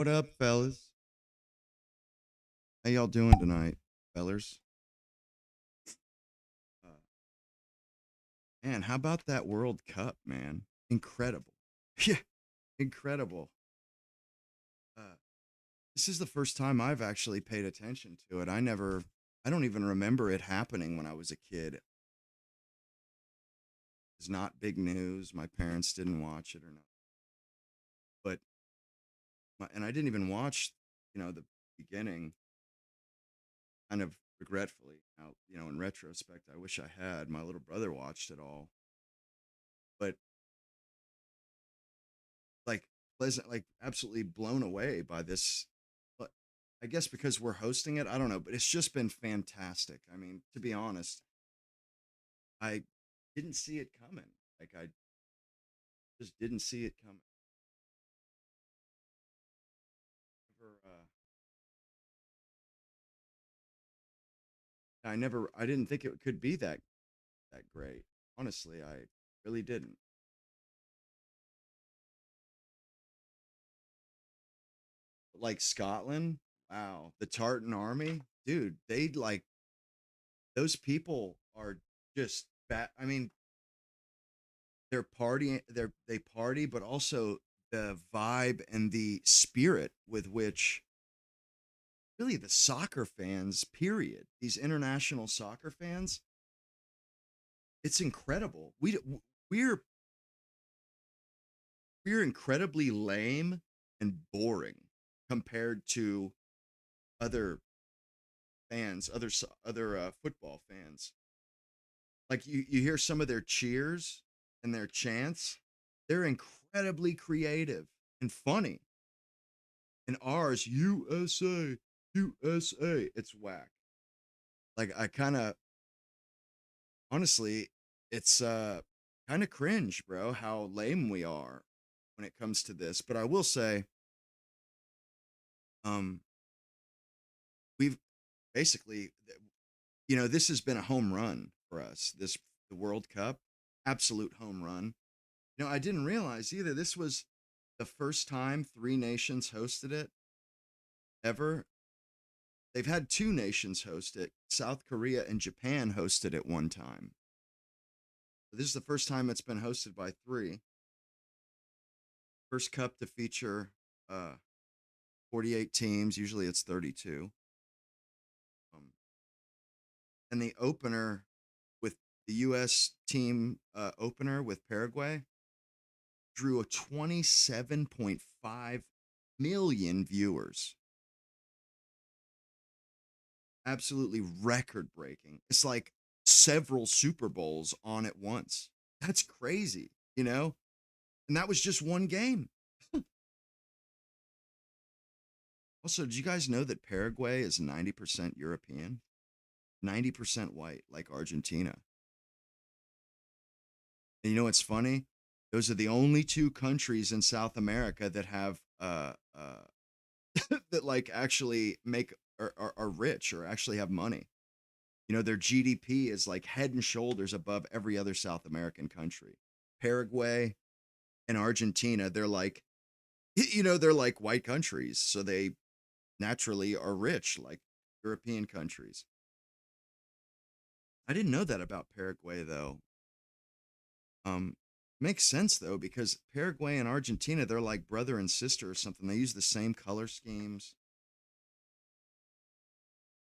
What up, fellas? How y'all doing tonight, fellers? Uh, Man, how about that World Cup, man? Incredible. Yeah, incredible. Uh, this is the first time I've actually paid attention to it. I don't even remember it happening when I was a kid. It's not big news. My parents didn't watch it or not. But, and I didn't even watch, the beginning, kind of regretfully. Now, in retrospect, I wish I had. My little brother watched it all. But like pleasant, like absolutely blown away by this. But I guess because we're hosting it, I don't know, but it's just been fantastic. I mean, to be honest, I didn't see it coming. Like I just didn't see it coming. Never, I didn't think it could be that great. Honestly, I really didn't. But like Scotland, wow, the Tartan Army, dude, they like those people are just bad. I mean, they party, but also the vibe and the spirit with which really the soccer fans, period, these international soccer fans, it's incredible. We're we're incredibly lame and boring compared to other fans, other football fans. Like you hear some of their cheers and their chants, they're incredibly creative and funny. And ours, USA, USA, it's whack. Like I kind of honestly, it's kind of cringe, bro, how lame we are when it comes to this. But I will say, um, we've basically, this has been a home run for us. The World Cup, absolute home run. I didn't realize either. This was the first time three nations hosted it ever. They've had two nations host it. South Korea and Japan hosted it one time. This is the first time it's been hosted by three. First cup to feature 48 teams. Usually it's 32. Um, and the opener with the U.S. team opener with Paraguay drew a 27.5 million viewers. Absolutely record breaking. It's like several Super Bowls on at once. That's crazy, you know? And that was just one game. Also, did you guys know that Paraguay is 90% European? 90% white, like Argentina. And you know what's funny? Those are the only two countries in South America that have that like actually make are rich or actually have money. Their GDP is like head and shoulders above every other South American country. Paraguay and Argentina, they're like they're like white countries, so they naturally are rich like European countries. I didn't know that about Paraguay though. Um, Makes sense though because Paraguay and Argentina, they're like brother and sister or something. They use the same color schemes,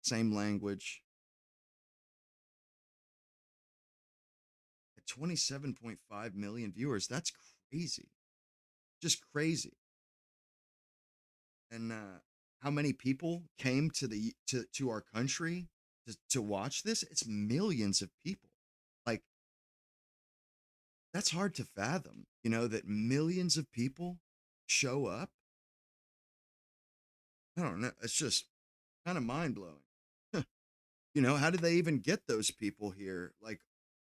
same language. At 27.5 million viewers, that's crazy. Just crazy. And how many people came to our country to watch this? It's millions of people. Like that's hard to fathom. That millions of people show up. I don't know. It's just kind of mind blowing. How did they even get those people here? Like,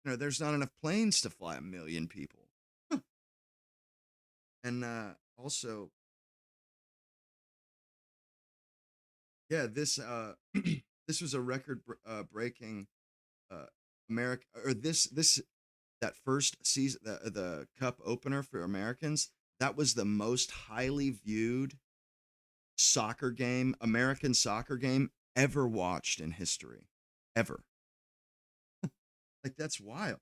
there's not enough planes to fly a million people. And also, yeah, this this was a record breaking uh America or this that first season, the cup opener for Americans, that was the most highly viewed soccer game, American soccer game ever watched in history, ever. Like that's wild.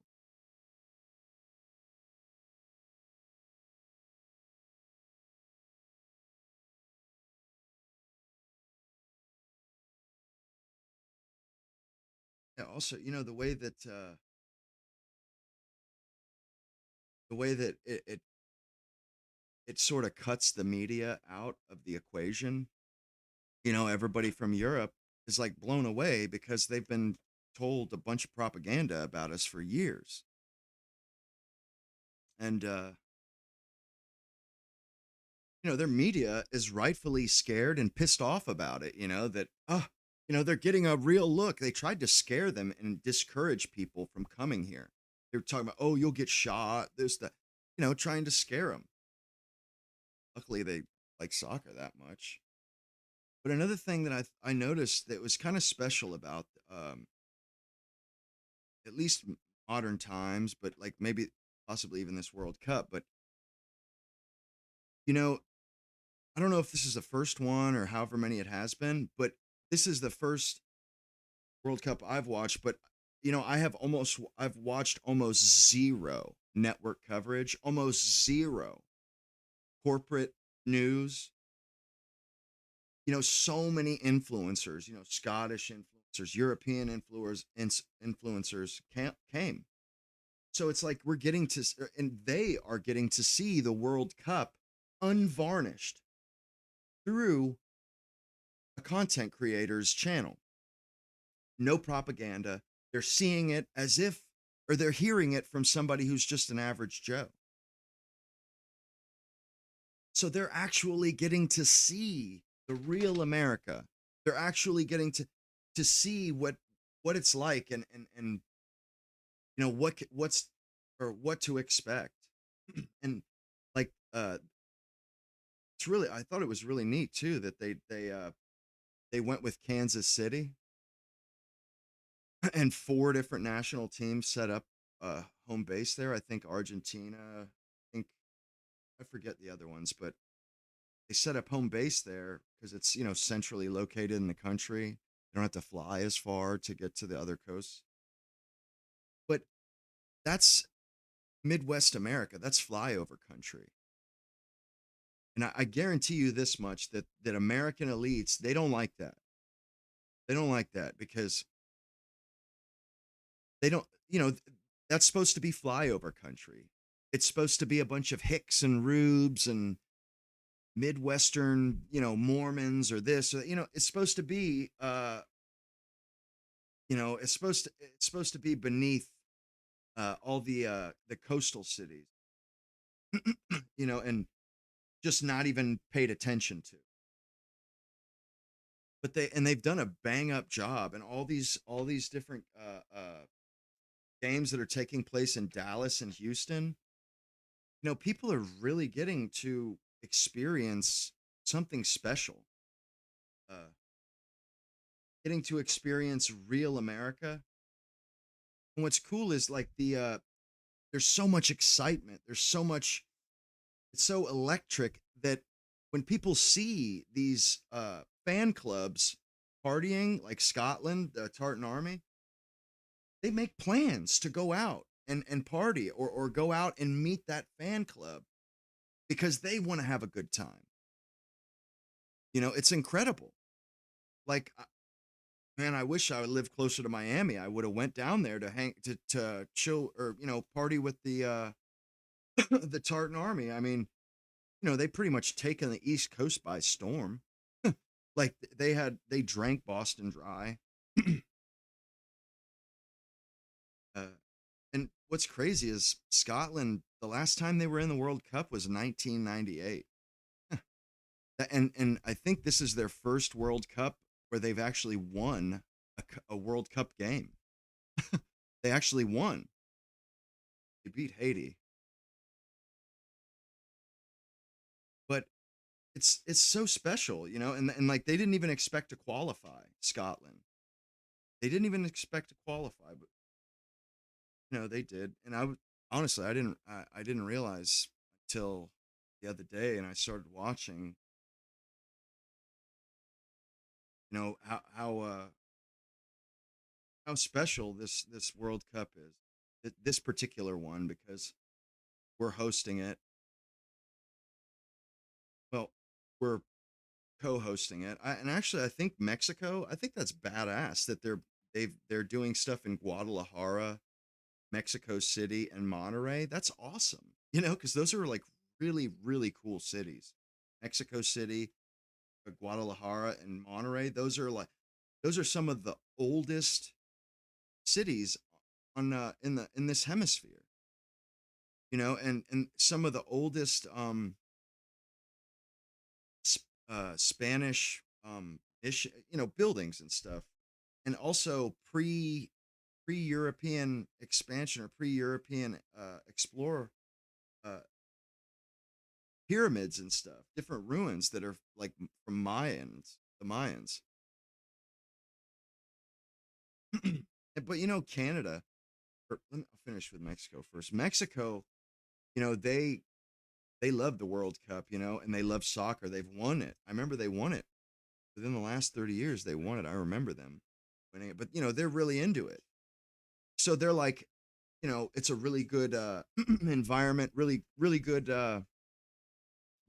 Yeah, also, the way that it sort of cuts the media out of the equation. Everybody from Europe is like blown away because they've been told a bunch of propaganda about us for years. And their media is rightfully scared and pissed off about it, that they're getting a real look. They tried to scare them and discourage people from coming here. They were talking about, oh, you'll get shot, this, that, trying to scare them. Luckily, they like soccer that much. But another thing that I noticed that was kind of special about at least modern times, but like maybe possibly even this World Cup. But you know, I don't know if this is the first one or however many it has been, but this is the first World Cup I've watched. But I've watched almost zero network coverage, almost zero corporate news. So many influencers, Scottish influencers, European influencers came. So it's like we're getting to, and they are getting to see the World Cup unvarnished through a content creator's channel. No propaganda. They're seeing it as if, or they're hearing it from somebody who's just an average Joe. So they're actually getting to see the real America. They're actually getting to see what it's like, and what's or what to expect. And like it's really, I thought it was really neat too that they went with Kansas City and four different national teams set up home base there. I think Argentina, I think I forget the other ones, but they set up home base there because it's centrally located in the country. You don't have to fly as far to get to the other coasts. But that's Midwest America. That's flyover country. And I guarantee you this much, that American elites, they don't like that. They don't like that because they don't, that's supposed to be flyover country. It's supposed to be a bunch of hicks and rubes and Midwestern, Mormons or this, or, it's supposed to be, it's supposed to be beneath all the coastal cities, and just not even paid attention to. But they've done a bang up job, and all these different games that are taking place in Dallas and Houston. People are really getting to experience something special. Uh, Getting to experience real America. And what's cool is like there's so much excitement. There's so much. It's so electric that when people see these fan clubs partying, like Scotland, the Tartan Army, they make plans to go out and party, or go out and meet that fan club because they want to have a good time. It's incredible. Like, man, I wish I would live closer to Miami. I would have went down there to hang to chill, or party with the the Tartan Army. I mean, they pretty much taken the East Coast by storm. Like they drank Boston dry. uh, and what's crazy is Scotland. The last time they were in the World Cup was 1998. And I think this is their first World Cup where they've actually won a World Cup game. They actually won. They beat Haiti, but it's so special, and like they didn't even expect to qualify. Scotland, they didn't even expect to qualify, but they did. And honestly, I didn't realize till the other day, and I started watching. how special this World Cup is. This particular one because we're hosting it. Well, we're co-hosting it. And actually, I think Mexico. I think that's badass that they're doing stuff in Guadalajara, Mexico City, and Monterrey. That's awesome. Because those are like really really cool cities. Mexico City, Guadalajara, and Monterrey. Those are some of the oldest cities on in this hemisphere. And some of the oldest Spanish ish buildings and stuff, and also pre-European expansion or pre-European explorer uh, pyramids and stuff, different ruins that are like from the Mayans. But Canada. I'll finish with Mexico first. Mexico, they love the World Cup, and they love soccer. They've won it. I remember they won it within the last 30 years. They won it. I remember them winning it. But they're really into it. So they're like, it's a really good environment, really really good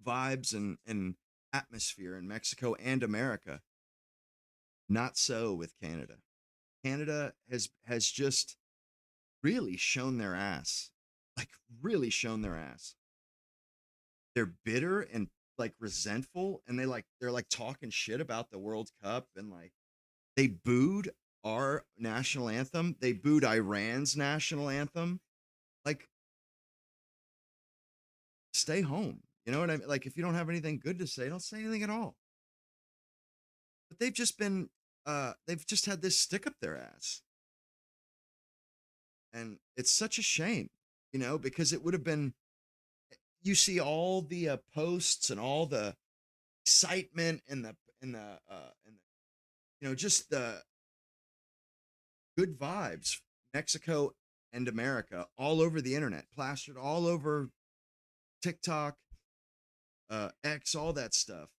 vibes and atmosphere in Mexico and America. Not so with Canada. Canada has just really shown their ass. Like really shown their ass. They're bitter and like resentful, and they're like talking shit about the World Cup, and like they booed our national anthem. They booed Iran's national anthem. Like, stay home. You know what I mean? Like, if you don't have anything good to say, don't say anything at all. But they've just had this stick up their ass. And it's such a shame, because it would have been, you see all the posts and all the excitement and just the good vibes, Mexico and America all over the internet, plastered all over TikTok, X, all that stuff.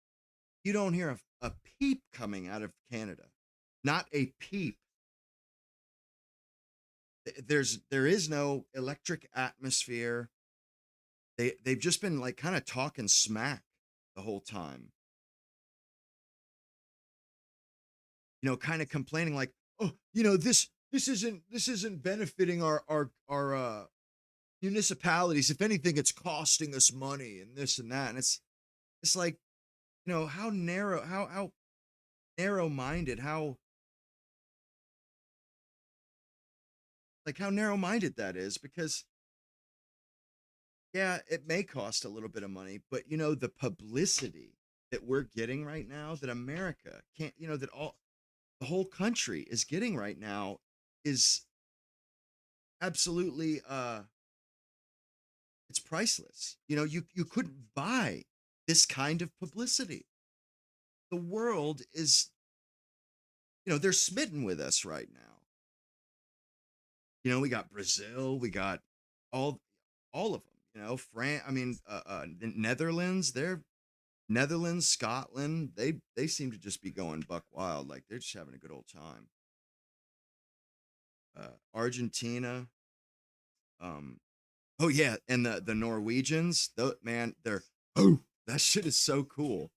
You don't hear a peep coming out of Canada. Not a peep. There is no electric atmosphere. They've just been like kind of talking smack the whole time. Kind of complaining like, oh, this isn't benefiting our municipalities. If anything, it's costing us money and this and that. And it's like, how narrow minded, how narrow minded that is, because yeah, it may cost a little bit of money, but the publicity that we're getting right now, that America can't, that all the whole country is getting right now, is absolutely it's priceless. You couldn't buy this kind of publicity. The world is, they're smitten with us right now. We got Brazil, we got all of them. France. I mean, the Netherlands. They're Netherlands, Scotland. They seem to just be going buck wild. Like they're just having a good old time. Argentina. Um. Oh yeah, and the Norwegians. Man, they're oh, that shit is so cool.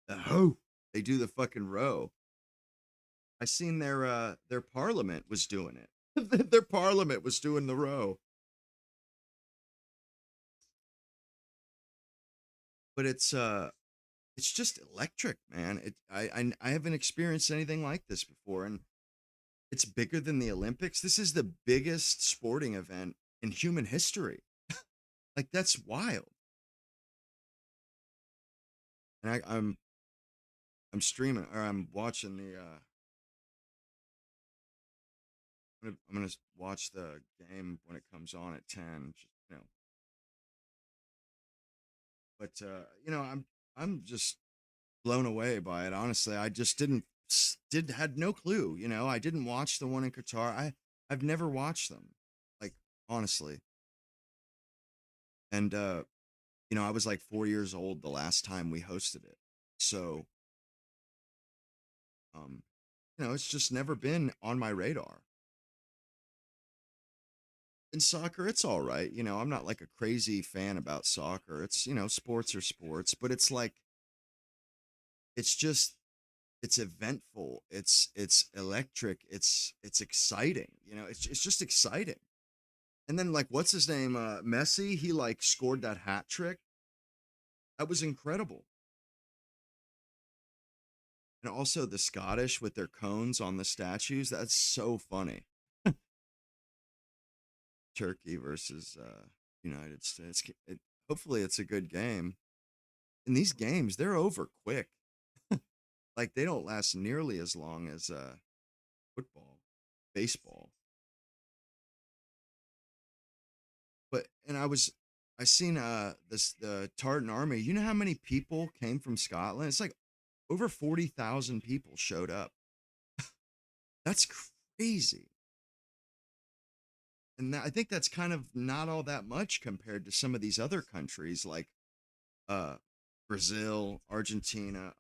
They do the fucking row. I seen their parliament was doing it. Their parliament was doing the row. But it's just electric, man. I haven't experienced anything like this before, and it's bigger than the Olympics. This is the biggest sporting event in human history. Like that's wild. And I'm streaming, or I'm watching the I'm gonna watch the game when it comes on at 10. But I'm just blown away by it. Honestly, I just had no clue. I didn't watch the one in Qatar. I've never watched them, like honestly. And I was like 4 years old the last time we hosted it. So it's just never been on my radar. In soccer, it's all right. I'm not like a crazy fan about soccer. It's, sports are sports, but it's like it's just it's eventful. It's electric. It's exciting. It's just exciting. And then like what's his name? Messi, he like scored that hat trick. That was incredible. And also the Scottish with their cones on the statues. That's so funny. Turkey versus United States. Hopefully it's a good game. And these games, they're over quick. Like they don't last nearly as long as football, baseball. But and I seen the Tartan Army. You know how many people came from Scotland? It's like over 40,000 people showed up. That's crazy. And I think that's kind of not all that much compared to some of these other countries like uh Brazil, Argentina,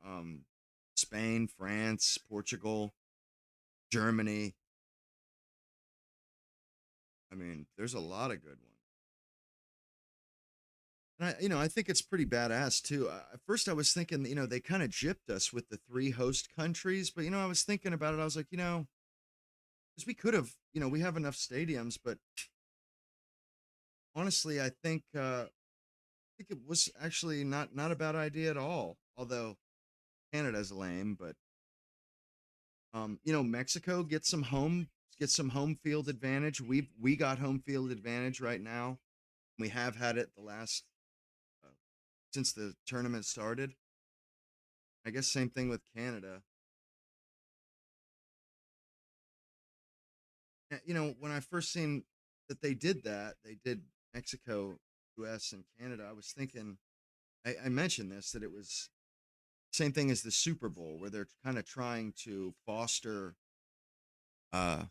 Spain, France, Portugal, Germany. I mean, there's a lot of good ones. And I think it's pretty badass too. At first, I was thinking, they kind of gypped us with the three host countries, but I was thinking about it. I was like, because we could have, we have enough stadiums, but honestly, I think it was actually not a bad idea at all. Although Canada's lame, but Mexico get some home field advantage. We got home field advantage right now. We have had it the last uh, since the tournament started. I guess same thing with Canada. When I first seen that they did Mexico, U.S. and Canada. I was thinking, I mentioned this that it was same thing as the Super Bowl, where they're kind of trying to foster uh,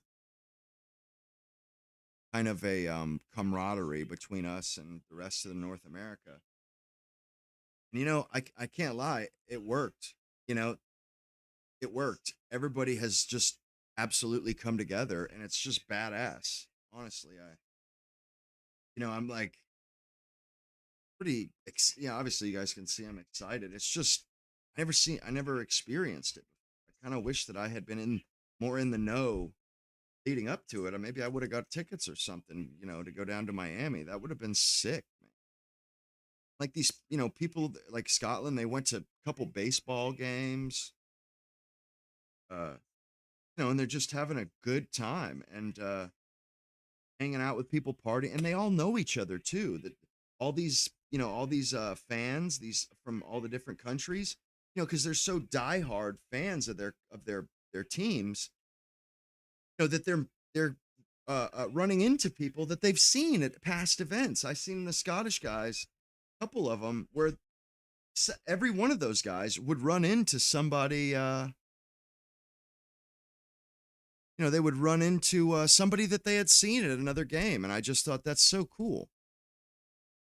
kind of a camaraderie between us and the rest of the North America. And I can't lie, it worked. You know, it worked. Everybody has just absolutely come together, and it's just badass. Honestly, I'm like obviously you guys can see I'm excited. It's just I never experienced it. I kind of wish that I had been in more in the know leading up to it. Or maybe I would have got tickets or something, to go down to Miami. That would have been sick, man. Like these, people like Scotland, they went to a couple baseball games, uh, and they're just having a good time and hanging out with people, partying, and they all know each other too. That all these fans, these from all the different countries, because they're so diehard fans of their teams, that they're running into people that they've seen at past events. I seen the Scottish guys, a couple of them, where every one of those guys would run into somebody. They would run into somebody that they had seen at another game, and I just thought that's so cool.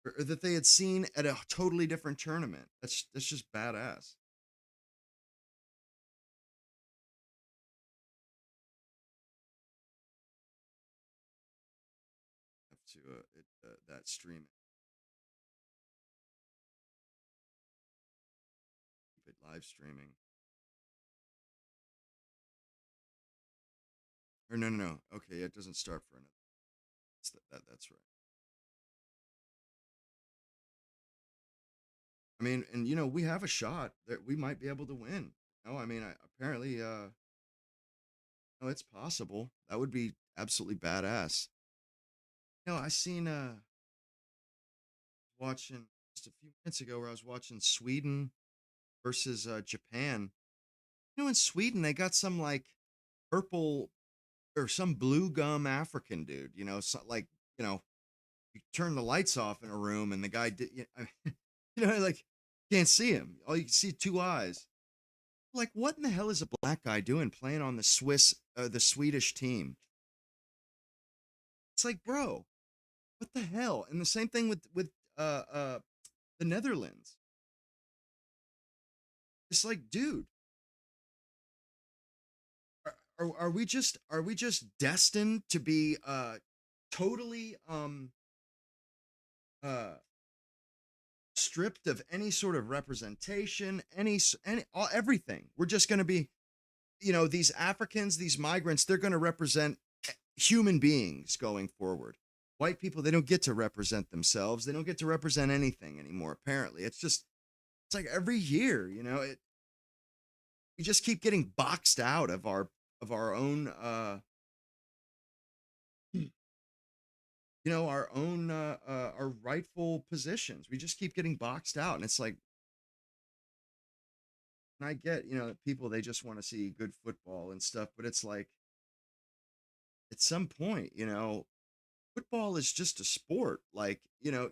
Or that they had seen at a totally different tournament. That's just badass. Have to that stream it live streaming. Or no, no, no. Okay, it doesn't start for another. That's right. I mean, and we have a shot that we might be able to win. I mean, apparently, no, it's possible. That would be absolutely badass. I seen watching just a few minutes ago where I was watching Sweden versus Japan. In Sweden they got some like purple or some blue gum African dude. Like you know, you turn the lights off in a room and the guy did. Like can't see him. All you can see two eyes. Like what in the hell is a black guy doing playing on the Swedish team? It's like, bro, what the hell? And the same thing with the Netherlands. It's like, dude, are we just destined to be totally uh stripped of any sort of representation, any all, everything? We're just going to be, these Africans, these migrants, they're going to represent human beings going forward. White people, they don't get to represent themselves. They don't get to represent anything anymore. Apparently, it's like every year, we just keep getting boxed out of our own our own our rightful positions. We just keep getting boxed out, and it's like, and I get, that people, they just want to see good football and stuff, but it's like at some point, football is just a sport. Like, you're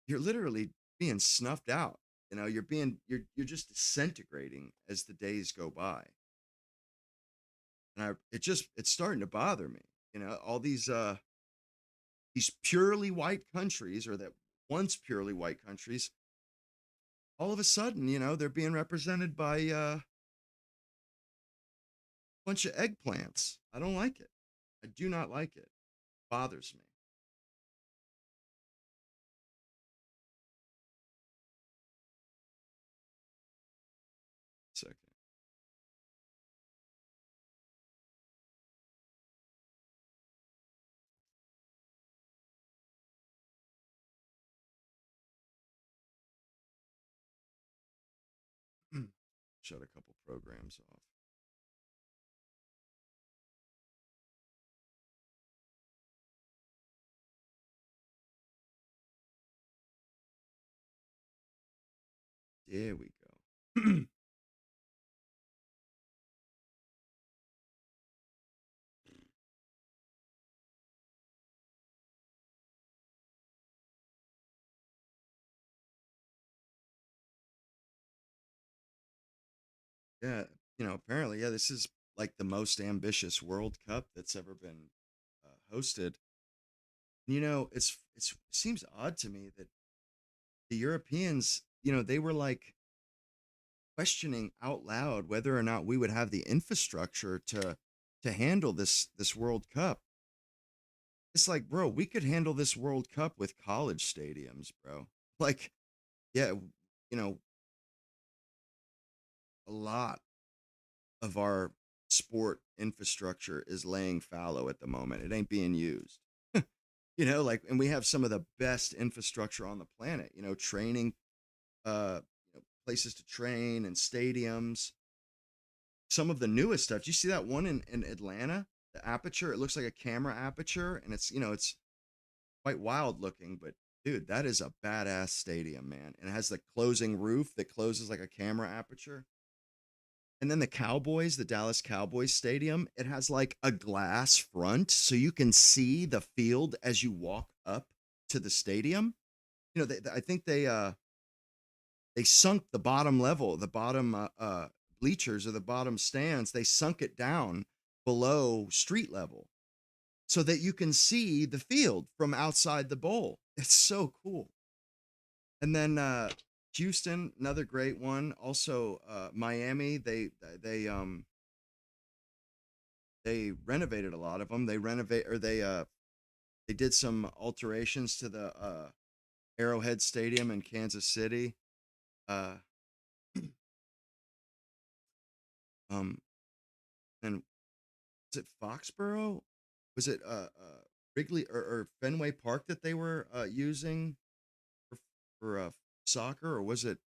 literally being snuffed out. You're just disintegrating as the days go by. And it's starting to bother me. All these purely white countries, or that once purely white countries, all of a sudden, they're being represented by a bunch of eggplants. I don't like it. I do not like it. It bothers me. Second. Shut a couple programs off. There we go. Yeah, apparently, yeah, this is like the most ambitious World Cup that's ever been hosted. It seems odd to me that the Europeans, they were like questioning out loud whether or not we would have the infrastructure to handle this World Cup. It's like, bro, we could handle this World Cup with college stadiums, bro. Like, yeah, you know, a lot of our sport infrastructure is laying fallow at the moment. It ain't being used. Like, and we have some of the best infrastructure on the planet, training, places to train and stadiums. Some of the newest stuff. Do you see that one in Atlanta? The aperture, it looks like a camera aperture, and it's quite wild looking, but dude, that is a badass stadium, man. And it has the closing roof that closes like a camera aperture. And then the Cowboys, the Dallas Cowboys stadium, it has like a glass front so you can see the field as you walk up to the stadium. I think they sunk the bottom level, the bottom bleachers or the bottom stands. They sunk it down below street level so that you can see the field from outside the bowl. It's so cool. And then Houston, another great one. Also Miami, they renovated a lot of them. They did some alterations to the Arrowhead Stadium in Kansas City. Uh, um, and was it Foxborough? Was it Wrigley or Fenway Park that they were using for soccer, or was it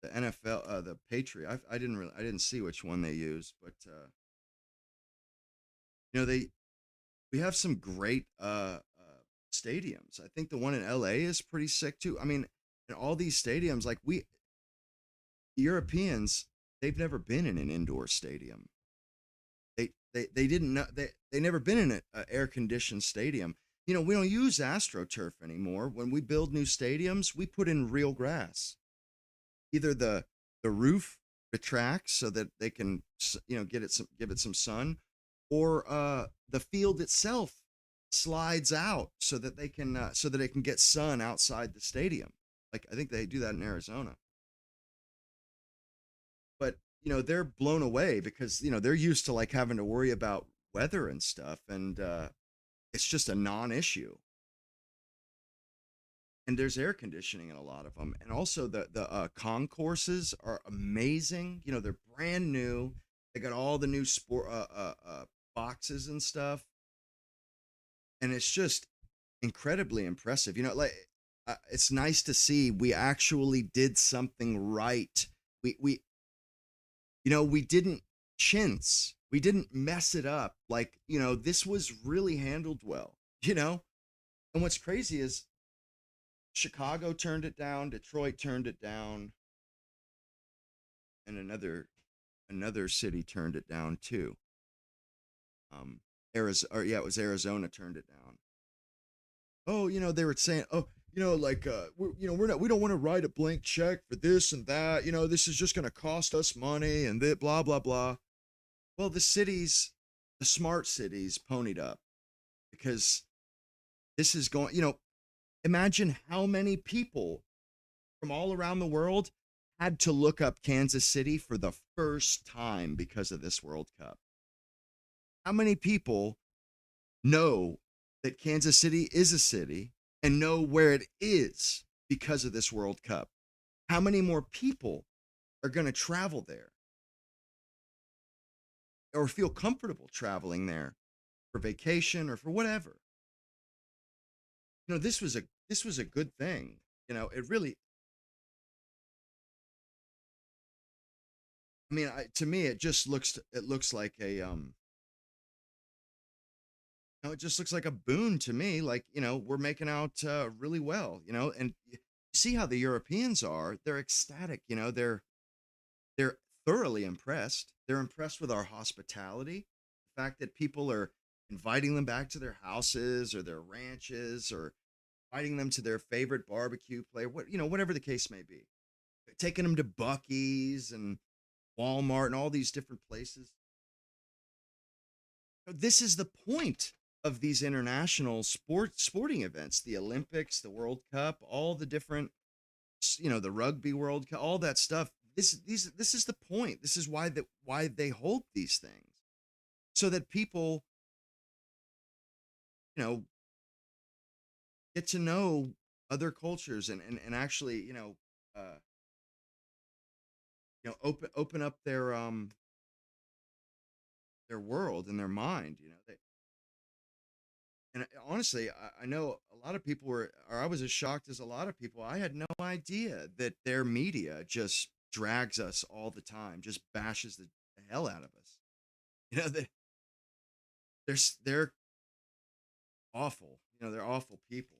the NFL, the Patriot? I didn't see which one they used, but they we have some great stadiums. I think the one in LA is pretty sick too. I mean, in all these stadiums, like Europeans, they've never been in an indoor stadium. They didn't know they never been in an air conditioned stadium. We don't use AstroTurf anymore. When we build new stadiums, we put in real grass. Either the roof retracts so that they can give it some sun, or the field itself slides out so that it can get sun outside the stadium. Like, I think they do that in Arizona. But they're blown away because, they're used to like having to worry about weather and stuff. And it's just a non-issue. And there's air conditioning in a lot of them. And also the concourses are amazing. They're brand new. They got all the new sport boxes and stuff. And it's just incredibly impressive. Like it's nice to see we actually did something right. We didn't chintz. We didn't mess it up. Like, this was really handled well, And what's crazy is Chicago turned it down, Detroit turned it down, and another city turned it down too. Arizona, or yeah, it was Arizona turned it down. Oh, they were saying, oh, like we don't want to write a blank check for this and that. This is just going to cost us money and that blah blah blah. Well, the smart cities ponied up because this is going. Imagine how many people from all around the world had to look up Kansas City for the first time because of this World Cup. How many people know that Kansas City is a city and know where it is because of this World Cup? How many more people are going to travel there or feel comfortable traveling there for vacation or for whatever? This was a good thing. It really. I mean, to me, it looks like it just looks like a boon to me. Like, we're making out really well. And you see how the Europeans are. They're ecstatic. They're thoroughly impressed. They're impressed with our hospitality, the fact that people are inviting them back to their houses or their ranches or inviting them to their favorite barbecue place, whatever the case may be. Taking them to Buc-ee's and Walmart and all these different places. This is the point of these international sporting events, the Olympics, the World Cup, all the different, the Rugby World Cup, all that stuff. This is the point. This is why they hold these things, so that people, you know, get to know other cultures and actually, uh, open up their world and their mind. And honestly, I know a lot of people or I was as shocked as a lot of people. I had no idea that their media just drags us all the time, just bashes the hell out of us. They they're awful. They're awful people.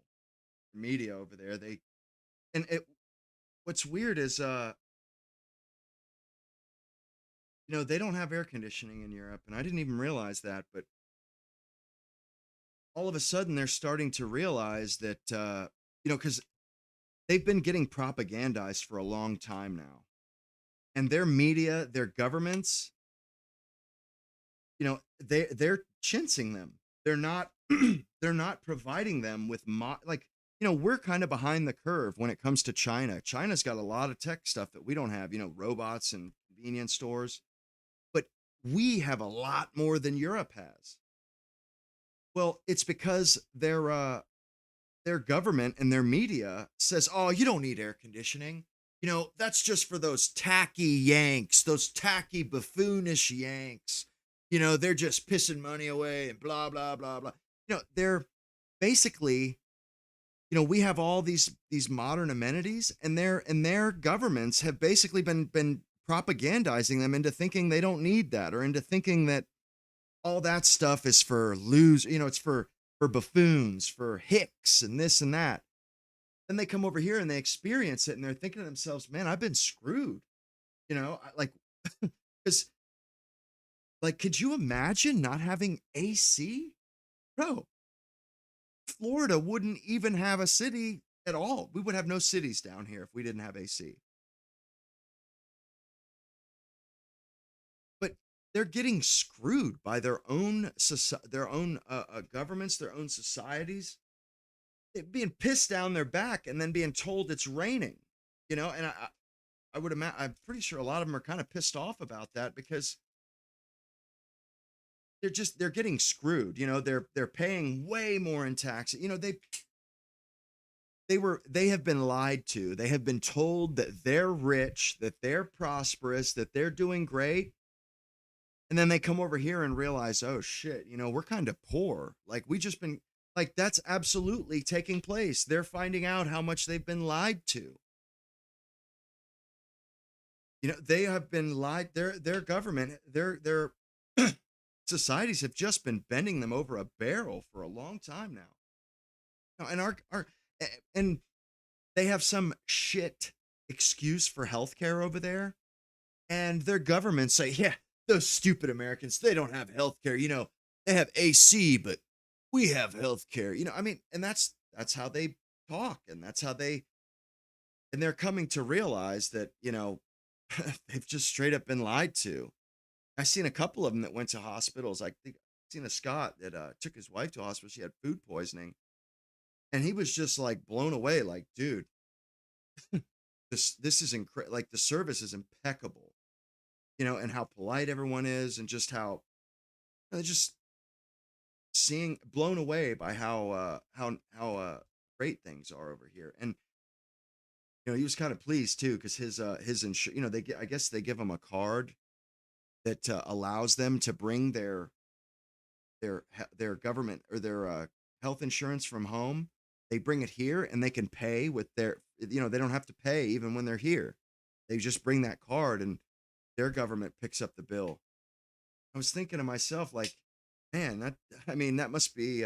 The media over there, and it. What's weird is, they don't have air conditioning in Europe, and I didn't even realize that. But all of a sudden, they're starting to realize that, because they've been getting propagandized for a long time now, and their media, their governments, they're chincing them. They're not they're not providing them with like, we're kind of behind the curve when it comes to China. China's got a lot of tech stuff that we don't have, robots and convenience stores, but we have a lot more than Europe has. Well, it's because their government and their media says, "Oh, you don't need air conditioning. That's just for those tacky Yanks, those tacky buffoonish Yanks. They're just pissing money away and blah blah blah blah." They're basically, we have all these modern amenities, and their governments have basically been propagandizing them into thinking they don't need that, or into thinking that all that stuff is for it's for buffoons, for hicks, and this and that. Then they come over here and they experience it, and they're thinking to themselves, "Man, I've been screwed." Like, because, like, could you imagine not having AC, bro? Florida wouldn't even have a city at all. We would have no cities down here if we didn't have AC. But they're getting screwed by their own governments, their own societies. They're being pissed down their back and then being told it's raining. And I would imagine. I'm pretty sure a lot of them are kind of pissed off about that because they're getting screwed. They're paying way more in taxes. They have been lied to. They have been told that they're rich, that they're prosperous, that they're doing great. And then they come over here and realize, oh shit, we're kind of poor. Like we just been like that's absolutely taking place. They're finding out how much they've been lied to. They have been lied. Their government, their societies have just been bending them over a barrel for a long time now. And and they have some shit excuse for healthcare over there, and their governments say, yeah, those stupid Americans, they don't have healthcare. They have AC, but we have healthcare. I mean, and that's how they talk, and that's how and they're coming to realize that they've just straight up been lied to. I've seen a couple of them that went to hospitals. I think I've seen a Scot that took his wife to a hospital. She had food poisoning, and he was just like blown away. Like, dude, this is incredible. Like the service is impeccable, and how polite everyone is, and just how just seeing blown away by how great things are over here. And he was kind of pleased too because his insurance. I guess they give him a card that allows them to bring their government or their health insurance from home. They bring it here and they can pay with their. They don't have to pay even when they're here. They just bring that card and their government picks up the bill. I was thinking to myself, like, man, that must be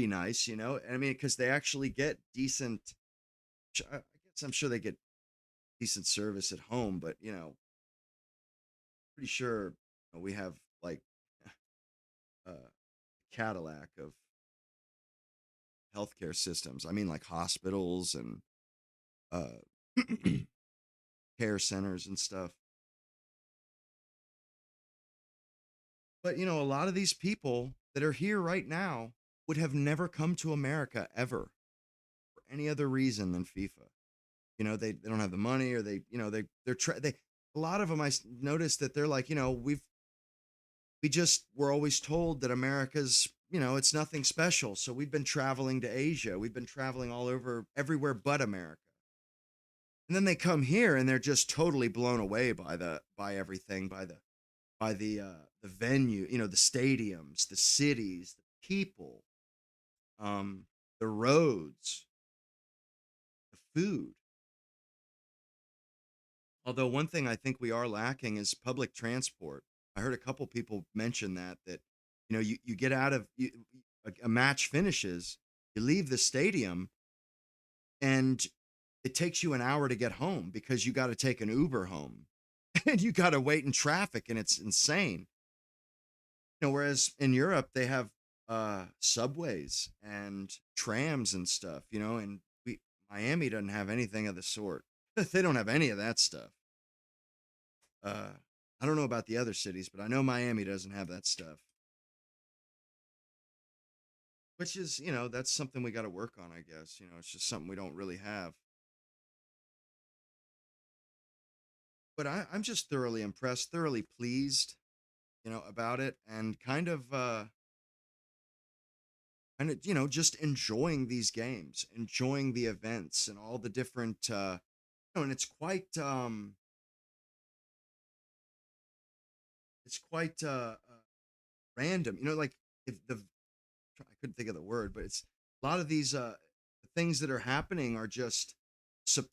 nice, I mean, because they actually get decent. I guess I'm sure they get decent service at home, but pretty sure we have like a Cadillac of healthcare systems. I mean, like hospitals and uh, care centers and stuff. But a lot of these people that are here right now would have never come to America ever for any other reason than FIFA. They don't have the money, or they a lot of them noticed that they're like, we just were always told that America's, it's nothing special. So we've been traveling to Asia. We've been traveling all over everywhere but America. And then they come here and they're just totally blown away by everything, by the venue, the stadiums, the cities, the people, um, the roads, the food. Although one thing I think we are lacking is public transport. I heard a couple people mention that you get out of a match finishes, you leave the stadium, and it takes you an hour to get home because you got to take an Uber home, and you got to wait in traffic, and it's insane. Whereas in Europe they have subways and trams and stuff, and Miami doesn't have anything of the sort. They don't have any of that stuff. Uh, I don't know about the other cities, but I know Miami doesn't have that stuff, which is, that's something we got to work on, I guess. It's just something we don't really have. But I'm just thoroughly impressed, thoroughly pleased, about it, and kind of, just enjoying these games, enjoying the events and all the different, and it's quite random, like if the I couldn't think of the word, but it's a lot of these things that are happening are just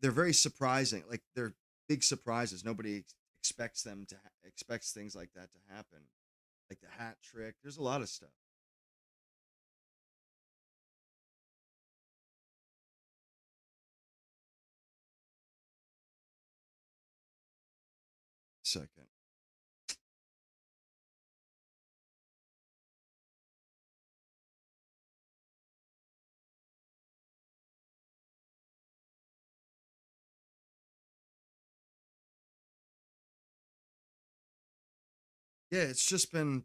they're very surprising. Like they're big surprises. Nobody expects things like that to happen. Like the hat trick. There's a lot of stuff. Second. Yeah, it's just been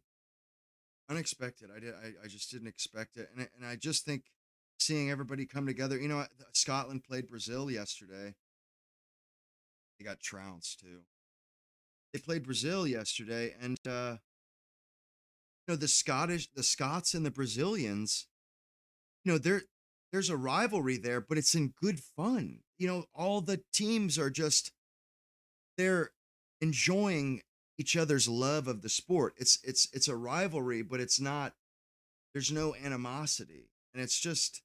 unexpected. I just didn't expect it, and I just think seeing everybody come together. Scotland played Brazil yesterday, They got trounced too. They played Brazil yesterday, and the Scots and the Brazilians, there's a rivalry there, but it's in good fun. All the teams are just they're enjoying each other's love of the sport. It's a rivalry, but it's not. There's no animosity, and it's just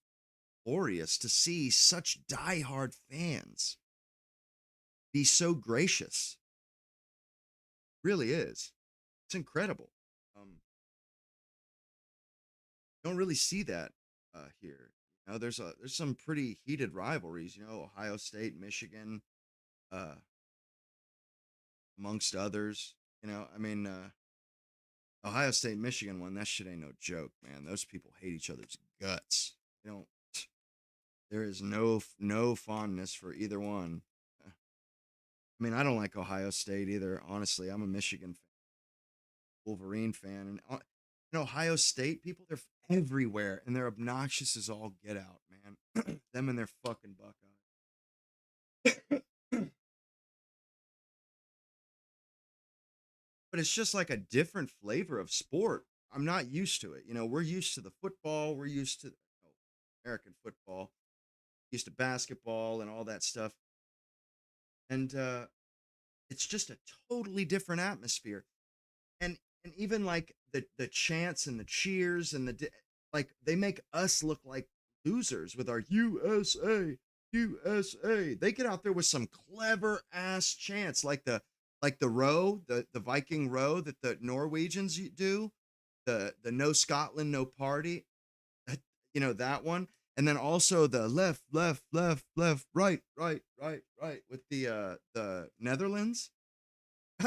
glorious to see such diehard fans be so gracious. Really is. It's incredible. Don't really see that here. There's some pretty heated rivalries. Ohio State, Michigan, uh, amongst others. Ohio State, Michigan one. That shit ain't no joke, man. Those people hate each other's guts. You don't. There is no fondness for either one. I don't like Ohio State either. Honestly, I'm a Michigan fan, Wolverine fan, and Ohio State people, they're everywhere, and they're obnoxious as all get out, man. Them and their fucking Buckeyes. But it's just like a different flavor of sport. I'm not used to it. We're used to the football. We're used to American football. Used to basketball and all that stuff. And it's just a totally different atmosphere. And even like the chants and the cheers and like they make us look like losers with our USA, USA. They get out there with some clever ass chants like the row, the Viking row that the Norwegians do, the no Scotland, no party, that one. And then also the left, left, left, left, right, right, right, right with the Netherlands.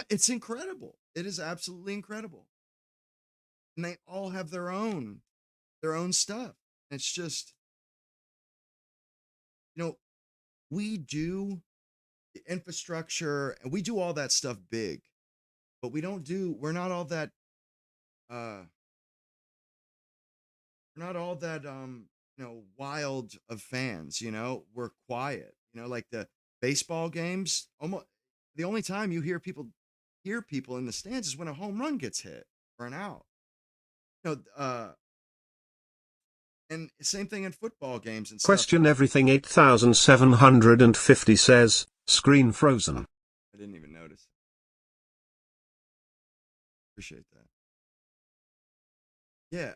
It's incredible. It is absolutely incredible. And they all have their own stuff. It's just, you know, we do the infrastructure and we do all that stuff big, but we're not all that uh we're not all that wild of fans. We're quiet. Like the baseball games, almost the only time you hear people in the stands is when a home run gets hit or an out. And same thing in football games and stuff. Question everything 8750 says, screen frozen. I didn't even notice. Appreciate that. Yeah,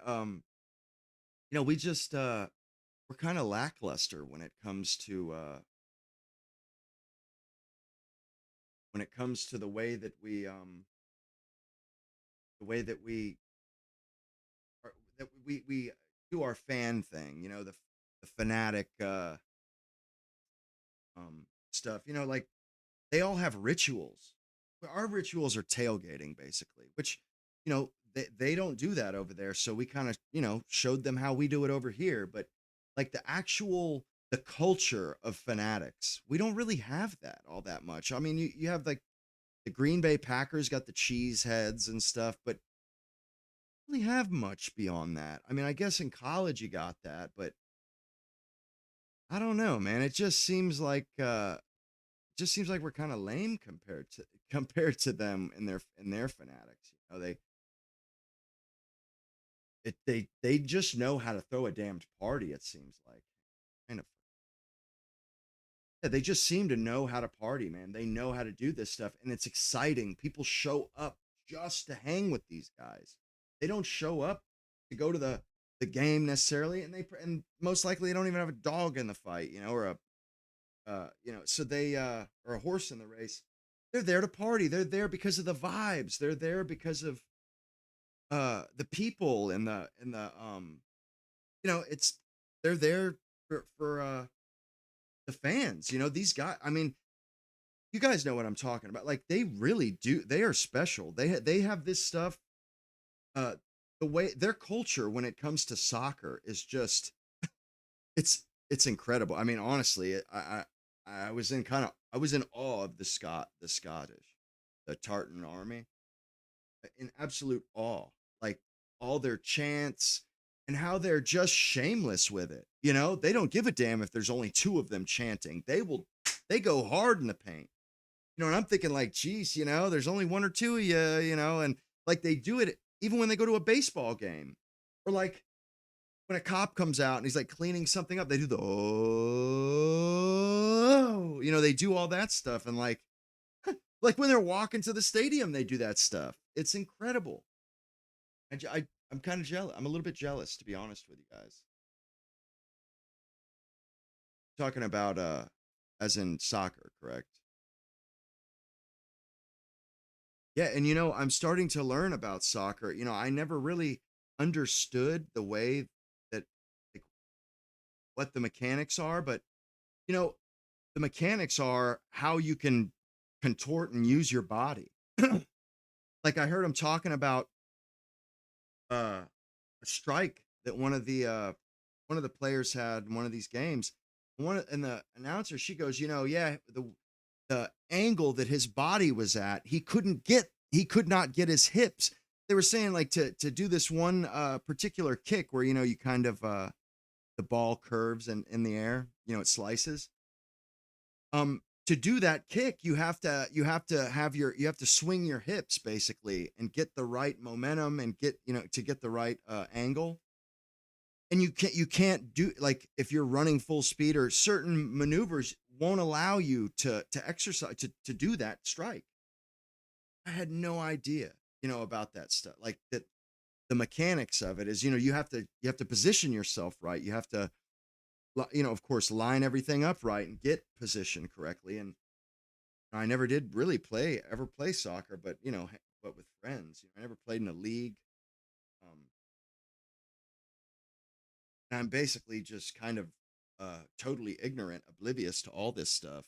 we just we're kind of lackluster when it comes to the way that we we do our fan thing, the fanatic stuff. Like they all have rituals. Our rituals are tailgating basically, which they don't do that over there. So we kind of showed them how we do it over here. But like the culture of fanatics, we don't really have that all that much. I mean, you have like the Green Bay Packers got the cheese heads and stuff, but really have much beyond that. I mean, I guess in college you got that, but I don't know, man. It just seems like we're kind of lame compared to them and their fanatics. They just know how to throw a damned party. It seems like kind of yeah, they just seem to know how to party, man. They know how to do this stuff, and it's exciting. People show up just to hang with these guys. They don't show up to go to the game necessarily, and most likely they don't even have a dog in the fight, or so they or a horse in the race. They're there to party. They're there because of the vibes. They're there because of the people and the it's they're there for the fans. These guys. I mean, you guys know what I'm talking about. Like they really do. They are special. They have this stuff. Uh, the way their culture when it comes to soccer is just it's incredible. I mean, honestly, I was in awe of the Scottish, the Tartan army, in absolute awe. Like all their chants and how they're just shameless with it. They don't give a damn if there's only two of them chanting. They go hard in the paint. And I'm thinking like, geez, there's only one or two of you, and like they do it even when they go to a baseball game, or like when a cop comes out and he's like cleaning something up, they do the oh, they do all that stuff, and like when they're walking to the stadium, they do that stuff. It's incredible. I'm kind of jealous. I'm a little bit jealous, to be honest with you guys. Talking about as in soccer, correct? Yeah, and I'm starting to learn about soccer. I never really understood the way that like what the mechanics are, but you know, the mechanics are how you can contort and use your body. Like I heard him talking about a strike that one of the players had in one of these games. And the announcer, she goes, yeah, the angle that his body was at, he could not get his hips. They were saying like to do this one particular kick where you kind of the ball curves and in the air, it slices. To do that kick, you have to swing your hips basically and get the right momentum and to get the right angle. And you can't do like if you're running full speed or certain maneuvers won't allow you to exercise to do that strike. I had no idea, about that stuff. Like that the mechanics of it is, you have to position yourself right. You have to of course line everything up right and get positioned correctly. And I never did really play soccer, but but with friends. I never played in a league. Um and I'm basically just kind of totally ignorant, oblivious to all this stuff.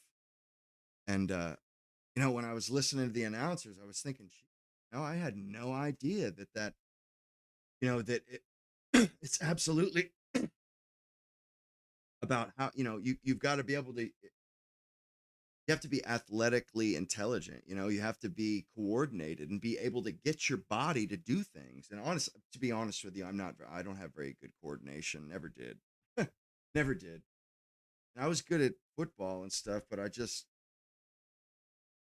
And when I was listening to the announcers, I was thinking, "Gee, no, I had no idea that it's absolutely about how you've got to be able to you have to be athletically intelligent. You have to be coordinated and be able to get your body to do things. And to be honest with you, I don't have very good coordination. Never did. Never did. And I was good at football and stuff, but I just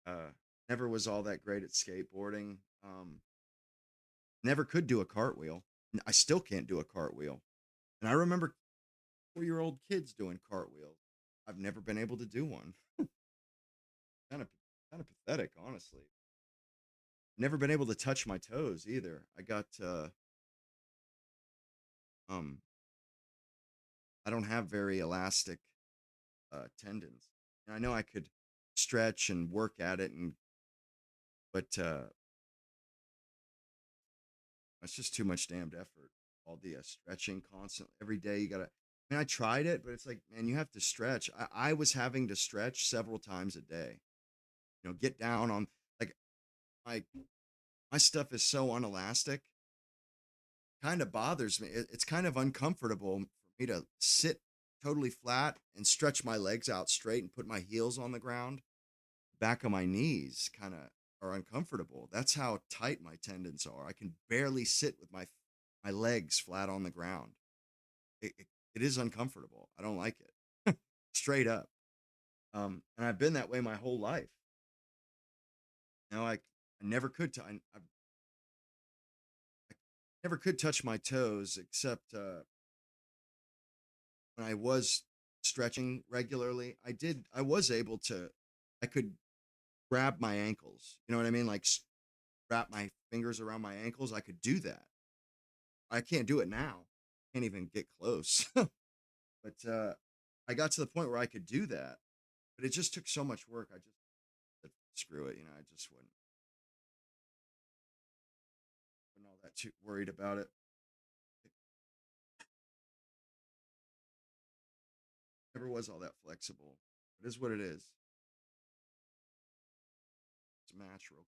uh, never was all that great at skateboarding. Never could do a cartwheel. I still can't do a cartwheel. And I remember 4-year-old kids doing cartwheels. I've never been able to do one. Kind of, kind of pathetic, honestly. Never been able to touch my toes either. Um, I don't have very elastic tendons. And I know I could stretch and work at it, but it's just too much damned effort. All the stretching constant every day. You gotta. I mean, I tried it, but it's like, man, you have to stretch. I was having to stretch several times a day. Get down on like my my stuff is so unelastic. Kind of bothers me. It's kind of uncomfortable for me to sit totally flat and stretch my legs out straight and put my heels on the ground. Back of my knees kind of are uncomfortable. That's how tight my tendons are. I can barely sit with my legs flat on the ground. It is uncomfortable. I don't like it. Straight up. And I've been that way my whole life. I never could. I never could touch my toes except when I was stretching regularly. I was able to. I could grab my ankles. You know what I mean? Like wrap my fingers around my ankles. I could do that. I can't do it now. Can't even get close. But I got to the point where I could do that, but it just took so much work. I just said, screw it. I just wasn't all that too worried about it. It never was all that flexible. It is what it is. It's natural.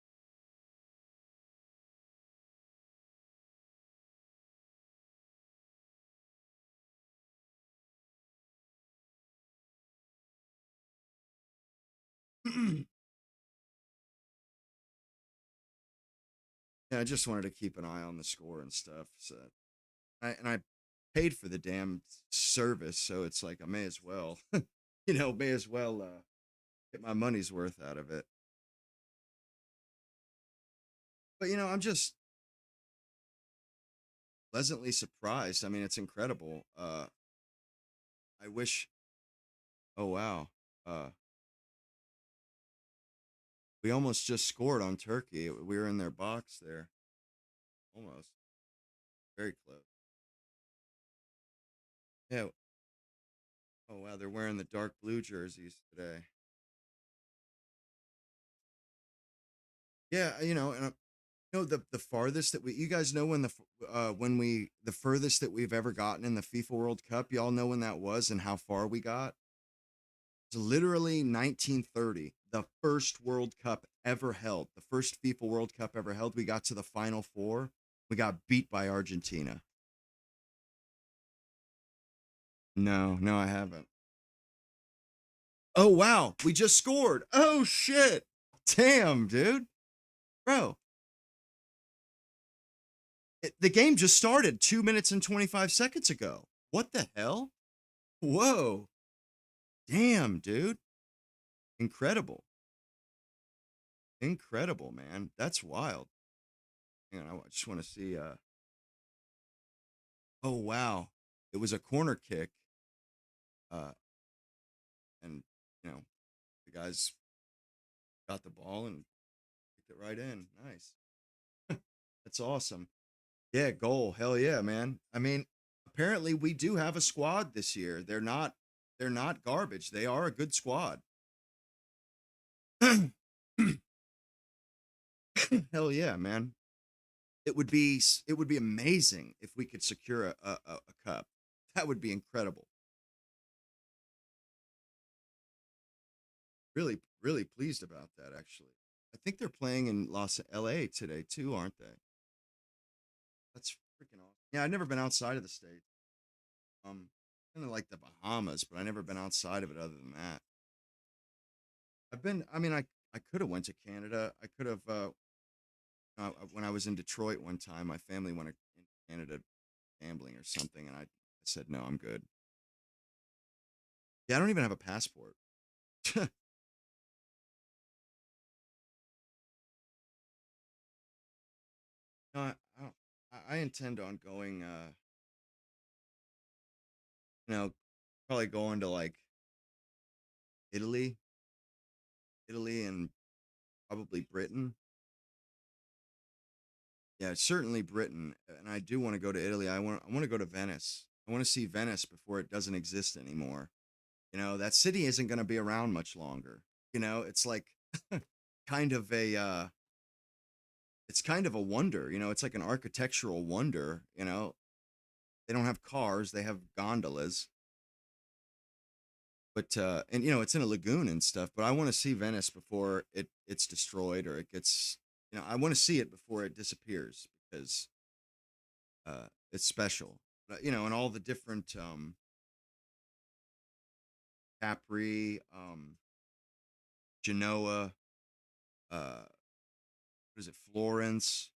Yeah, I just wanted to keep an eye on the score and stuff. So I paid for the damn service, so it's like I may as well, may as well get my money's worth out of it. But I'm just pleasantly surprised. I mean, it's incredible. I wish. Oh wow. Uh, we almost just scored on Turkey. We were in their box there, almost very close. Yeah. Oh wow, they're wearing the dark blue jerseys today. Yeah, and the farthest that you guys know when the furthest that we've ever gotten in the FIFA World Cup. Y'all know when that was and how far we got. It's literally 1930, the first World Cup ever held, the first FIFA World Cup ever held. We got to the Final Four. We got beat by Argentina. No, no, I haven't. Oh wow, we just scored. Oh shit. Damn, dude. Bro, the game just started 2 minutes and 25 seconds ago. What the hell? Whoa. Damn, dude. Incredible. Incredible, man. That's wild. Hang on, I just want to see. Oh, wow. It was a corner kick. Uh, and, you know, the guys got the ball and kicked it right in. Nice. That's awesome. Yeah, goal. Hell yeah, man. I mean, apparently we do have a squad this year. They're not garbage. They are a good squad. Hell yeah, man. It would be amazing if we could secure a cup. That would be incredible. Really, really pleased about that actually. I think they're playing in Los LA today too, aren't they? That's freaking awesome. Yeah, I've never been outside of the state. Kind of like the Bahamas, but I never been outside of it other than that. I mean, I could have went to Canada. I could have when I was in Detroit one time, my family went to Canada gambling or something, and I said no, I'm good. Yeah, I don't even have a passport. No, I don't. I intend on going. You know, probably going to like Italy, Italy, and probably Britain. Yeah, certainly Britain, and I do want to go to Italy. I want to go to Venice. I want to see Venice before it doesn't exist anymore. That city isn't going to be around much longer. It's like kind of a it's kind of a wonder. It's like an architectural wonder. They don't have cars; they have gondolas. But and it's in a lagoon and stuff. But I want to see Venice before it's destroyed or it gets. I want to see it before it disappears because it's special. And all the different Capri, Genoa, what is it, Florence,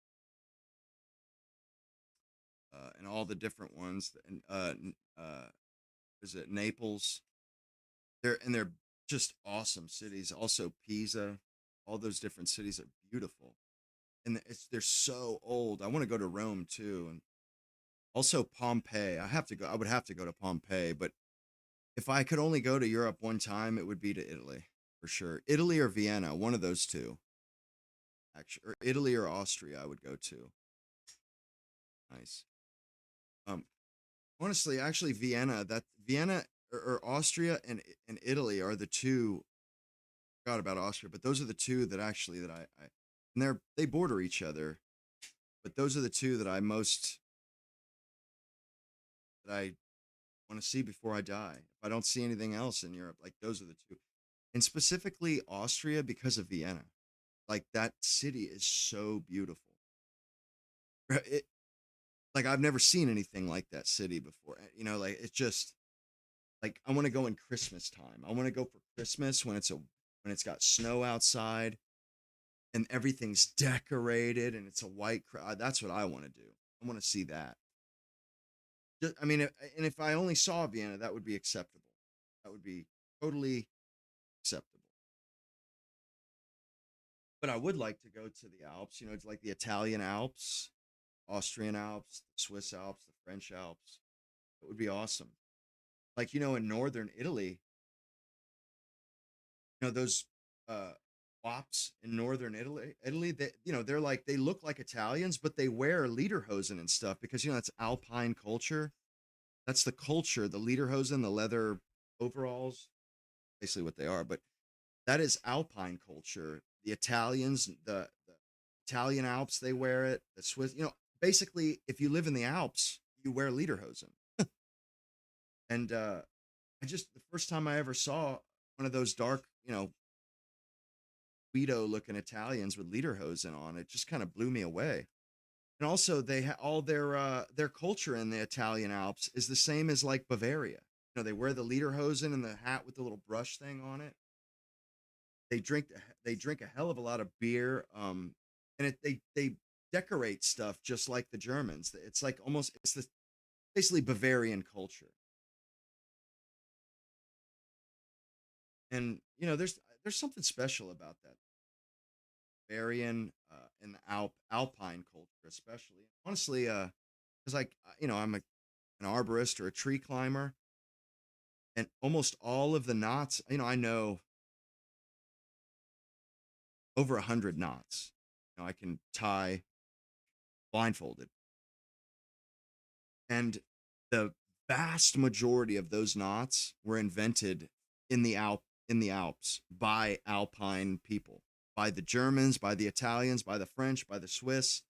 and all the different ones, and is it Naples? They're just awesome cities. Also Pisa, all those different cities are beautiful, and they're so old. I want to go to Rome too, and also Pompeii. I would have to go to Pompeii, but if I could only go to Europe one time, it would be to Italy for sure. Italy or Vienna, one of those two, actually, or Italy or Austria, I would go to. Nice. Um, Honestly, actually, Vienna or Austria and Italy are the two. Forgot about Austria, but those are the two that actually that I and they border each other, but those are the two that I want to see before I die. If I don't see anything else in Europe, like those are the two, and specifically Austria because of Vienna. Like that city is so beautiful. It, like I've never seen anything like that city before. Like it's just like I want to go in Christmas time. I want to go for Christmas when it's got snow outside and everything's decorated and it's a white crowd. That's what I want to do. I want to see that. I mean, and if I only saw Vienna, that would be acceptable. That would be totally acceptable. but I would like to go to the Alps. You know, it's like the Italian Alps, Austrian Alps, the Swiss Alps, the French Alps. It would be awesome. Like, you know, in northern Italy, you know, those uh wops in northern Italy, they, you know, they're like, they look like Italians, but they wear lederhosen and stuff because, you know, that's Alpine culture. That's the culture, the lederhosen, the leather overalls, basically what they are. But that is Alpine culture. The Italians, the Italian Alps, they wear it. The Swiss, you know, basically, if you live in the Alps, you wear lederhosen. And I just, the first time I ever saw one of those dark, you know, Guido looking Italians with lederhosen on, it just kind of blew me away. And also, all their culture in the Italian Alps is the same as like Bavaria. You know, they wear the lederhosen and the hat with the little brush thing on it. They drink they drink a hell of a lot of beer. And they decorate stuff just like the Germans. It's like almost, it's the basically Bavarian culture. And you know, there's something special about that Bavarian and the Alpine culture, especially. Honestly, because like you know, an arborist or a tree climber, and almost all of the knots. You know, I know over 100 knots. You know, I can tie blindfolded, and the vast majority of those knots were invented in the Alps by Alpine people, by the Germans, by the Italians, by the French, by the Swiss.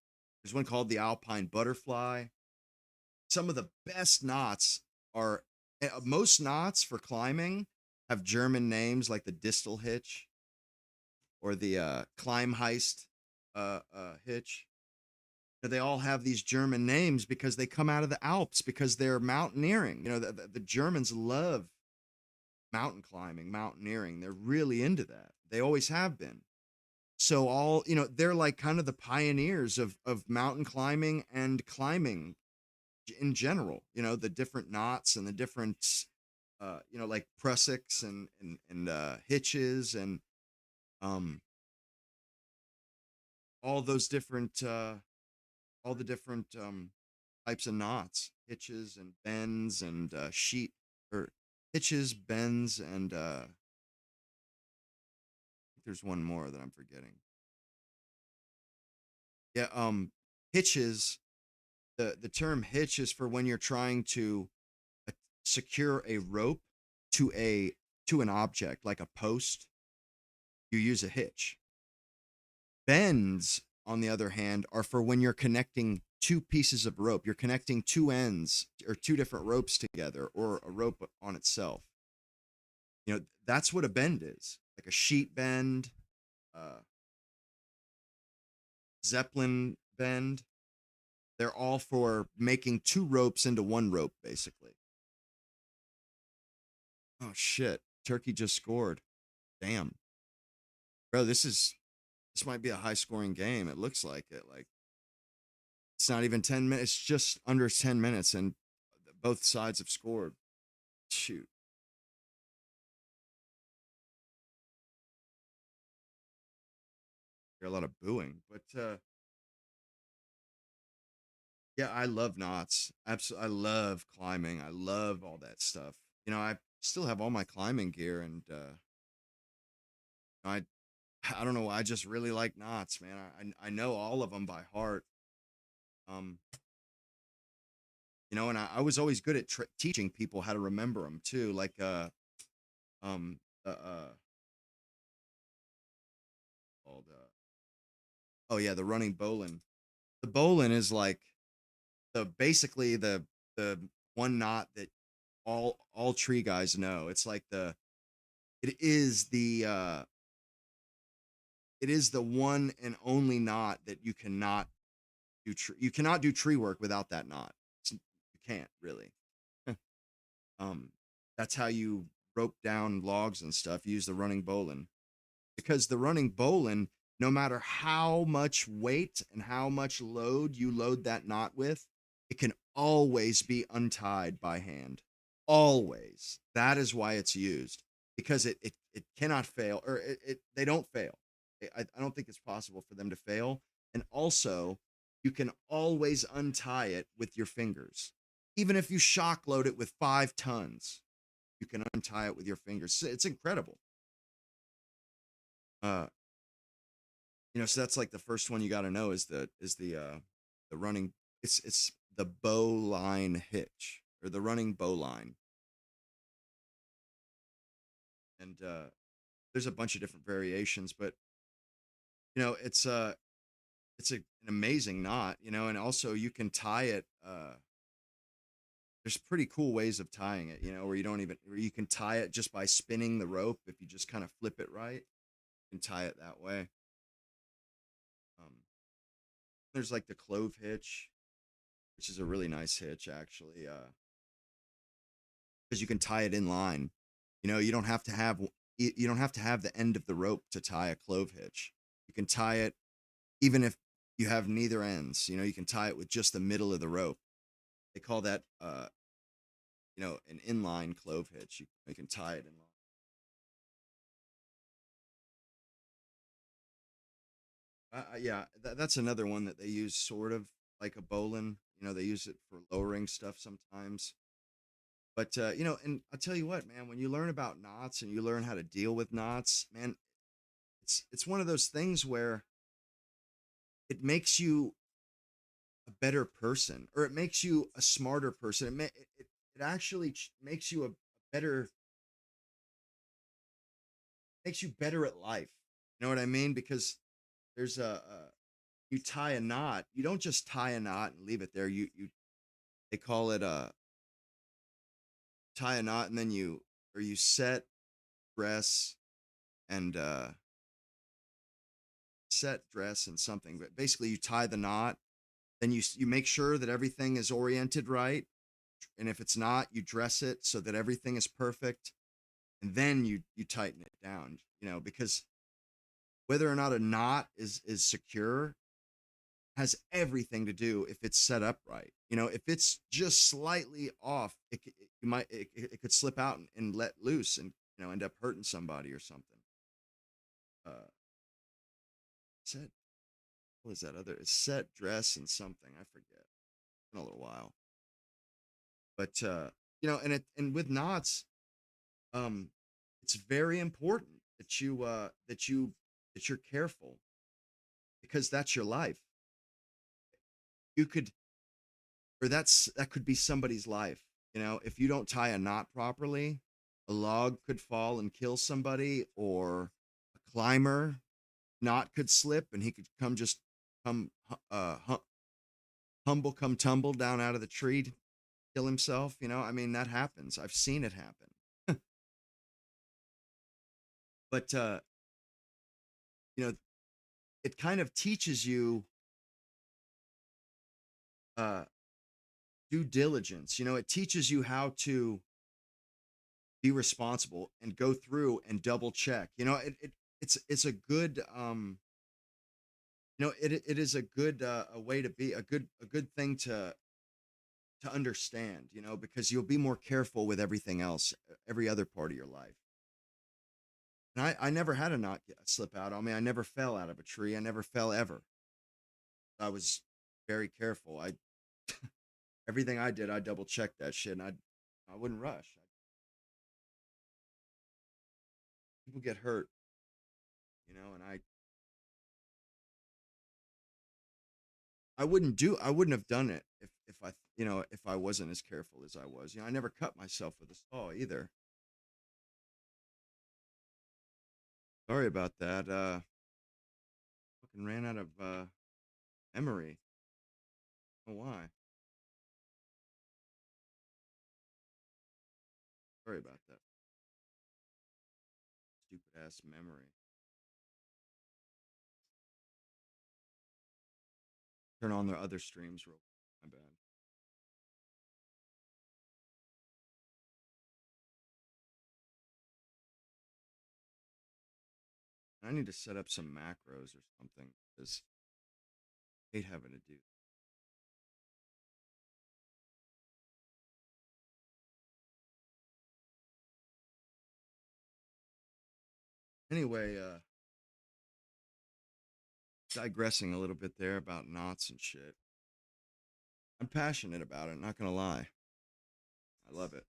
There's one called the Alpine butterfly. Some of the best knots are most knots for climbing have German names like the distal hitch or the climb heist hitch. They all have these German names because they come out of the Alps because they're mountaineering. You know, the Germans love mountain climbing, mountaineering. They're really into that. They always have been. So all, you know, they're like kind of the pioneers of mountain climbing and climbing in general. You know, the different knots and the different you know, like prussiks and hitches and um all those different all the different types of knots, hitches and bends and sheet or hitches, bends, and there's one more that I'm forgetting. Yeah, hitches. The term hitch is for when you're trying to uh, secure a rope to a to an object like a post. You use a hitch. Bends, on the other hand, are for when you're connecting two pieces of rope. You're connecting two ends or two different ropes together or a rope on itself. You know, that's what a bend is. Like a sheet bend, uh, Zeppelin bend. They're all for making two ropes into one rope, basically. Oh shit! Turkey just scored. Damn, bro. This might be a high scoring game. It looks like it. Like it's not even 10 minutes. It's just under 10 minutes, and both sides have scored. Shoot, there's a lot of booing, but yeah, I love knots. Absolutely, I love climbing. I love all that stuff. You know, I still have all my climbing gear, and I I don't know. I just really like knots, man. I know all of them by heart. Um, you know, and I was always good at teaching people how to remember them too. Like um uh, uh called oh yeah, the running bowline. The bowline is like the basically the one knot that all tree guys know. It's like it is the one and only knot that you cannot you cannot do tree work without that knot. You can't really. um, that's how you rope down logs and stuff. You use the running bowline because the running bowline, no matter how much weight and how much load you load that knot with, it can always be untied by hand. Always. That is why it's used because it cannot fail or they don't fail. I don't think it's possible for them to fail. And also, you can always untie it with your fingers. Even if you shock load it with 5 tons, you can untie it with your fingers. It's incredible. Uh, so that's like the first one you got to know is the running. It's the bow line hitch or the running bow line, and there's a bunch of different variations, but it's an amazing knot, and also you can tie it. There's pretty cool ways of tying it, where you can tie it just by spinning the rope. If you just kind of flip it right, you can tie it that way. Um, there's like the clove hitch, which is a really nice hitch actually, because you can tie it in line. You don't have to have you don't have to have the end of the rope to tie a clove hitch. You can tie it even if you have neither ends. You can tie it with just the middle of the rope. They call that an inline clove hitch. You can tie it in line. Yeah, that's another one that they use sort of like a bowline. They use it for lowering stuff sometimes. But and I'll tell you what, man, when you learn about knots and you learn how to deal with knots, man, it's one of those things where it makes you a better person, or it makes you a smarter person. It actually makes you a better makes you better at life. You know what I mean? Because there's you tie a knot. You don't just tie a knot and leave it there. You they call it tie a knot, and then you set, dress, and set, dress, and something. But basically, you tie the knot. Then you make sure that everything is oriented right, and if it's not, you dress it so that everything is perfect, and then you tighten it down. Because whether or not a knot is secure has everything to do if it's set up right. If it's just slightly off, it could slip out and let loose and end up hurting somebody or something. Uh, set what is that other? It's set, dress, and something I forget. It's been a little while, but and with knots, um, it's very important that you're careful because that's your life. You could that could be somebody's life. If you don't tie a knot properly, a log could fall and kill somebody, or a climber knot could slip and he could come humble come tumble down out of the tree to kill himself. I mean, that happens. I've seen it happen. But you know, it kind of teaches you uh due diligence. It teaches you how to be responsible and go through and double check. It's a good it is a good a way to be a good thing to understand, because you'll be more careful with everything else, every other part of your life. And I never had a knot slip out on me. I never fell out of a tree. I never fell ever. I was very careful. I Everything I did, I double checked that shit, and I wouldn't rush. People get hurt, and I wouldn't have done it if I wasn't as careful as I was. I never cut myself with a saw either. Sorry about that. Fucking ran out of memory. Oh, why? Sorry about that. Stupid ass memory. Turn on the other streams real quick. My bad. I need to set up some macros or something because I hate having to do. Anyway, digressing a little bit there about knots and shit. I'm passionate about it, not gonna lie. I love it.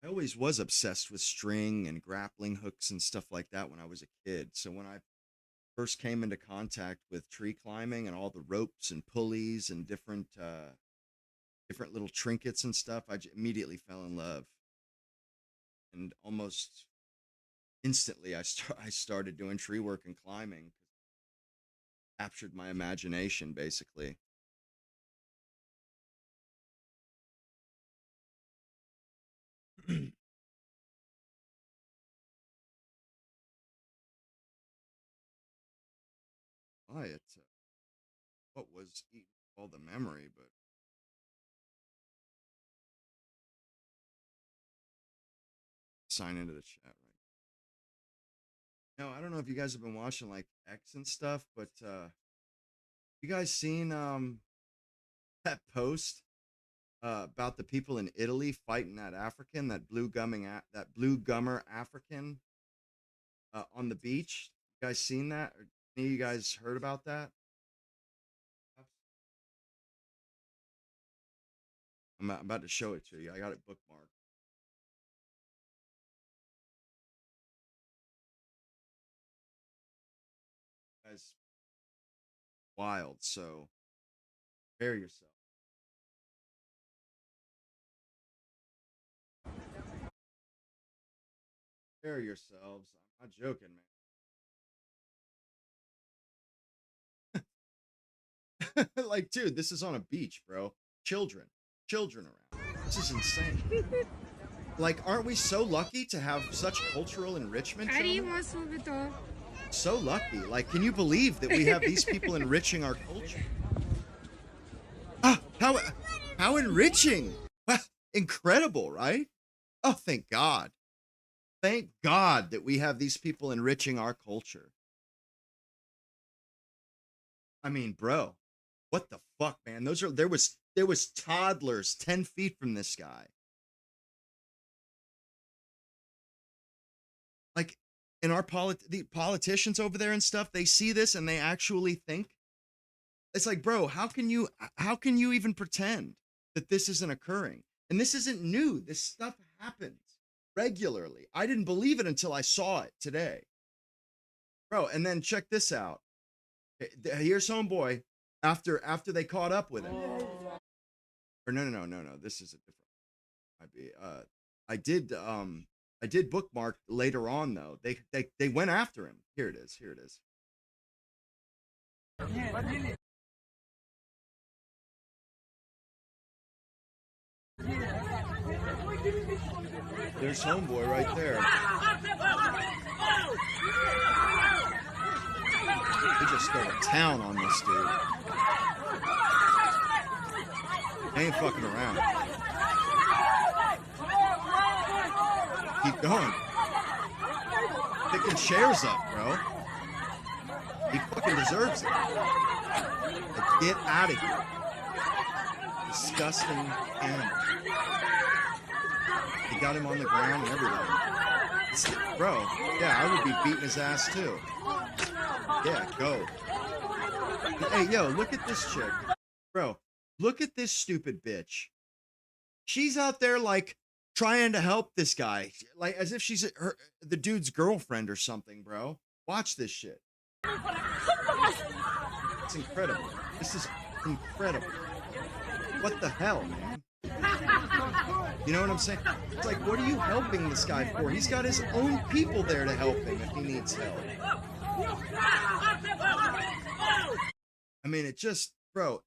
I always was obsessed with string and grappling hooks and stuff like that when I was a kid. So when I first came into contact with tree climbing and all the ropes and pulleys and different little trinkets and stuff, immediately fell in love. And almost instantly, I started doing tree work and climbing. Captured my imagination, basically. Why it's what was eating all the memory, but sign into the chat right now. I don't know if you guys have been watching like X and stuff, but you guys seen that post about the people in Italy fighting that African, that blue gummer African on the beach? You guys seen that? Or any of you guys heard about that? I'm about to show it to you. I got it bookmarked. Guys, wild. So prepare yourself. Prepare yourselves. I'm not joking, man. Like, dude, this is on a beach, bro. Children around. This is insane. Like, aren't we so lucky to have such cultural enrichment? So lucky. Like, can you believe that we have these people enriching our culture? Ah, how enriching! Incredible, right? Oh, thank God. Thank God that we have these people enriching our culture. I mean, bro, what the fuck, man? There was toddlers 10 feet from this guy. Like, in the politicians over there and stuff, they see this and they actually think. It's like, bro, how can you even pretend that this isn't occurring? And this isn't new. This stuff happens regularly. I didn't believe it until I saw it today. Bro, and then check this out. Here's homeboy after they caught up with him. Or no. This is a different. Might be. I did bookmark later on though. They went after him. Here it is. There's homeboy right there. They just go to town on this dude. They ain't fucking around. Keep going. Picking chairs up, bro. He fucking deserves it. Like, get out of here. Disgusting animal. He got him on the ground and everything. Bro, yeah, I would be beating his ass too. Yeah, go. Hey, yo, look at this chick. Bro, look at this stupid bitch. She's out there, like, trying to help this guy. Like, as if she's the dude's girlfriend or something, bro. Watch this shit. It's incredible. This is incredible. What the hell, man? You know what I'm saying? It's like, what are you helping this guy for? He's got his own people there to help him if he needs help. I mean, it just, bro. What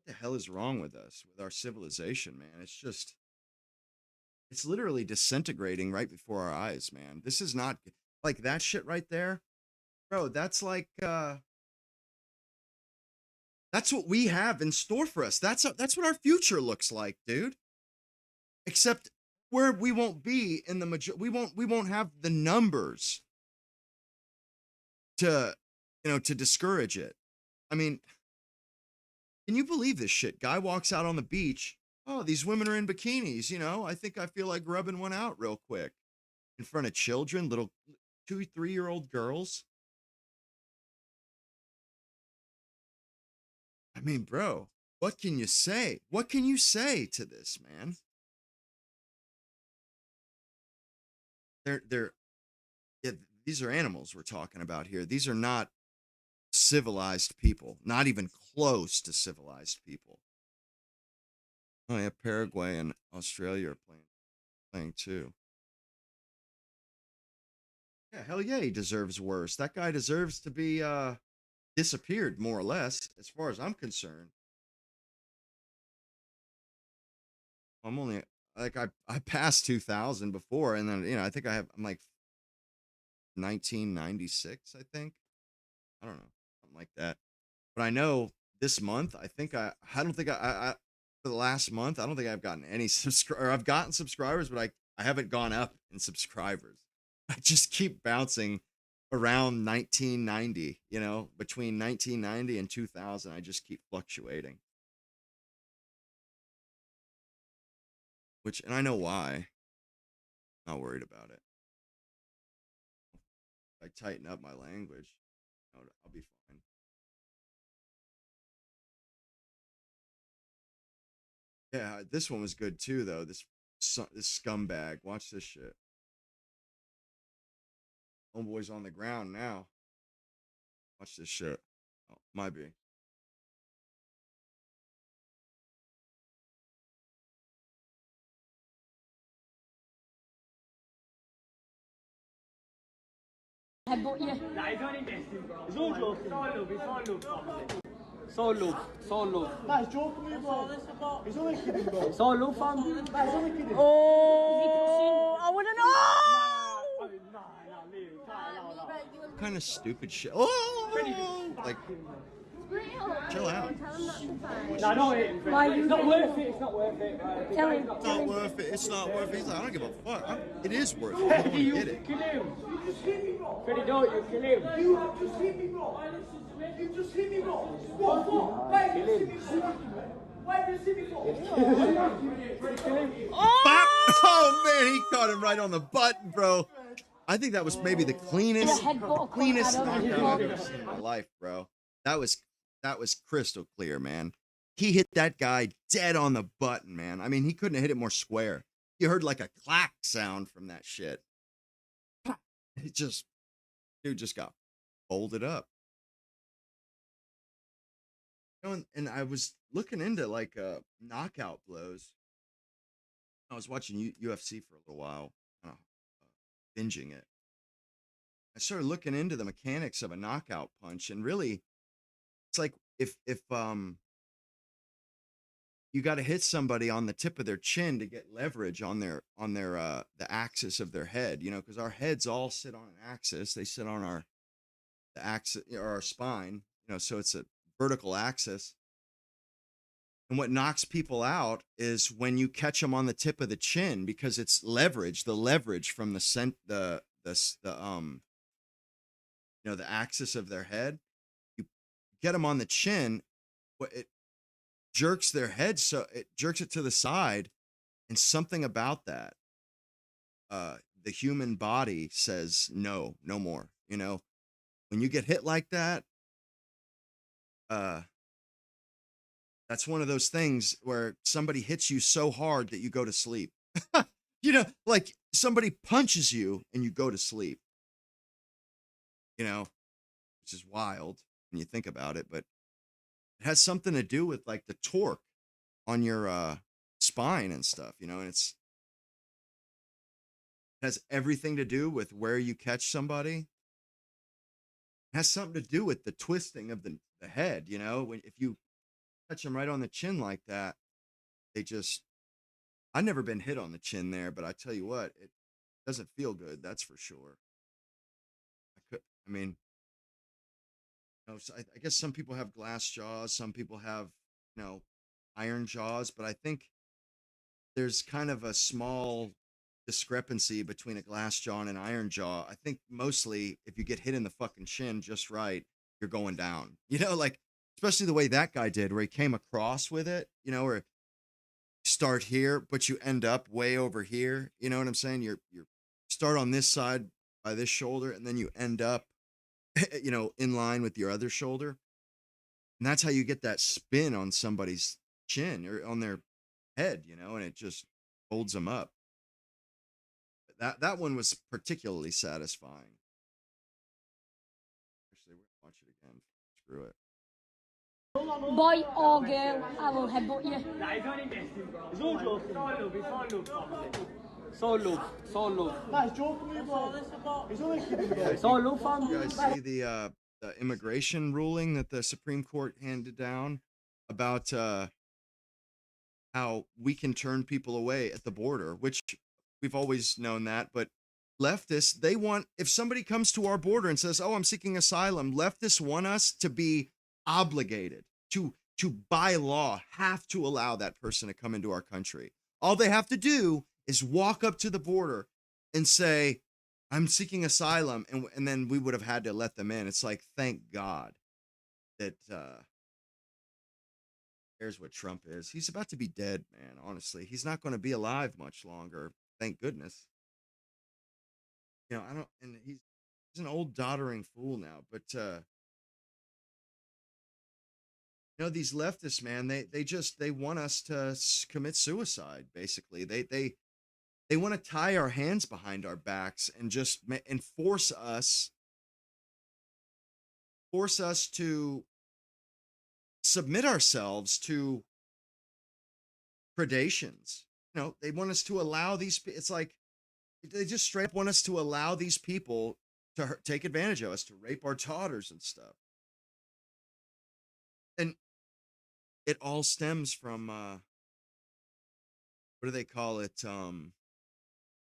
the hell is wrong with us, with our civilization, man? It's literally disintegrating right before our eyes, man. This is not, like, that shit right there. Bro, that's like, that's what we have in store for us. That's what our future looks like, dude. Except we won't be in the we won't have the numbers to discourage it. I mean, can you believe this shit? Guy walks out on the beach. Oh, these women are in bikinis, I think I feel like rubbing one out real quick. in front of children, little 2, 3-year-old girls. I mean, bro, what can you say? What can you say to this, man? They're yeah, these are animals we're talking about here. These are not civilized people, not even close to civilized people. Oh yeah, Paraguay and Australia are playing too. Yeah, hell yeah, he deserves worse. That guy deserves to be disappeared, more or less, as far as I'm concerned. I'm only like I passed 2000 before, and then I think I'm like 1996. I think I don't know something like that. But I know this month. I don't think I for the last month I don't think I've gotten any subscriber. I've gotten subscribers, but I haven't gone up in subscribers. I just keep bouncing around 1990. Between 1990 and 2000, I just keep fluctuating. And I know why. Not worried about it. If I tighten up my language, I'll be fine. Yeah, this one was good too, though. This scumbag. Watch this shit. Homeboy's on the ground now. Watch this shit. Oh, might be. Headbutt you. Nah, he's only messing, bro. He's all joking. It's all love, it's all love, family. It's all love, it's all love. Nah, he's joking with you, bro. He's only kidding, bro. It's all love, fam. Nah, he's only kidding. Oh, I wouldn't know! Nah, leave it. What kind of stupid shit? Oh, like, chill out. Nah, don't hit him. It's not worth it, it's not worth it. Tell him. It's not worth it, it's not worth it. He's like, I don't give a fuck. It is worth it. I don't want to get it. Kill him. Freddie, don't you kill him. You have just hit me, bro. You just hit me, bro. What? Why did you hit me, bro? Why did you hit me, bro? Kill him. Oh man, he caught him right on the button, bro. I think that was maybe the cleanest knockout I've ever seen in my life, bro. That was crystal clear, man. He hit that guy dead on the button, man. I mean, he couldn't have hit it more square. You heard like a clack sound from that shit. Dude just got folded up. And I was looking into like knockout blows. I was watching UFC for a little while, binging it. I started looking into the mechanics of a knockout punch, and really, it's like if you got to hit somebody on the tip of their chin to get leverage on the axis of their head, because our heads all sit on an axis. They sit on the axis or our spine, so it's a vertical axis. And what knocks people out is when you catch them on the tip of the chin, because it's the leverage from the axis of their head. You get them on the chin, it jerks their head, so it jerks it to the side, and something about that, the human body says no more. When you get hit like that, that's one of those things where somebody hits you so hard that you go to sleep. Like somebody punches you and you go to sleep. Which is wild when you think about it, but it has something to do with like the torque on your spine and stuff, and it has everything to do with where you catch somebody. It has something to do with the twisting of the head, if you catch them right on the chin like that, I've never been hit on the chin there, but I tell you what, it doesn't feel good, that's for sure. I mean, so I guess some people have glass jaws, some people have, iron jaws, but I think there's kind of a small discrepancy between a glass jaw and an iron jaw. I think mostly if you get hit in the fucking chin just right, you're going down. Like especially the way that guy did, where he came across with it, where you start here, but you end up way over here. You know what I'm saying? You're start on this side by this shoulder, and then you end up, in line with your other shoulder. And that's how you get that spin on somebody's chin or on their head, and it just holds them up. That one was particularly satisfying. Actually, we're gonna watch it again. Screw it. Boy or girl, I will headbutt you. Nah, he's only messing, bro. He's all joking. It's all love, it's all love, family. It's all love. It's all love. Nah, he's joking with you, bro. He's only kidding, bro. It's all love, You fam. guys see the immigration ruling that the Supreme Court handed down about how we can turn people away at the border, which we've always known that, but leftists, they want, if somebody comes to our border and says, "Oh, I'm seeking asylum," leftists want us to be obligated to by law have to allow that person to come into our country. All they have to do is walk up to the border and say, "I'm seeking asylum," and then we would have had to let them in. It's like, thank God that here's what Trump is. He's about to be dead, man. Honestly, he's not going to be alive much longer. Thank goodness. I don't, and he's an old doddering fool now, but these leftists, man, they want us to commit suicide. Basically, they want to tie our hands behind our backs and just and force us to submit ourselves to predations. They want us to allow these. It's like they just straight up want us to allow these people to take advantage of us, to rape our daughters and stuff. And it all stems from what do they call it?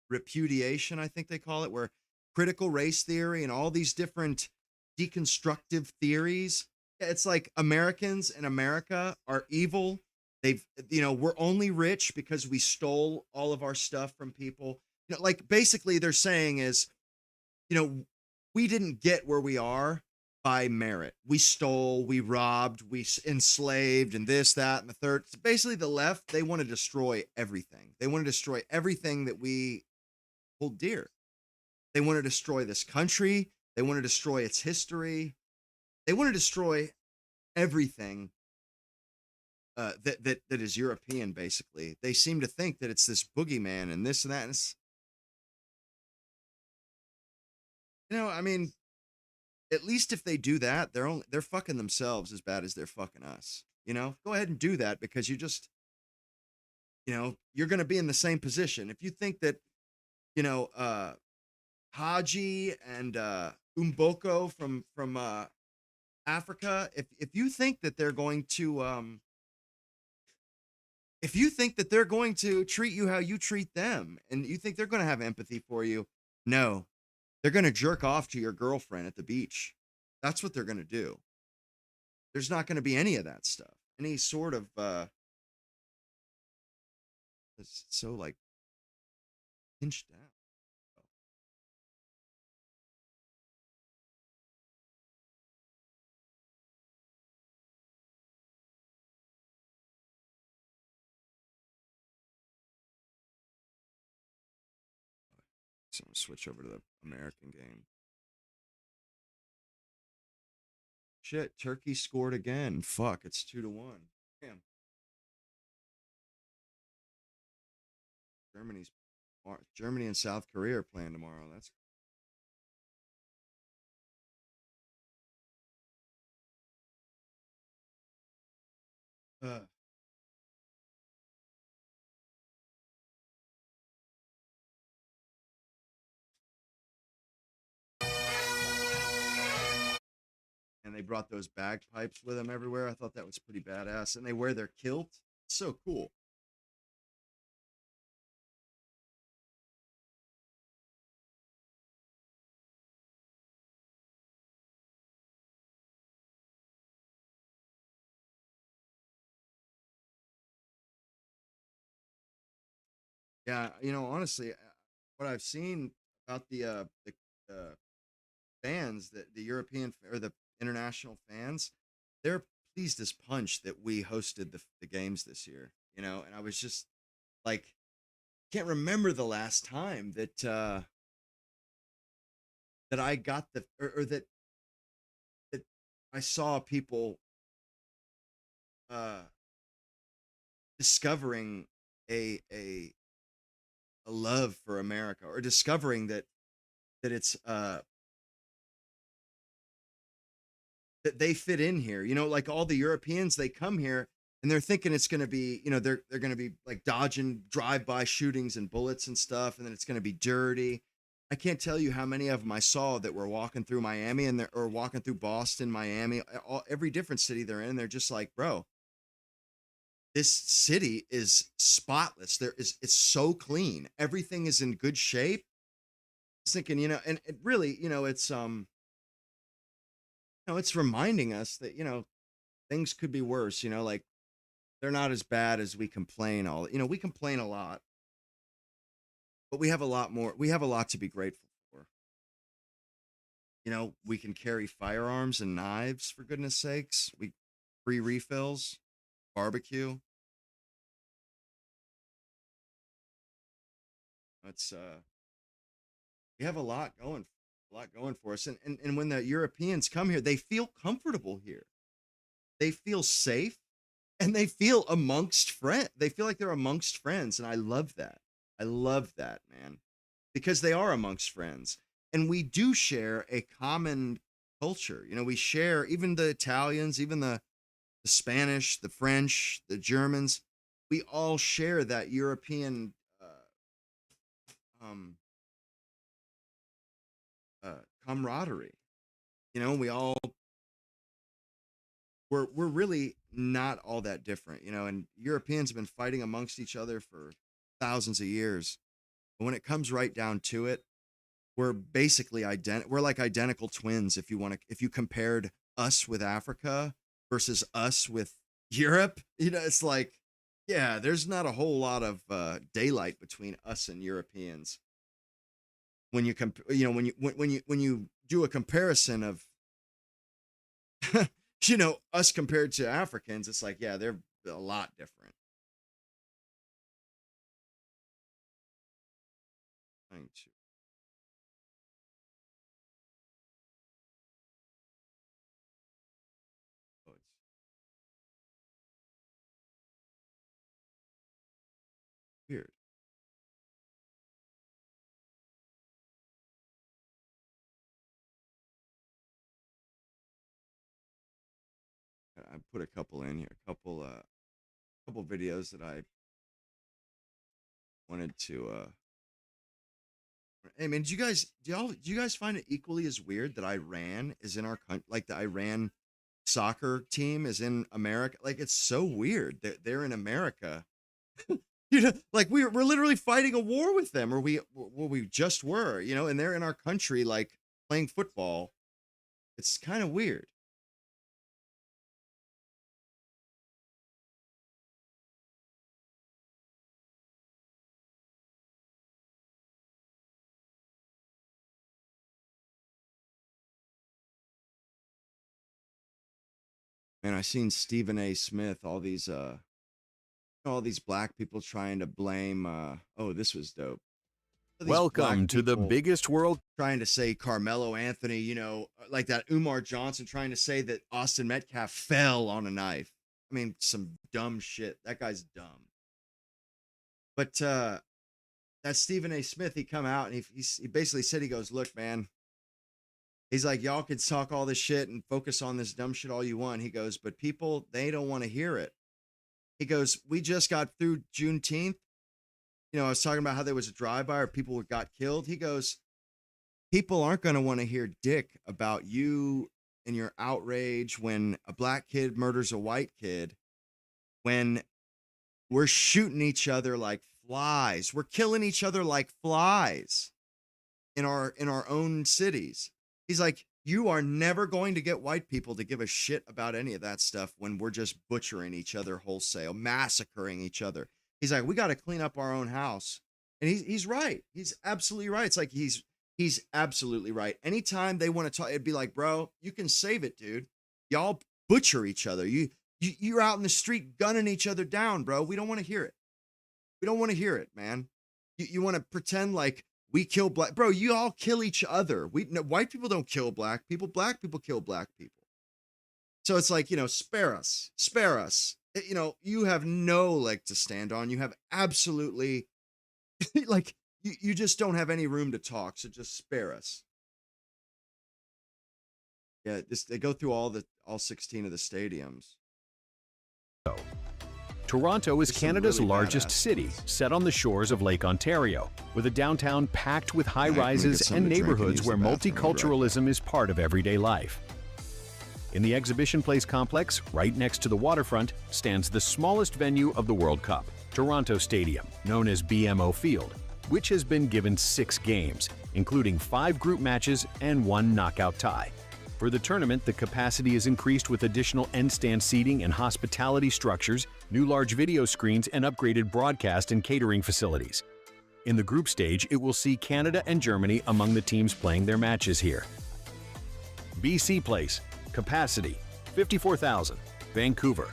Repudiation, I think they call it, where critical race theory and all these different deconstructive theories. It's like Americans in America are evil. We're only rich because we stole all of our stuff from people. Like basically they're saying is, we didn't get where we are by merit. We stole, we robbed, we enslaved, and this, that, and the third. So basically the left, they want to destroy everything. They want to destroy everything that we hold dear. They want to destroy this country. They want to destroy its history. They want to destroy everything that is European. Basically, they seem to think that it's this boogeyman and this and that. And it's, I mean, at least if they do that, they're fucking themselves as bad as they're fucking us. Go ahead and do that because you're going to be in the same position. If you think that, Haji and Umboko from Africa, if you think that they're going to treat you how you treat them, and you think they're going to have empathy for you, no, they're going to jerk off to your girlfriend at the beach. That's what they're going to do. There's not going to be any of that stuff. Any sort of it's so like pinched down. So I'm gonna switch over to the American game. Shit, Turkey scored again. Fuck, it's 2-1. Damn. Germany and South Korea are playing tomorrow. That's uh, and they brought those bagpipes with them everywhere. I thought that was pretty badass. And they wear their kilt. So cool. Yeah, honestly, what I've seen about the fans, the European or the international fans, they're pleased as punch that we hosted the games this year. And I was just like, can't remember the last time that that I got or that I saw people uh discovering a a a love for America, or discovering that it's that they fit in here. You know, like all the Europeans, they come here and they're thinking it's going to be, you know, they're going to be like dodging drive-by shootings and bullets and stuff, and then it's going to be dirty. I can't tell you how many of them I saw that were walking through Miami and they're or walking through Boston, Miami, every different city they're in. They're just like, bro, this city is spotless. It's so clean. Everything is in good shape. I was thinking, you know, and it really, you know, it's reminding us that, you know, things could be worse, you know, like they're not as bad as we complain all, you know, we complain a lot, but we have a lot more, we have a lot to be grateful for. You know, we can carry firearms and knives, for goodness sakes. We free refills, barbecue. It's we have a lot going for us. And when the Europeans come here, they feel comfortable here. They feel safe, and they feel amongst friends. They feel like they're amongst friends, and I love that. I love that, man, because they are amongst friends, and we do share a common culture. You know, we share, even the Italians, even the Spanish, the French, the Germans. We all share that European um, camaraderie. You know, we're really not all that different, you know, and Europeans have been fighting amongst each other for thousands of years. But when it comes right down to it, we're basically we're like identical twins. If you compared us with Africa versus us with Europe, you know, it's like, yeah, there's not a whole lot of daylight between us and Europeans. When you you know, when you do a comparison of you know, us compared to Africans, it's like, yeah, they're a lot different. Trying to oh, it's weird. I put a couple in here, couple videos that I wanted to hey man, do you guys find it equally as weird that Iran is in our country, like the Iran soccer team is in America? Like, it's so weird that they're in America. You know, like we're literally fighting a war with them, or we just were, you know, and they're in our country, like playing football. It's kind of weird. And I seen Stephen A. Smith, all these black people trying to blame oh, this was dope. All these black Welcome to the people biggest world. trying to say Carmelo Anthony, you know, like that Umar Johnson trying to say that Austin Metcalf fell on a knife. I mean, some dumb shit. That guy's dumb. But that Stephen A. Smith, he come out and he basically said, he goes, look, man, he's like, y'all can talk all this shit and focus on this dumb shit all you want. He goes, but people, they don't want to hear it. He goes, we just got through Juneteenth. You know, I was talking about how there was a drive-by or people got killed. He goes, people aren't going to want to hear dick about you and your outrage when a black kid murders a white kid, when we're shooting each other like flies. We're killing each other like flies in our own cities. He's like, you are never going to get white people to give a shit about any of that stuff when we're just butchering each other wholesale, massacring each other. He's like, we got to clean up our own house. And he's right. He's absolutely right. It's like he's absolutely right. Anytime they want to talk, it'd be like, bro, you can save it, dude. Y'all butcher each other. You're out in the street gunning each other down, bro. We don't want to hear it. We don't want to hear it, man. You want to pretend like We kill black, bro. You all kill each other. We no, white people don't kill black people. Black people kill black people. So it's like, spare us, spare us. You have no leg to stand on. You have absolutely like you just don't have any room to talk. So just spare us. Yeah, they go through all 16 of the stadiums. Toronto is There's some Canada's really largest badass city, ones. set on the shores of Lake Ontario, with a downtown packed with I'm gonna get high-rises something and to drink and neighborhoods use where the bathroom. I'll be right multiculturalism is part of everyday life. In the Exhibition Place complex, right next to the waterfront, stands the smallest venue of the World Cup, Toronto Stadium, known as BMO Field, which has been given 6 games, including 5 group matches and 1 knockout tie. For the tournament, the capacity is increased with additional end-stand seating and hospitality structures, new large video screens, and upgraded broadcast and catering facilities. In the group stage, it will see Canada and Germany among the teams playing their matches here. BC Place, capacity 54,000, Vancouver.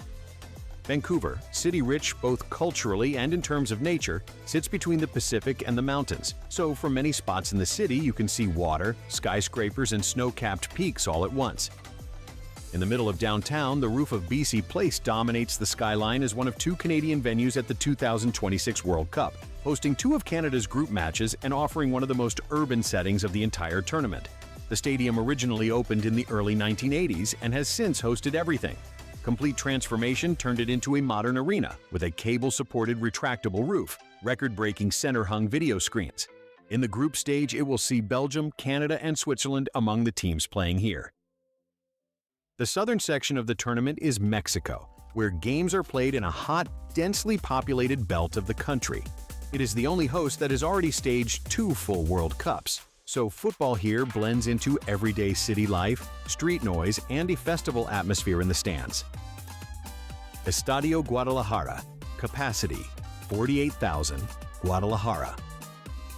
Vancouver, city rich both culturally and in terms of nature, sits between the Pacific and the mountains. So from many spots in the city, you can see water, skyscrapers, and snow-capped peaks all at once. In the middle of downtown, the roof of BC Place dominates the skyline as one of 2 Canadian venues at the 2026 World Cup, hosting 2 of Canada's group matches and offering one of the most urban settings of the entire tournament. The stadium originally opened in the early 1980s and has since hosted everything. Complete transformation turned it into a modern arena with a cable-supported retractable roof, record-breaking center-hung video screens. In the group stage, it will see Belgium, Canada, and Switzerland among the teams playing here. The southern section of the tournament is Mexico, where games are played in a hot, densely populated belt of the country. It is the only host that has already staged 2 full World Cups. So football here blends into everyday city life, street noise, and a festival atmosphere in the stands. Estadio Guadalajara, capacity 48,000, Guadalajara.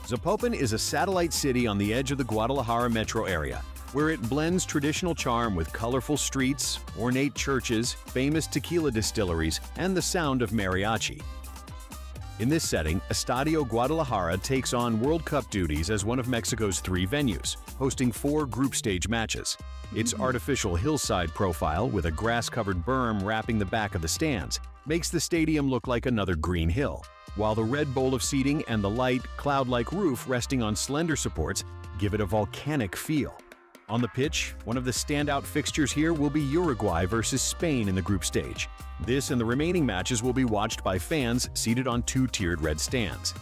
Zapopan is a satellite city on the edge of the Guadalajara metro area, where it blends traditional charm with colorful streets, ornate churches, famous tequila distilleries, and the sound of mariachi. In this setting, Estadio Guadalajara takes on World Cup duties as one of Mexico's 3 venues, hosting 4 group stage matches. Its artificial hillside profile, with a grass-covered berm wrapping the back of the stands, makes the stadium look like another green hill, while the red bowl of seating and the light, cloud-like roof resting on slender supports give it a volcanic feel. On the pitch, one of the standout fixtures here will be Uruguay versus Spain in the group stage. This and the remaining matches will be watched by fans seated on 2 tiered red stands.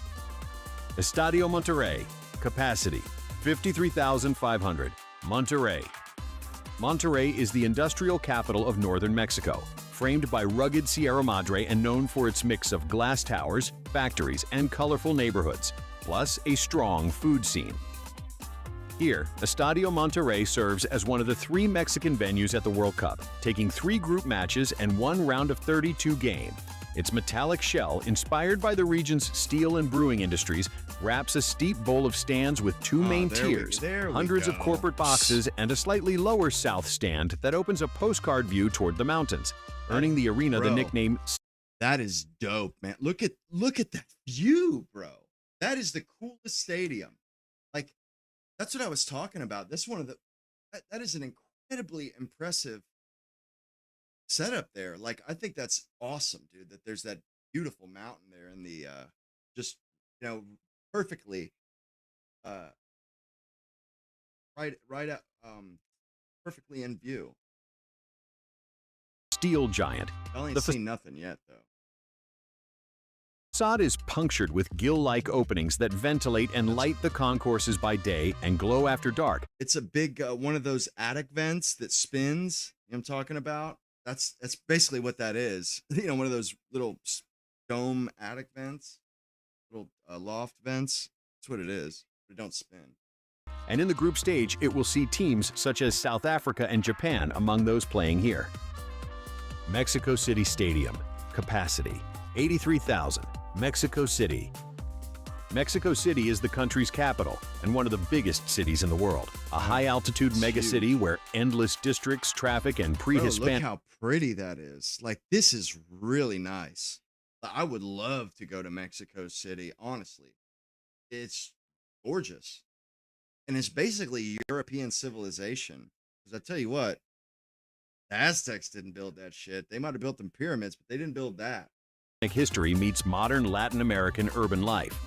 Estadio Monterrey, capacity 53,500, Monterrey. Monterrey is the industrial capital of northern Mexico, framed by rugged Sierra Madre and known for its mix of glass towers, factories, and colorful neighborhoods, plus a strong food scene. Here, Estadio Monterrey serves as one of the 3 Mexican venues at the World Cup, taking 3 group matches and 1 round of 32 game. Its metallic shell, inspired by the region's steel and brewing industries, wraps a steep bowl of stands with 2 main tiers, hundreds of corporate boxes, and a slightly lower south stand that opens a postcard view toward the mountains, earning the arena the nickname. That is dope, man. Look at that view, bro. That is the coolest stadium. Like, that's what I was talking about. That's one of the that is an incredibly impressive setup there. Like, I think that's awesome, dude, that there's that beautiful mountain there in the just perfectly right up perfectly in view. Steel giant. I ain't seen nothing yet though. Facade is punctured with gill-like openings that ventilate and light the concourses by day and glow after dark. It's a big one of those attic vents that spins. You know what I'm talking about? That's basically what that is. One of those little dome attic vents, little loft vents. That's what it is. But it don't spin. And in the group stage, it will see teams such as South Africa and Japan among those playing here. Mexico City Stadium, capacity 83,000. Mexico City. Mexico City is the country's capital and one of the biggest cities in the world. A high-altitude megacity where endless districts, traffic, and pre-Hispanic... Look how pretty that is. Like, this is really nice. I would love to go to Mexico City, honestly. It's gorgeous. And it's basically European civilization. Because I tell you what, the Aztecs didn't build that shit. They might have built them pyramids, but they didn't build that. History meets modern Latin American urban life.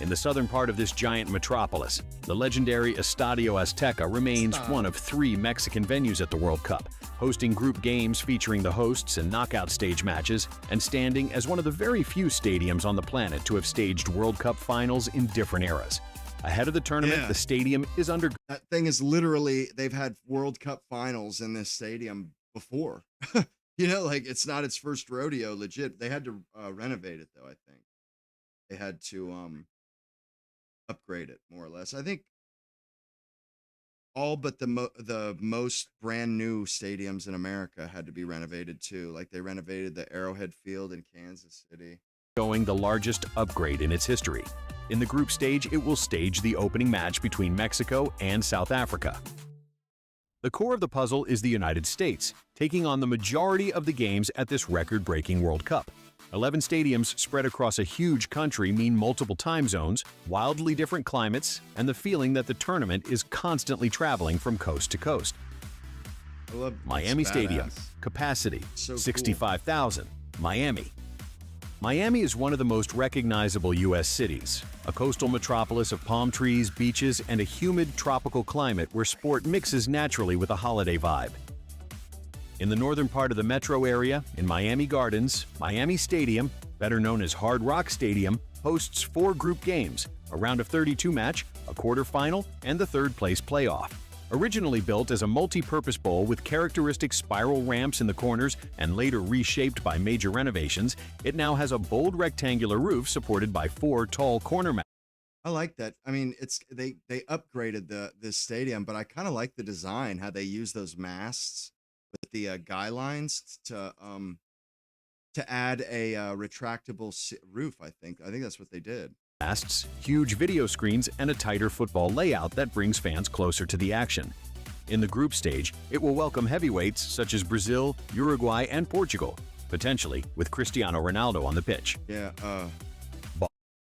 In the southern part of this giant metropolis, the legendary Estadio Azteca remains one of 3 Mexican venues at the World Cup, hosting group games featuring the hosts and knockout stage matches, and standing as one of the very few stadiums on the planet to have staged World Cup finals in different eras. Ahead of the tournament, the stadium is under... That thing is literally, they've had World Cup finals in this stadium before. You know, like, it's not its first rodeo, legit. They had to renovate it, though, I think. They had to upgrade it, more or less. I think all but the most brand new stadiums in America had to be renovated, too. Like, they renovated the Arrowhead Field in Kansas City. Going the largest upgrade in its history. In the group stage, it will stage the opening match between Mexico and South Africa. The core of the puzzle is the United States, taking on the majority of the games at this record-breaking World Cup. 11 stadiums spread across a huge country mean multiple time zones, wildly different climates, and the feeling that the tournament is constantly traveling from coast to coast. Miami Stadium, capacity, So 65,000, Miami. Miami is one of the most recognizable U.S. cities, a coastal metropolis of palm trees, beaches, and a humid tropical climate where sport mixes naturally with a holiday vibe. In the northern part of the metro area, in Miami Gardens, Miami Stadium, better known as Hard Rock Stadium, hosts 4 group games, a round of 32 match, a quarterfinal, and the third-place playoff. Originally built as a multi-purpose bowl with characteristic spiral ramps in the corners and later reshaped by major renovations, it now has a bold rectangular roof supported by 4 tall corner masts. I like that. I mean, it's they upgraded this stadium, but I kind of like the design, how they use those masts with the guy lines to add a retractable roof. I think that's what they did. Masts, huge video screens, and a tighter football layout that brings fans closer to the action. In the group stage, it will welcome heavyweights such as Brazil, Uruguay, and Portugal, potentially with Cristiano Ronaldo on the pitch. Yeah,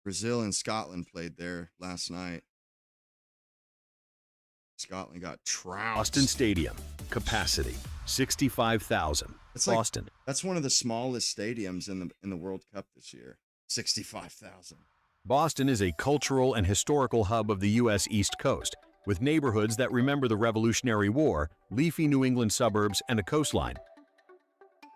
Brazil and Scotland played there last night. Scotland got trounced. Boston Stadium, capacity, 65,000. Boston. That's one of the smallest stadiums in the World Cup this year. 65,000. Boston is a cultural and historical hub of the U.S. East Coast, with neighborhoods that remember the Revolutionary War, leafy New England suburbs, and a coastline.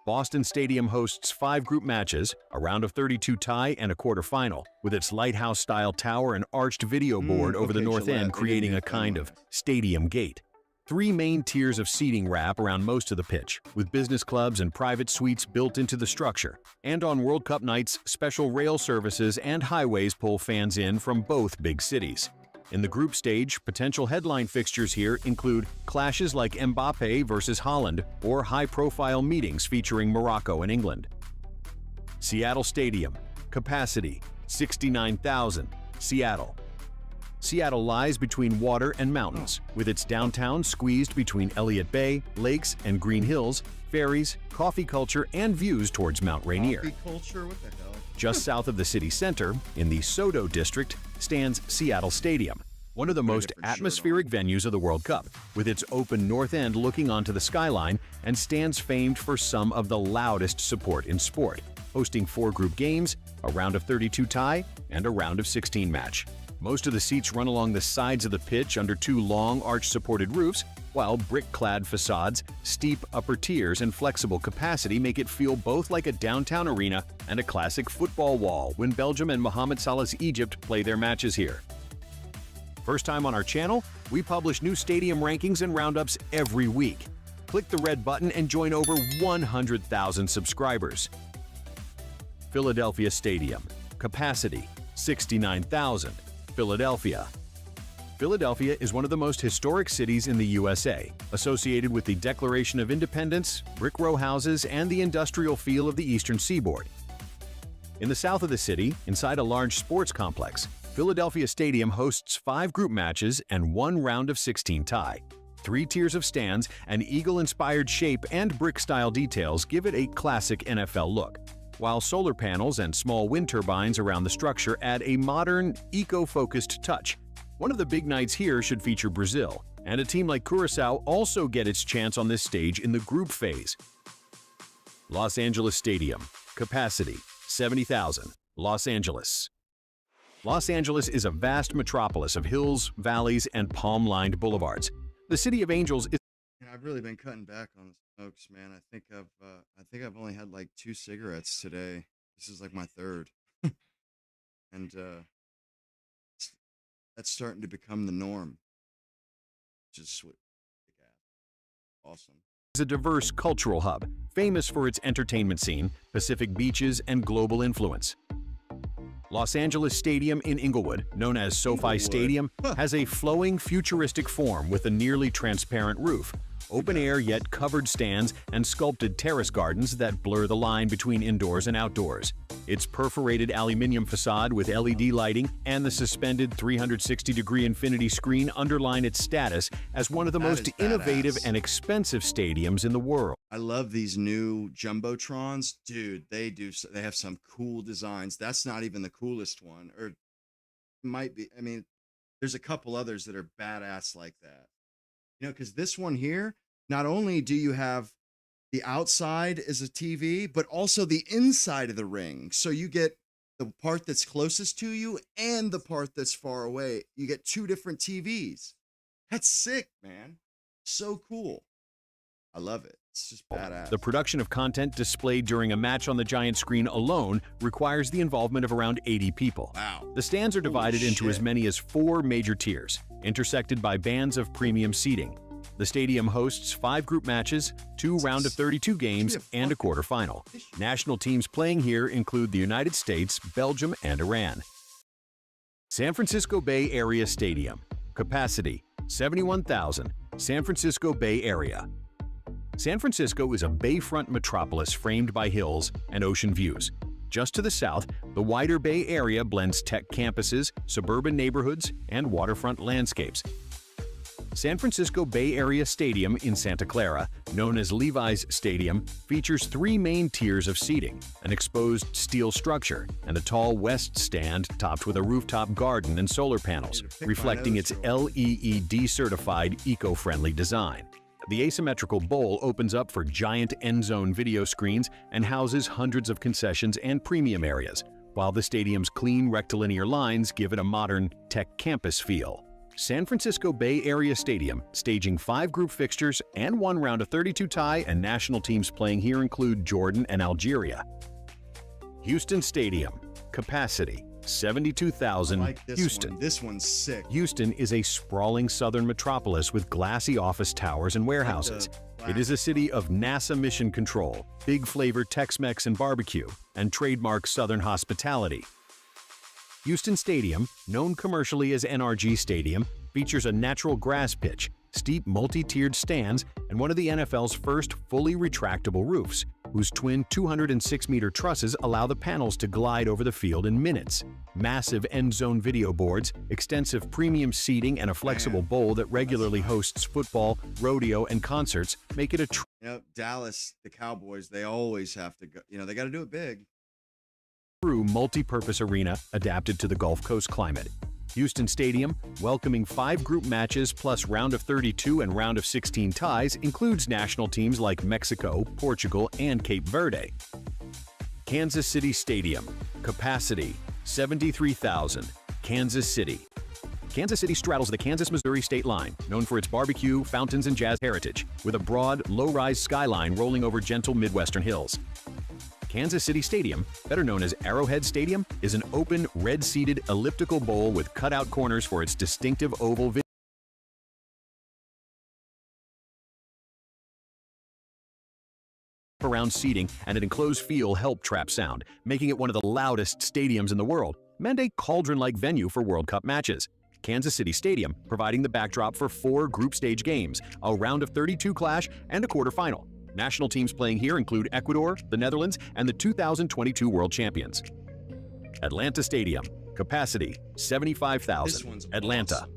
Boston Stadium hosts 5 group matches, a round of 32 tie, and a quarterfinal, with its lighthouse-style tower and arched video board over the north end creating a kind of stadium gate. 3 main tiers of seating wrap around most of the pitch, with business clubs and private suites built into the structure. And on World Cup nights, special rail services and highways pull fans in from both big cities. In the group stage, potential headline fixtures here include clashes like Mbappe versus Holland or high-profile meetings featuring Morocco and England. Seattle Stadium, capacity, 69,000, Seattle. Seattle lies between water and mountains, with its downtown squeezed between Elliott Bay, lakes, and green hills, ferries, coffee culture, and views towards Mount Rainier. Coffee culture? What the hell? Just south of the city center, in the SoDo district, stands Seattle Stadium, one of the most atmospheric venues of the World Cup, with its open north end looking onto the skyline, and stands famed for some of the loudest support in sport, hosting 4 group games, a round of 32 tie, and a round of 16 match. Most of the seats run along the sides of the pitch under 2 long arch-supported roofs, while brick-clad facades, steep upper tiers, and flexible capacity make it feel both like a downtown arena and a classic football wall when Belgium and Mohamed Salah's Egypt play their matches here. First time on our channel, we publish new stadium rankings and roundups every week. Click the red button and join over 100,000 subscribers. Philadelphia Stadium, capacity, 69,000. Philadelphia. Philadelphia is one of the most historic cities in the USA, associated with the Declaration of Independence, brick row houses, and the industrial feel of the Eastern Seaboard. In the south of the city, inside a large sports complex, Philadelphia Stadium hosts 5 group matches and 1 round of 16 tie. 3 tiers of stands, an eagle-inspired shape, and brick-style details give it a classic NFL look. while solar panels and small wind turbines around the structure add a modern, eco-focused touch. One of the big nights here should feature Brazil, and a team like Curaçao also get its chance on this stage in the group phase. Los Angeles Stadium. Capacity 70,000. Los Angeles. Los Angeles is a vast metropolis of hills, valleys, and palm-lined boulevards. The City of Angels is I've really been cutting back on the smokes, man. I think I've only had like 2 cigarettes today. This is like my third, and that's starting to become the norm. Just sweet, awesome. a diverse cultural hub, famous for its entertainment scene, Pacific beaches, and global influence. Los Angeles Stadium in Inglewood, known as SoFi Stadium, has a flowing, futuristic form with a nearly transparent roof, open-air yet covered stands, and sculpted terrace gardens that blur the line between indoors and outdoors. Its perforated aluminum facade with LED lighting and the suspended 360-degree infinity screen underline its status as one of the most innovative and expensive stadiums in the world. I love these new Jumbotrons. Dude, they have some cool designs. That's not even the coolest one, or it might be. I mean, there's a couple others that are badass like that. You know, because this one here, not only do you have the outside as a TV, but also the inside of the ring. So you get the part that's closest to you and the part that's far away. You get 2 different TVs. That's sick, man. So cool. I love it. It's just badass. The production of content displayed during a match on the giant screen alone requires the involvement of around 80 people. Wow. The stands are divided into as many as 4 major tiers, intersected by bands of premium seating. The stadium hosts 5 group matches, 2 round of 32 games, and a quarterfinal. National teams playing here include the United States, Belgium, and Iran. San Francisco Bay Area Stadium. Capacity 71,000. San Francisco Bay Area. San Francisco is a bayfront metropolis framed by hills and ocean views. Just to the south, the wider Bay Area blends tech campuses, suburban neighborhoods, and waterfront landscapes. San Francisco Bay Area Stadium in Santa Clara, known as Levi's Stadium, features 3 main tiers of seating, an exposed steel structure, and a tall west stand topped with a rooftop garden and solar panels, reflecting its LEED-certified eco-friendly design. The asymmetrical bowl opens up for giant end-zone video screens and houses hundreds of concessions and premium areas, while the stadium's clean rectilinear lines give it a modern tech campus feel. San Francisco Bay Area Stadium, staging 5 group fixtures and 1 round of 32 tie, and national teams playing here include Jordan and Algeria. Houston Stadium. Capacity 72,000. Like this Houston. one. This one's sick. Houston is a sprawling southern metropolis with glassy office towers and warehouses. It is a city of NASA mission control, big flavor Tex-Mex and barbecue, and trademark southern hospitality. Houston Stadium, known commercially as NRG Stadium, features a natural grass pitch, steep multi-tiered stands, and one of the NFL's first fully retractable roofs, whose twin 206-meter trusses allow the panels to glide over the field in minutes. Massive end-zone video boards, extensive premium seating, and a flexible bowl that regularly hosts football, rodeo, and concerts make it a Dallas, the Cowboys, they always have to go. They got to do it big. True multi-purpose arena adapted to the Gulf Coast climate. Houston Stadium, welcoming 5 group matches plus round of 32 and round of 16 ties, includes national teams like Mexico, Portugal, and Cape Verde. Kansas City Stadium. Capacity 73,000. Kansas City. Kansas City straddles the Kansas-Missouri state line, known for its barbecue, fountains, and jazz heritage, with a broad, low-rise skyline rolling over gentle Midwestern hills. Kansas City Stadium, better known as Arrowhead Stadium, is an open, red-seated elliptical bowl with cutout corners for its distinctive oval around seating and an enclosed field help trap sound, making it one of the loudest stadiums in the world, and a cauldron-like venue for World Cup matches. Kansas City Stadium, providing the backdrop for 4 group stage games, a round of 32 clash, and a quarterfinal. National teams playing here include Ecuador, the Netherlands, and the 2022 World Champions. Atlanta Stadium. Capacity 75,000. Atlanta. Awesome.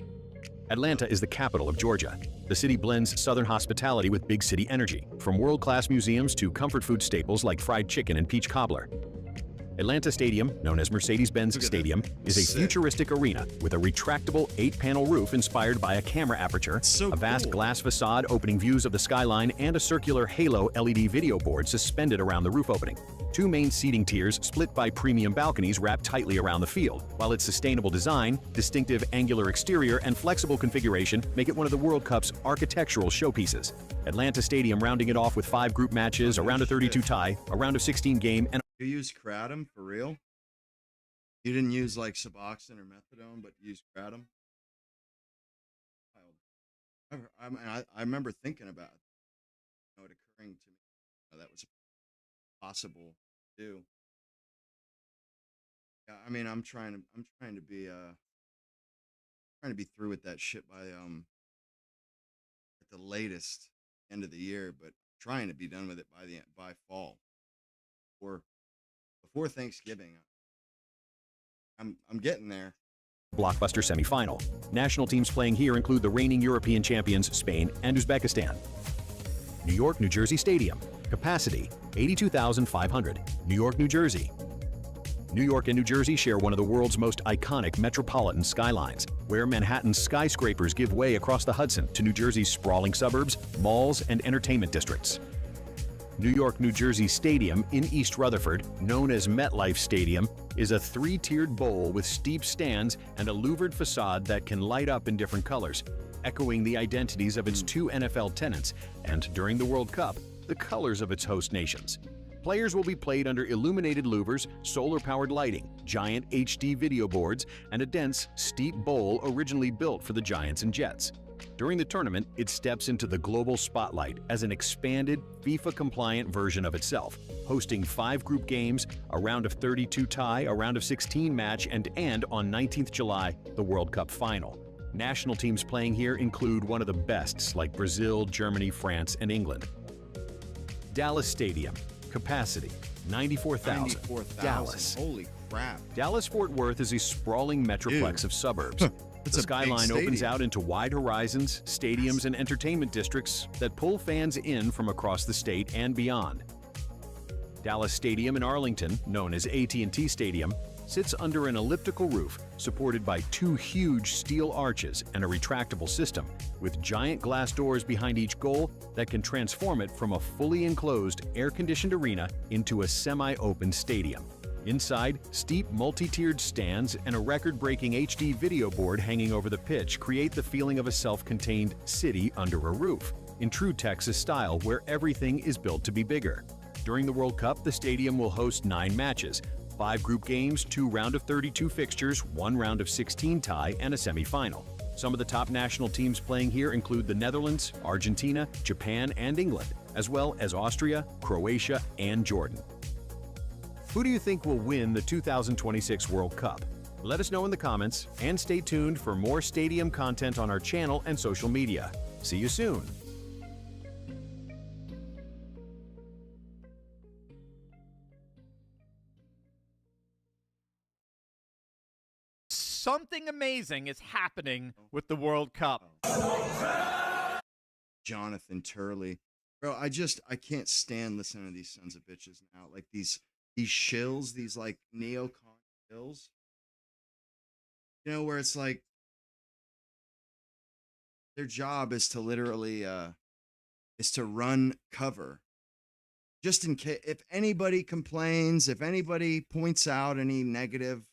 Atlanta is the capital of Georgia. The city blends southern hospitality with big city energy, from world-class museums to comfort food staples like fried chicken and peach cobbler. Atlanta Stadium, known as Mercedes-Benz Look at Stadium, that. is a Sick. futuristic arena with a retractable 8-panel roof inspired by a camera aperture, So a vast cool. glass facade opening views of the skyline, and a circular halo LED video board suspended around the roof opening. 2 main seating tiers split by premium balconies wrapped tightly around the field, while its sustainable design, distinctive angular exterior, and flexible configuration make it one of the World Cup's architectural showpieces. Atlanta Stadium rounding it off with 5 group matches, a round of 32 tie, a round of 16 game, and You use kratom for real? You didn't use like Suboxone or methadone, but you used kratom? I remember thinking about it occurring to me. That was possible to do. Yeah, I mean, I'm trying to be trying to be through with that shit by at the latest end of the year, but trying to be done with it by fall or before Thanksgiving. I'm getting there. blockbuster semifinal. National teams playing here include the reigning European champions Spain and Uzbekistan. New York, New Jersey Stadium. Capacity 82,500. New York, New Jersey. New York and New Jersey share one of the world's most iconic metropolitan skylines, where Manhattan's skyscrapers give way across the Hudson to New Jersey's sprawling suburbs, malls, and entertainment districts. New York, New Jersey Stadium in East Rutherford, known as MetLife Stadium, is a 3-tiered bowl with steep stands and a louvered facade that can light up in different colors, echoing the identities of its 2 NFL tenants and, during the World Cup, the colors of its host nations. Players will be played under illuminated louvers, solar-powered lighting, giant HD video boards, and a dense, steep bowl originally built for the Giants and Jets. During the tournament, it steps into the global spotlight as an expanded, FIFA-compliant version of itself, hosting 5 group games, a round of 32 tie, a round of 16 match, and on 19th July, the World Cup final. National teams playing here include one of the bests like Brazil, Germany, France, and England. Dallas Stadium. Capacity 94,000. 94,000. Dallas. Holy crap. Dallas-Fort Worth is a sprawling metroplex Dude. of suburbs. It's The a big skyline opens stadium. out into wide horizons, stadiums, and entertainment districts that pull fans in from across the state and beyond. Dallas Stadium in Arlington, known as AT&T Stadium, sits under an elliptical roof supported by 2 huge steel arches and a retractable system, with giant glass doors behind each goal that can transform it from a fully enclosed, air-conditioned arena into a semi-open stadium. Inside, steep multi-tiered stands and a record-breaking HD video board hanging over the pitch create the feeling of a self-contained city under a roof, in true Texas style where everything is built to be bigger. During the World Cup, the stadium will host 9 matches, 5 group games, 2 round of 32 fixtures, 1 round of 16 tie, and a semifinal. Some of the top national teams playing here include the Netherlands, Argentina, Japan, and England, as well as Austria, Croatia, and Jordan. Who do you think will win the 2026 World Cup? Let us know in the comments, and stay tuned for more stadium content on our channel and social media. See you soon! Something amazing is happening with the World Cup. Jonathan Turley. Bro, I can't stand listening to these sons of bitches now. Like these shills, these like neocon shills. You know, where it's like their job is to literally is to run cover. Just in case if anybody complains, if anybody points out any negative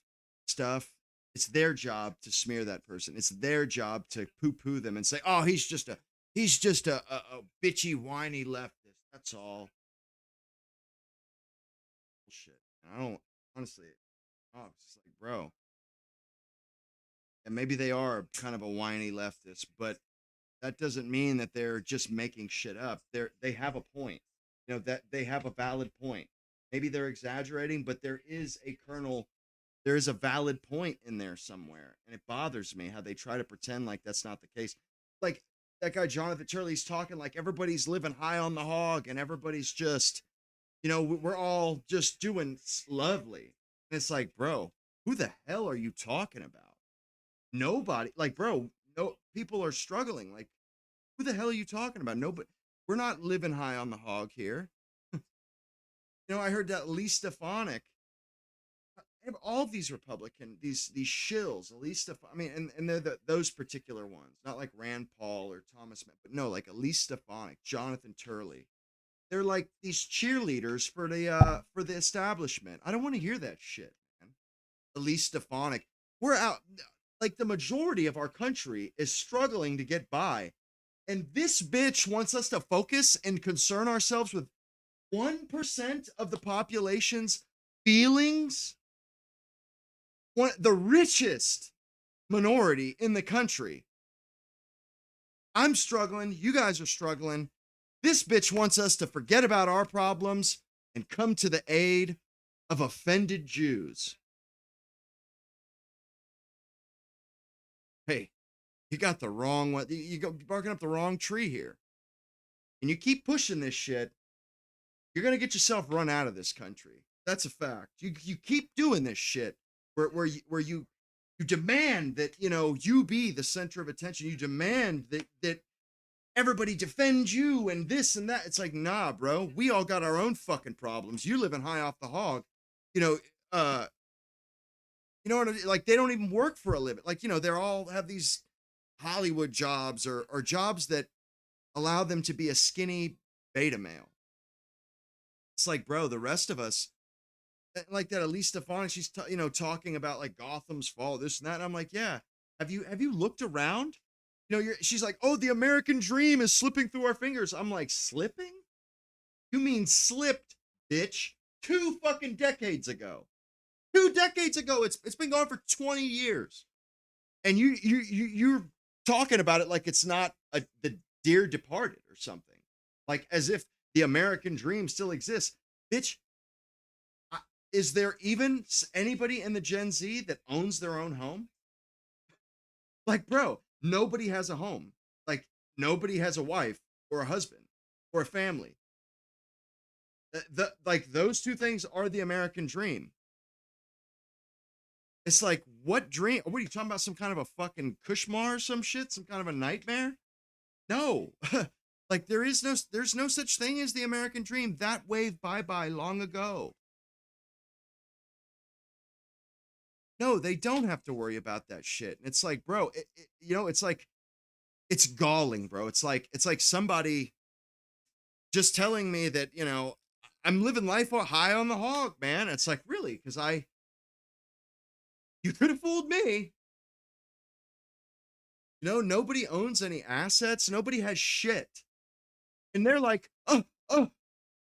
stuff, it's their job to smear that person. It's their job to poo-poo them and say, "Oh, he's just a bitchy, whiny leftist." That's all. Bullshit. I don't honestly. Oh, it's just like, bro. And maybe they are kind of a whiny leftist, but that doesn't mean that they're just making shit up. They have a point. You know, that they have a valid point. Maybe they're exaggerating, but there is a valid point in there somewhere. And it bothers me how they try to pretend like that's not the case. Like that guy, Jonathan Turley's talking like everybody's living high on the hog and everybody's just, you know, we're all just doing lovely. And it's like, bro, who the hell are you talking about? Nobody. Like, bro, no, people are struggling. Like, who the hell are you talking about? Nobody. We're not living high on the hog here. You know, I heard that Lee Stefanik all these Republican, these shills, at least I mean, and they're those particular ones, not like Rand Paul or Thomas, but no, like Elise Stefanik, Jonathan Turley. They're like these cheerleaders for the establishment. I don't want to hear that shit, man. Elise Stefanik. We're out. Like the majority of our country is struggling to get by, and this bitch wants us to focus and concern ourselves with 1% of the population's feelings. The richest minority in the country. I'm struggling. You guys are struggling. This bitch wants us to forget about our problems and come to the aid of offended Jews. Hey, you got the wrong one. You go barking up the wrong tree here. And you keep pushing this shit, you're going to get yourself run out of this country. That's a fact. You keep doing this shit where you demand that, you be the center of attention. You demand that everybody defend you and this and that. It's like, nah, bro. We all got our own fucking problems. You living high off the hog. You know what I mean? Like, they don't even work for a living. Like, they're all have these Hollywood jobs or jobs that allow them to be a skinny beta male. It's like, bro, the rest of us, like that Elise Stefanik, she's talking about like Gotham's fall, this and that. And I'm like, yeah. Have you looked around? She's like, oh, the American dream is slipping through our fingers. I'm like, slipping? You mean slipped, bitch? 2 fucking decades ago. 2 decades ago. It's been gone for 20 years. And you're talking about it like it's not the dear departed or something. Like as if the American dream still exists. Bitch, is there even anybody in the Gen Z that owns their own home? Like, bro, nobody has a home. Like, nobody has a wife or a husband or a family. Like, those 2 things are the American dream. It's like, what dream? What are you talking about? Some kind of a fucking Kushmar or some shit? Some kind of a nightmare? No. Like, there's no such thing as the American dream. That wave bye-bye long ago. No, they don't have to worry about that shit. And it's like, bro, it's like, it's galling, bro. It's like somebody just telling me that, I'm living life high on the hog, man. It's like, really? Because you could have fooled me. Nobody owns any assets. Nobody has shit. And they're like, oh,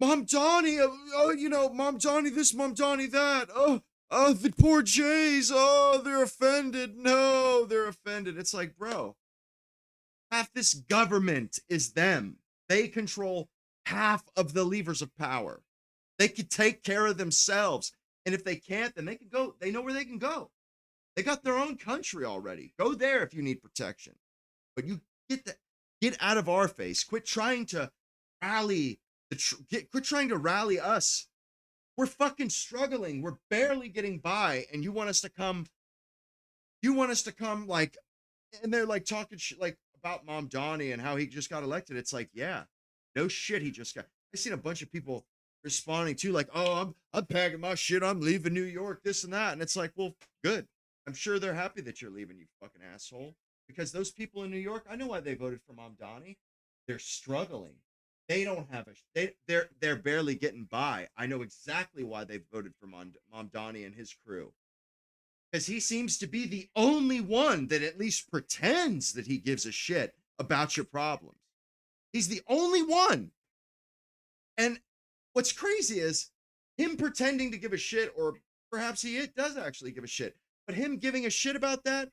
Mom Donnie, Mom Donnie this, Mom Donnie that. Oh, the poor Jays. Oh, they're offended. No, they're offended. It's like, bro, half this government is them. They control half of the levers of power. They could take care of themselves. And if they can't, then they can go. They know where they can go. They got their own country already. Go there if you need protection. But you get out of our face. Quit trying to rally quit trying to rally us. We're fucking struggling. We're barely getting by, and you want us to come like, and they're like talking like about Mom Donnie and how he just got elected. It's like, yeah, no shit. He just got. I seen a bunch of people responding to like, oh, I'm packing my shit. I'm leaving New York, this and that. And it's like, well, good. I'm sure they're happy that you're leaving, you fucking asshole. Because those people in New York, I know why they voted for Mom Donnie. They're struggling. They don't have they're barely getting by. I know exactly why they voted for Mom Donnie and his crew. Because he seems to be the only one that at least pretends that he gives a shit about your problems. He's the only one. And what's crazy is him pretending to give a shit, or perhaps he does actually give a shit, but him giving a shit about that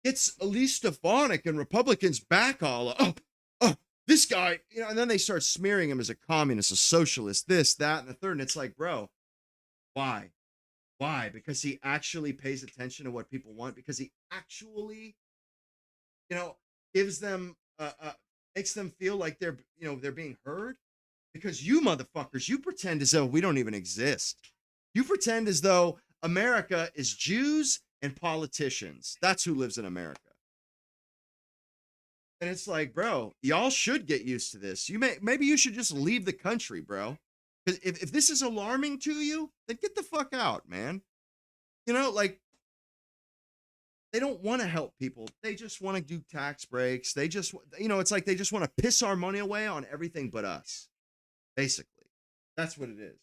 gets Elise Stefanik and Republicans back all, oh, this guy, and then they start smearing him as a communist, a socialist, this, that, and the third. And it's like, bro, why? Why? Because he actually pays attention to what people want, because he actually, gives them, makes them feel like they're being heard. Because you motherfuckers, you pretend as though we don't even exist. You pretend as though America is Jews and politicians. That's who lives in America. And it's like, bro, y'all should get used to this. Maybe you should just leave the country, bro. Because if this is alarming to you, then get the fuck out, man. You know, like they don't want to help people. They just want to do tax breaks. They just, it's like they just want to piss our money away on everything but us. Basically, that's what it is.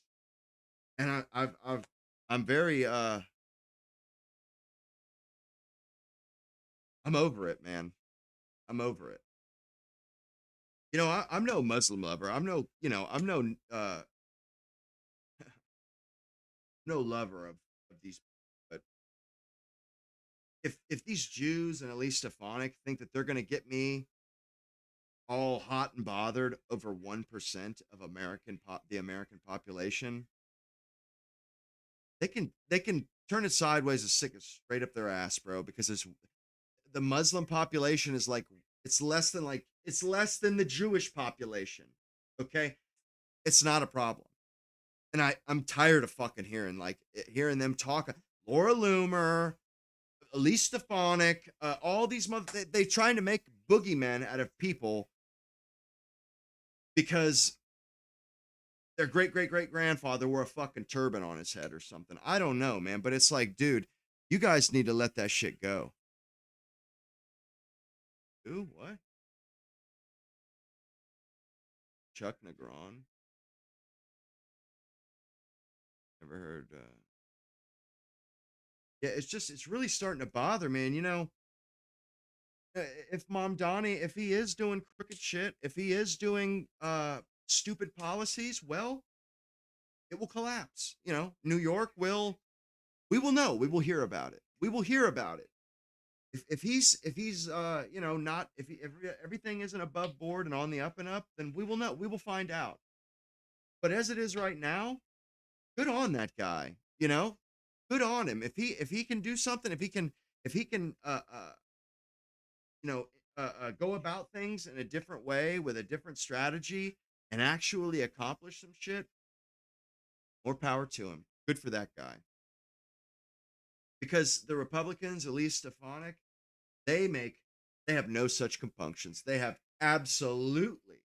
And I'm very, I'm over it, man. I'm over it. I'm no Muslim lover. I'm no lover of these. But if these Jews and at least Stefanik think that they're going to get me all hot and bothered over 1% of the American population, they can turn it sideways and stick it straight up their ass, bro. Because the Muslim population is like it's less than the Jewish population. Okay, it's not a problem. And I'm tired of fucking hearing them talk. Laura Loomer, Elise Stefanik, all these they trying to make boogeymen out of people because their great great great grandfather wore a fucking turban on his head or something. I don't know, man, but it's like, dude, you guys need to let that shit go. Who? What? Chuck Negron? Never heard. Yeah, it's really starting to bother me. And if Mamdani, if he is doing crooked shit, if he is doing stupid policies, well, it will collapse. New York we will know. We will hear about it. We will hear about it. If he's not if everything isn't above board and on the up and up, then we will know. We will find out. But as it is right now, good on that guy. Good on him. If he can do something, if he can go about things in a different way with a different strategy and actually accomplish some shit, more power to him. Good for that guy. Because the Republicans, at least Stefanik, they have no such compunctions. They have absolutely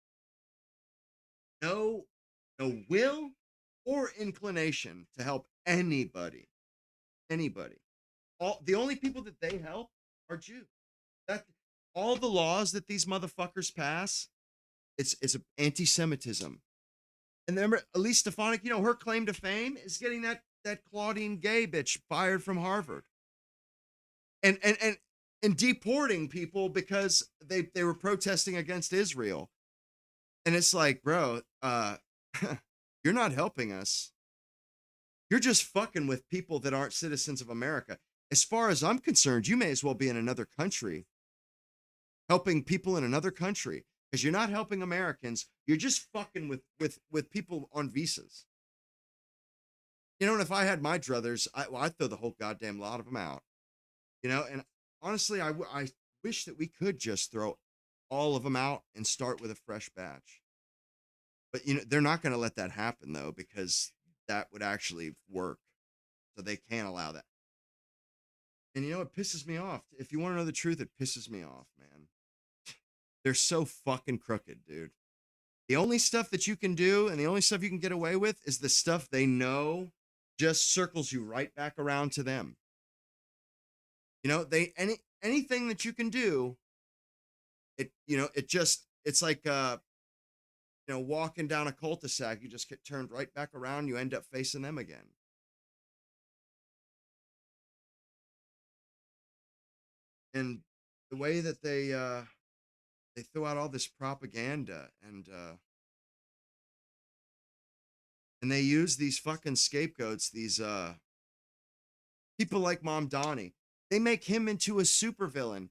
no will or inclination to help anybody. Anybody. The only people that they help are Jews. That all the laws that these motherfuckers pass, it's anti-Semitism. And remember, Elise Stefanik, her claim to fame is getting that Claudine Gay bitch fired from Harvard. And deporting people because they were protesting against Israel. And it's like, bro, you're not helping us. You're just fucking with people that aren't citizens of America. As far as I'm concerned, you may as well be in another country, helping people in another country, because you're not helping Americans. You're just fucking with people on visas. And if I had my druthers, I'd throw the whole goddamn lot of them out. And honestly, I wish that we could just throw all of them out and start with a fresh batch. But they're not going to let that happen though, because that would actually work. So they can't allow that. And it pisses me off. If you want to know the truth, it pisses me off, man. They're so fucking crooked, dude. The only stuff that you can do and the only stuff you can get away with is the stuff they know just circles you right back around to them. Anything that you can do, it's like walking down a cul-de-sac. You just get turned right back around. You end up facing them again. And the way that they throw out all this propaganda and they use these fucking scapegoats, these people like Mamdani. They make him into a supervillain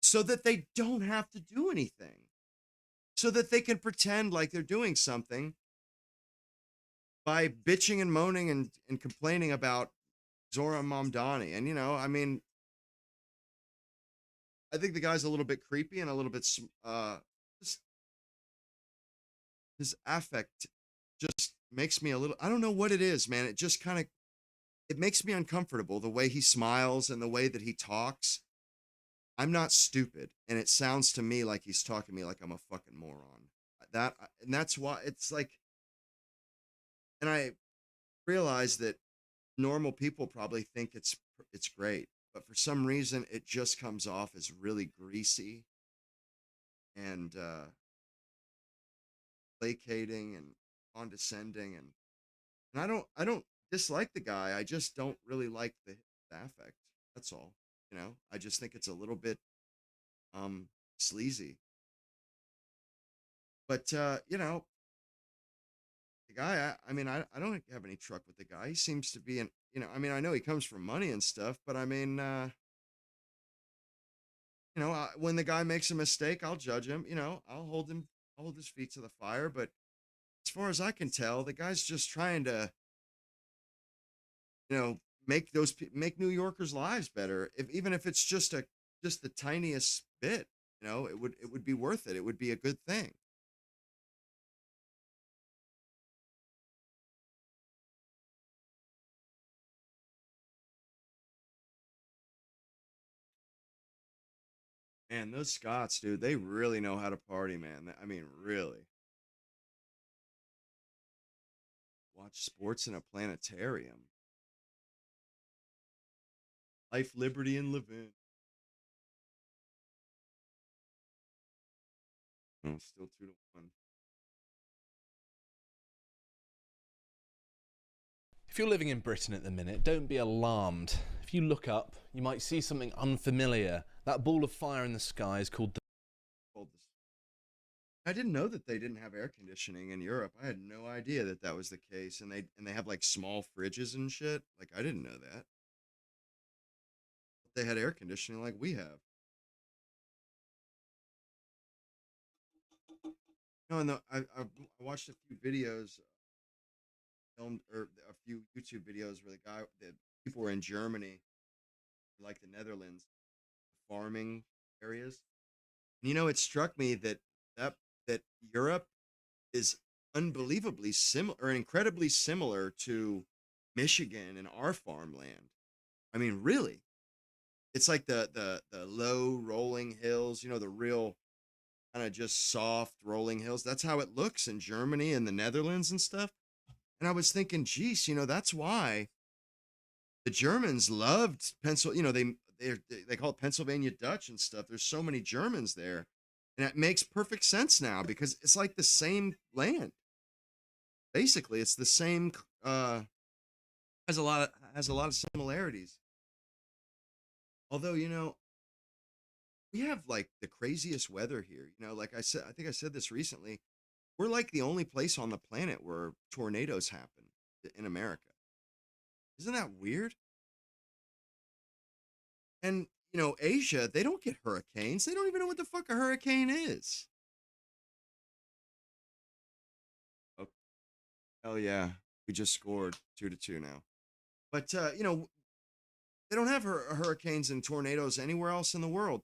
so that they don't have to do anything. So that they can pretend like they're doing something by bitching and moaning and complaining about Zohran Mamdani. And, I think the guy's a little bit creepy and a little bit, his affect just makes me a little, I don't know what it is, man. It just kind of, it makes me uncomfortable, the way he smiles and the way that he talks. I'm not stupid, and it sounds to me like he's talking to me like I'm a fucking moron. And that's why it's like, and I realize that, normal people probably think it's great, but for some reason it just comes off as really greasy and placating and condescending, and I don't dislike the guy. I just don't really like the affect. That's all. I just think it's a little bit um sleazy. But the guy, I mean, I don't have any truck with the guy. He seems to be I mean, I know he comes from money and stuff, but I mean, when the guy makes a mistake, I'll judge him. I'll hold his feet to the fire. But as far as I can tell, the guy's just trying to, make New Yorkers' lives better. Even if it's just the tiniest bit, it would be worth it. It would be a good thing. And those Scots, dude, they really know how to party, man. I mean, really. Watch sports in a planetarium. Life, liberty, and living. Oh, still 2-1. If you're living in Britain at the minute, don't be alarmed. If you look up, you might see something unfamiliar. That ball of fire in the sky is called the... I didn't know that they didn't have air conditioning in Europe. I had no idea that that was the case, and they have like small fridges and shit. Like I didn't know that. They had air conditioning like we have. No, and I watched a few videos filmed or a few YouTube videos where the people were in Germany, like the Netherlands, farming areas. And it struck me that that Europe is unbelievably similar or incredibly similar to Michigan and our farmland. I mean, really, it's like the low rolling hills, the real kind of just soft rolling hills. That's how it looks in Germany and the Netherlands and stuff. And I was thinking, geez, that's why the Germans loved Pencil. They call it Pennsylvania Dutch and stuff. There's so many Germans there, and it makes perfect sense now because it's like the same land. Basically, it's the same. Has a lot of similarities. Although we have like the craziest weather here. Like I said, I think I said this recently. We're like the only place on the planet where tornadoes happen in America. Isn't that weird? And Asia, they don't get hurricanes. They don't even know what the fuck a hurricane is. Oh, hell yeah. We just scored 2-2 now. But they don't have hurricanes and tornadoes anywhere else in the world.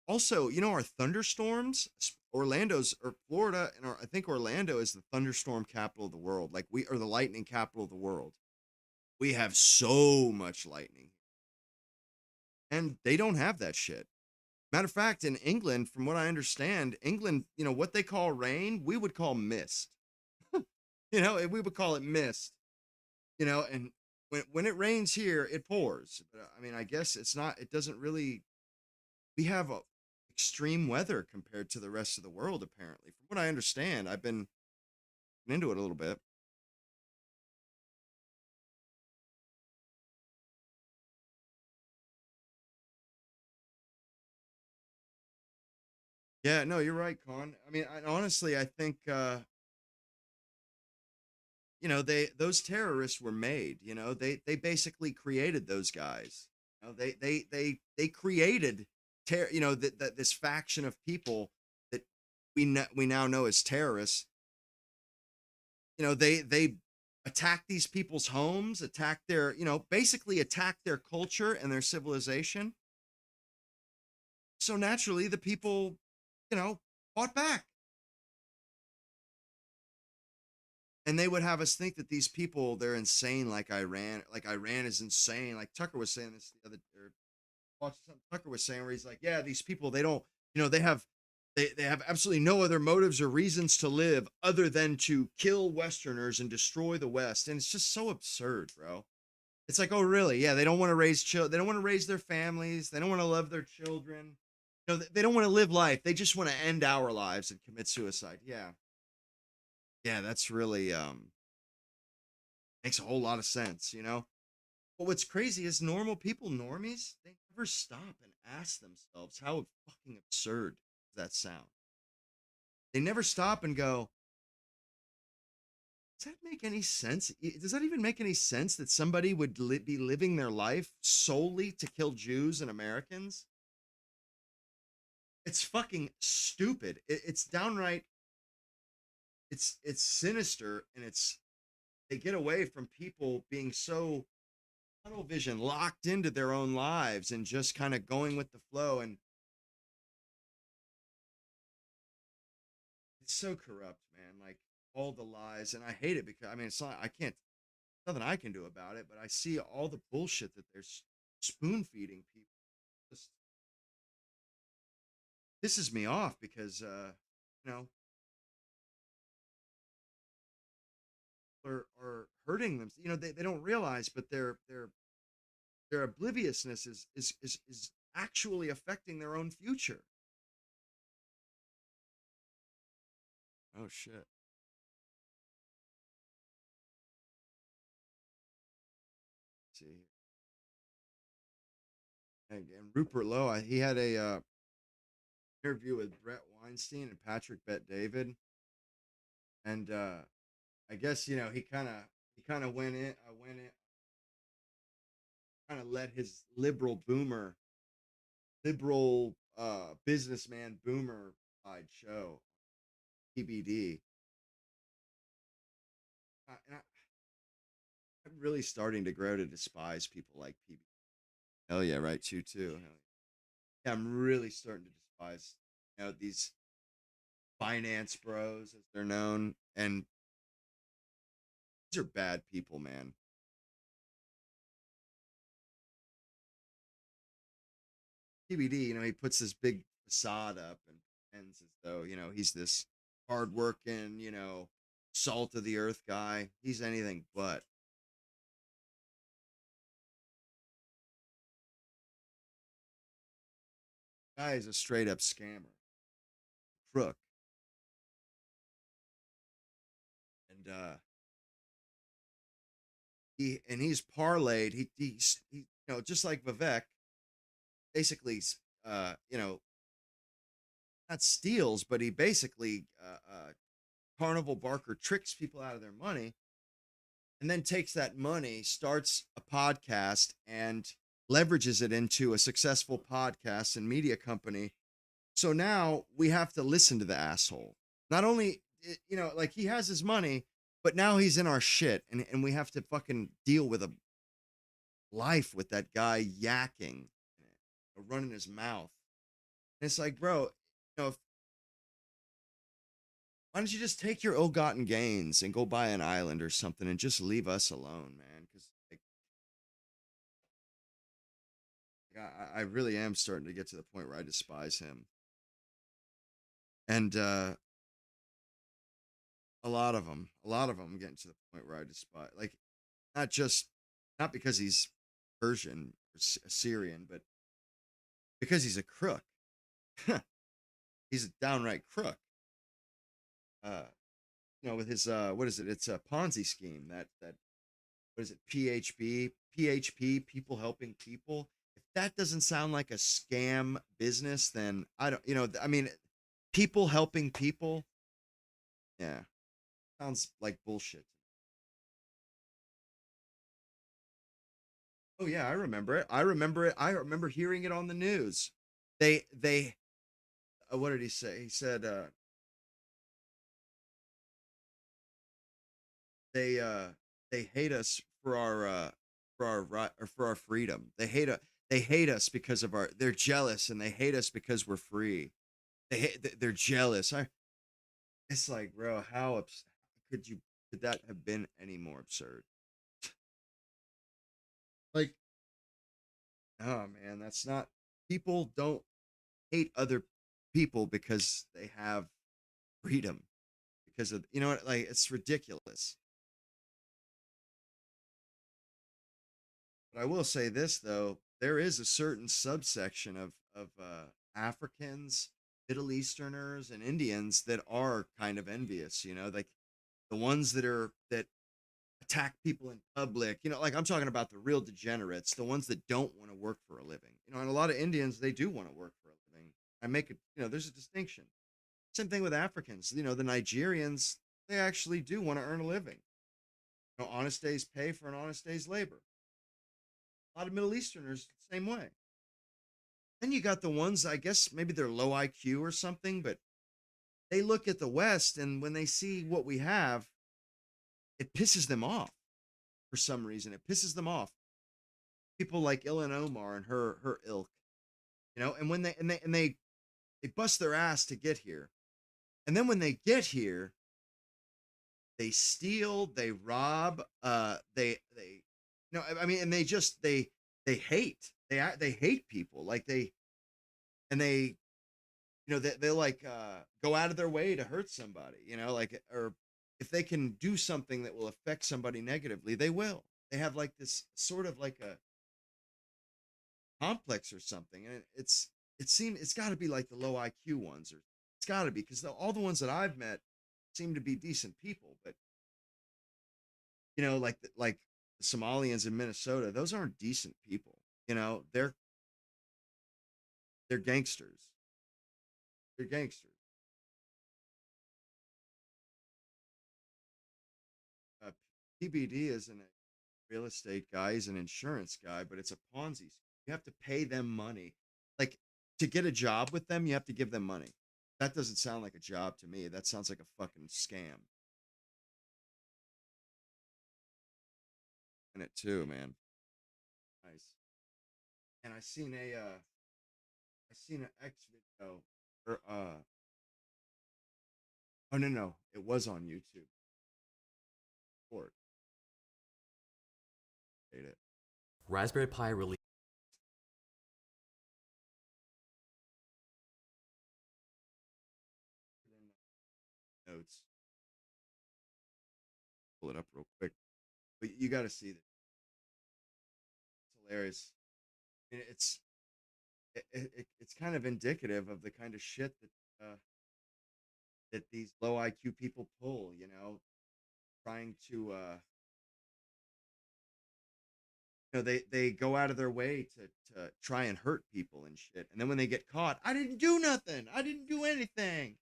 Also, our thunderstorms, Orlando's or Florida, and I think Orlando is the thunderstorm capital of the world. Like we are the lightning capital of the world. We have so much lightning. And they don't have that shit. Matter of fact, in England, from what I understand, England, what they call rain, we would call mist. We would call it mist. And when it rains here, it pours. But I mean, I guess it doesn't really, we have extreme weather compared to the rest of the world, apparently. From what I understand, I've been into it a little bit. Yeah, no, you're right, Con. I mean, honestly, I think those terrorists were made. They basically created those guys. They created this faction of people that we now know as terrorists. They attack these people's homes, attack their basically attack their culture and their civilization. So naturally, the people fought back. And they would have us think that these people, they're insane, like Iran. Like Iran is insane. Like Tucker was saying this the other, or watch something Tucker was saying where he's like, yeah, these people, they don't, they have absolutely no other motives or reasons to live other than to kill Westerners and destroy the West. And it's just so absurd, bro. It's like, oh, really? Yeah, they don't want to raise children. They don't want to raise their families. They don't want to love their children. You know, they don't want to live life. They just want to end our lives and commit suicide. Yeah, yeah, that's really makes a whole lot of sense. You know, but what's crazy is normal people, normies, they never stop and ask themselves how fucking absurd does that sound. They never stop and go, does that make any sense? Does that even make any sense that somebody would be living their life solely to kill Jews and Americans? It's fucking stupid. It's downright. It's sinister, and it's they get away from people being so tunnel vision, locked into their own lives, and just kind of going with the flow. And it's so corrupt, man. Like all the lies, and I hate it because I mean, it's not. I can't. Nothing I can do about it, but I see all the bullshit that they're spoon feeding people. Just pisses me off because you know are hurting them. You know they don't realize, but their obliviousness is actually affecting their own future. Oh shit. Let's see, and Rupert Lowe, he had a interview with Brett Weinstein and Patrick Bet David, and I guess you know he kind of went in kind of let his liberal businessman boomer side show PBD. And I'm really starting to grow to despise people like PBD. Hell yeah, right, too. Hell yeah, I'm really starting to despise these finance bros as they're known, and these are bad people, man. PBD, he puts this big facade up and pretends as though he's this hardworking, salt of the earth guy. He's anything but. Guy is a straight up scammer, crook, and he's parlayed. He just like Vivek, basically, uh, you know, not steals, but he basically Carnival Barker tricks people out of their money, and then takes that money, starts a podcast, and leverages it into a successful podcast and media company. So now we have to listen to the asshole. Not only, like he has his money, but now he's in our shit, and we have to fucking deal with a life with that guy yakking, running his mouth. And it's like, bro, why don't you just take your ill-gotten gains and go buy an island or something and just leave us alone, man? Because I really am starting to get to the point where I despise him, and a lot of them getting to the point where I despise, like, not because he's Persian or Syrian, but because he's a crook. He's a downright crook. Uh, with his what is it? It's a Ponzi scheme. That what is it? PHP, people helping people. If that doesn't sound like a scam business, then I don't. I mean, people helping people. Yeah, sounds like bullshit. Oh yeah, I remember it. I remember it. I remember hearing it on the news. They what did he say? He said they uh they hate us for our freedom. They hate us because of our they're jealous, and they hate us because we're free. They're jealous. It's like, bro, could you could that have been any more absurd? Like, oh man, that's not people don't hate other people because they have freedom, because of like it's ridiculous. But I will say this though, there is a certain subsection of Africans, Middle Easterners, and Indians that are kind of envious. You know, like the ones that attack people in public. You know, like I'm talking about the real degenerates, the ones that don't want to work for a living. You know, and a lot of Indians they do want to work for a living. I make it. You know, there's a distinction. Same thing with Africans. You know, the Nigerians they actually do want to earn a living. You know, honest day's pay for an honest day's labor. A lot of Middle Easterners, same way. Then you got the ones, I guess maybe they're low IQ or something, but they look at the West and when they see what we have, it pisses them off for some reason. It pisses them off. People like Ilhan Omar and her ilk, you know, and when they bust their ass to get here. And then when they get here, they steal, they rob, they no, I mean, and they hate. They hate people. Like they you know they like go out of their way to hurt somebody, you know, like or if they can do something that will affect somebody negatively, they will. They have like this sort of like a complex or something, and it's got to be like the low IQ ones, or it's got to be because all the ones that I've met seem to be decent people, but you know, like the Somalians in Minnesota, those aren't decent people. You know, they're gangsters. They're gangsters. Uh, PBD isn't a real estate guy; he's an insurance guy, but it's a Ponzi scheme. You have to pay them money, like to get a job with them. You have to give them money. That doesn't sound like a job to me. That sounds like a fucking scam. And it too, man. Nice. And I seen an X video or oh no, it was on YouTube. Or it. Raspberry Pi release. Notes. Pull it up real quick. But you got to see this. It's hilarious. I mean, it's kind of indicative of the kind of shit that these low IQ people pull. You know, trying to you know they go out of their way to try and hurt people and shit, and then when they get caught, I didn't do nothing. I didn't do anything.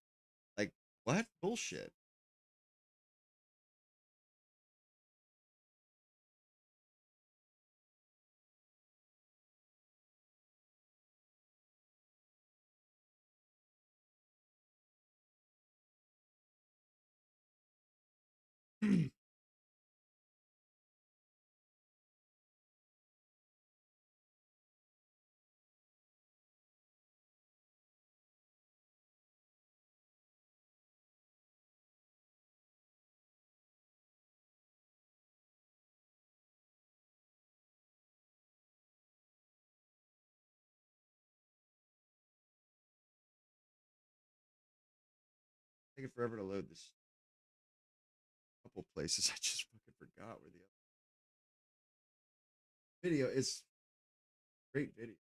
Like what bullshit. Taking forever to load this. Couple places I just fucking forgot where the video is. Great video.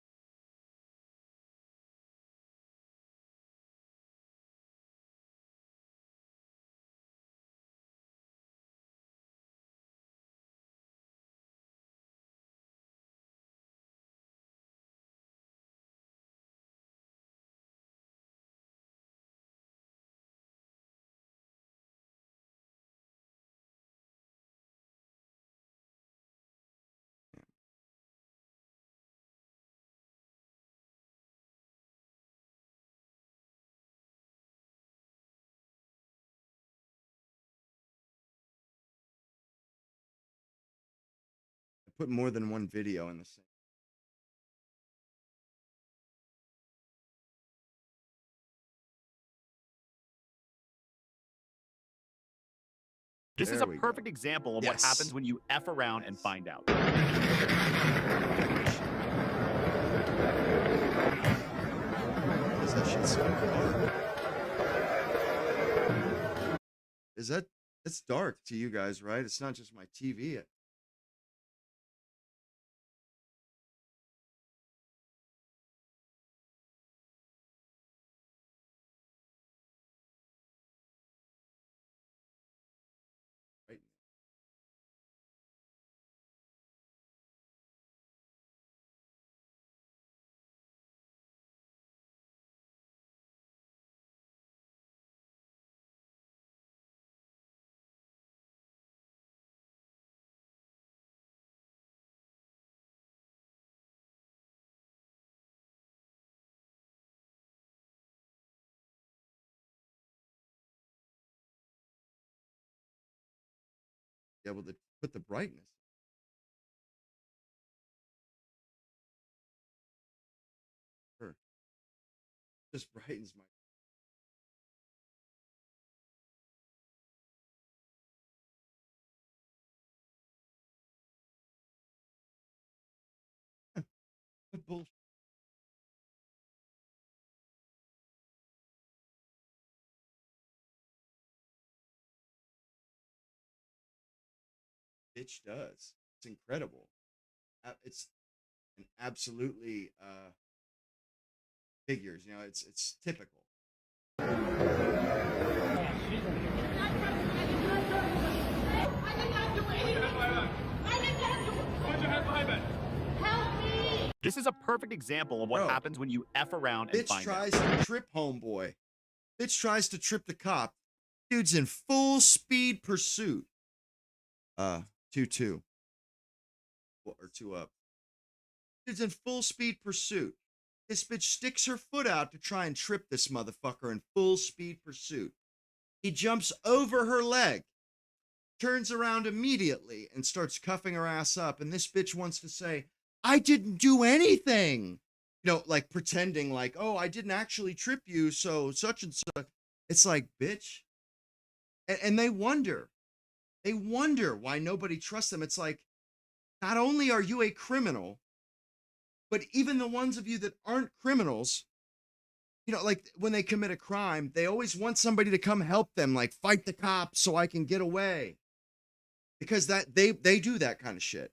I put more than one video in the same. This is There a we go. perfect example of what Yes. happens when you F around and find out. Is that shit so dark? Is that it's dark to you guys, right? It's not just my TV. be able to put the brightness. Sure. Just brightens my. Bullshit. Bitch does. It's incredible. It's an absolutely figures. You know, it's typical. This is a perfect example of what Bro, happens when you F around and Bitch find out. tries to trip homeboy. Bitch tries to trip the cop. Dude's in full speed pursuit. 2-2. Or 2 up. Dude's in full speed pursuit. This bitch sticks her foot out to try and trip this motherfucker in full speed pursuit. He jumps over her leg, turns around immediately, and starts cuffing her ass up. And this bitch wants to say, I didn't do anything. You know, like pretending like, oh, I didn't actually trip you, so such and such. It's like, bitch. And they wonder why nobody trusts them. It's like, not only are you a criminal, but even the ones of you that aren't criminals, you know, like when they commit a crime, they always want somebody to come help them, like fight the cops so I can get away. Because that they do that kind of shit.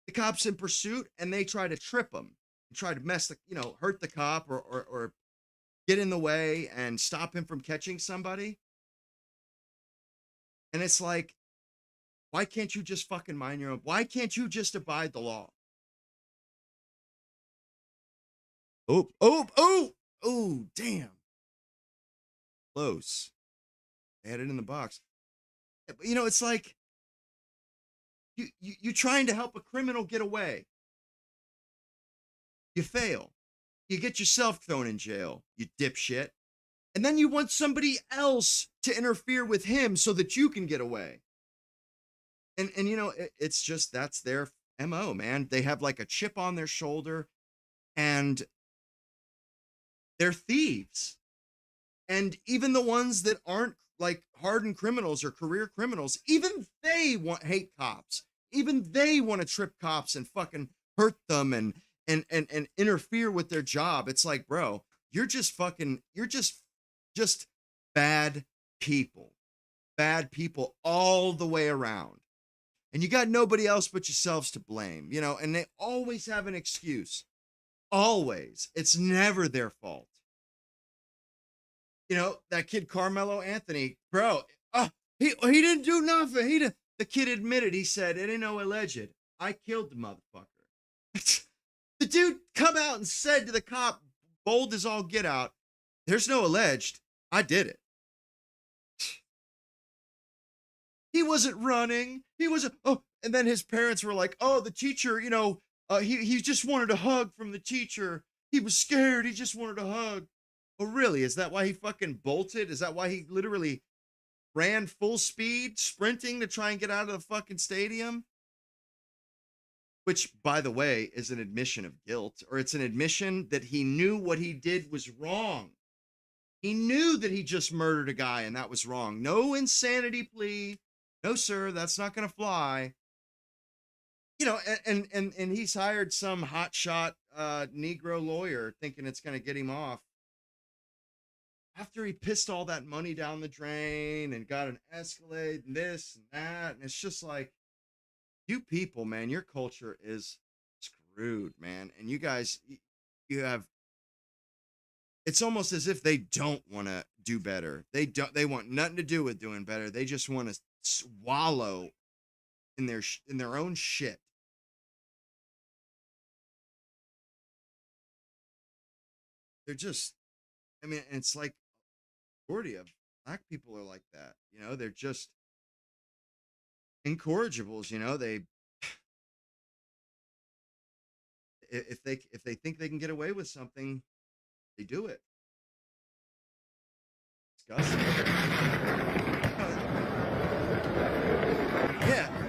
The cops in pursuit and they try to trip them, try to mess the, you know, hurt the cop or get in the way and stop him from catching somebody. And it's like, why can't you just fucking mind your own? Why can't you just abide the law? Oh, damn. Close. They had it in the box. You know, it's like, you're trying to help a criminal get away. You fail. You get yourself thrown in jail, you dipshit. And then you want somebody else to interfere with him so that you can get away. And you know, it's just, that's their MO, man. They have like a chip on their shoulder and they're thieves. And even the ones that aren't like hardened criminals or career criminals, even they hate cops. Even they want to trip cops and fucking hurt them and interfere with their job. It's like, bro, you're just bad people. Bad people all the way around. And you got nobody else but yourselves to blame, you know, and they always have an excuse. Always. It's never their fault. You know, that kid Carmelo Anthony, bro, he didn't do nothing. The kid admitted, he said, it ain't no alleged. I killed the motherfucker. The dude come out and said to the cop, bold as all get out, there's no alleged. I did it. He wasn't running. He wasn't. Oh, and then his parents were like, oh, the teacher, you know, he just wanted a hug from the teacher. He was scared. He just wanted a hug. Oh, really? Is that why he fucking bolted? Is that why he literally ran full speed, sprinting to try and get out of the fucking stadium? Which, by the way, is an admission of guilt, or it's an admission that he knew what he did was wrong. He knew that he just murdered a guy and that was wrong. No insanity plea. No, sir, that's not going to fly. You know, and he's hired some hotshot Negro lawyer thinking it's going to get him off. After he pissed all that money down the drain and got an Escalade and this and that. And it's just like, you people, man, your culture is screwed, man. And you guys, you have, it's almost as if they don't want to do better. They want nothing to do with doing better. They just want to swallow in their own shit. They're just, I mean, it's like majority of black people are like that. You know, they're just incorrigibles. You know, they if they think they can get away with something, they do it. Disgusting. Yeah.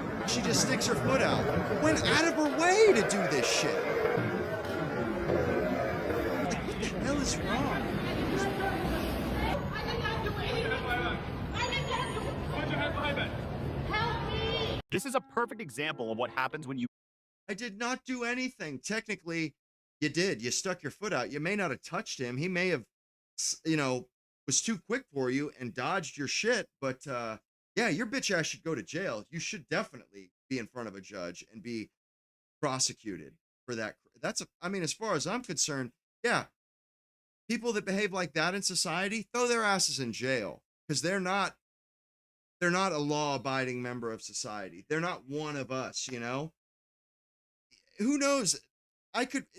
sticks her foot out. Went out of her way to do this shit. Like, what the hell is wrong? This is a perfect example of what happens when you I did not do anything. Technically, you did. You stuck your foot out. You may not have touched him. He may have, was too quick for you and dodged your shit. But yeah, your bitch ass should go to jail. You should definitely be in front of a judge and be prosecuted for that. I mean, as far as I'm concerned, yeah, people that behave like that in society, throw their asses in jail because they're not a law-abiding member of society. They're not one of us, Who knows?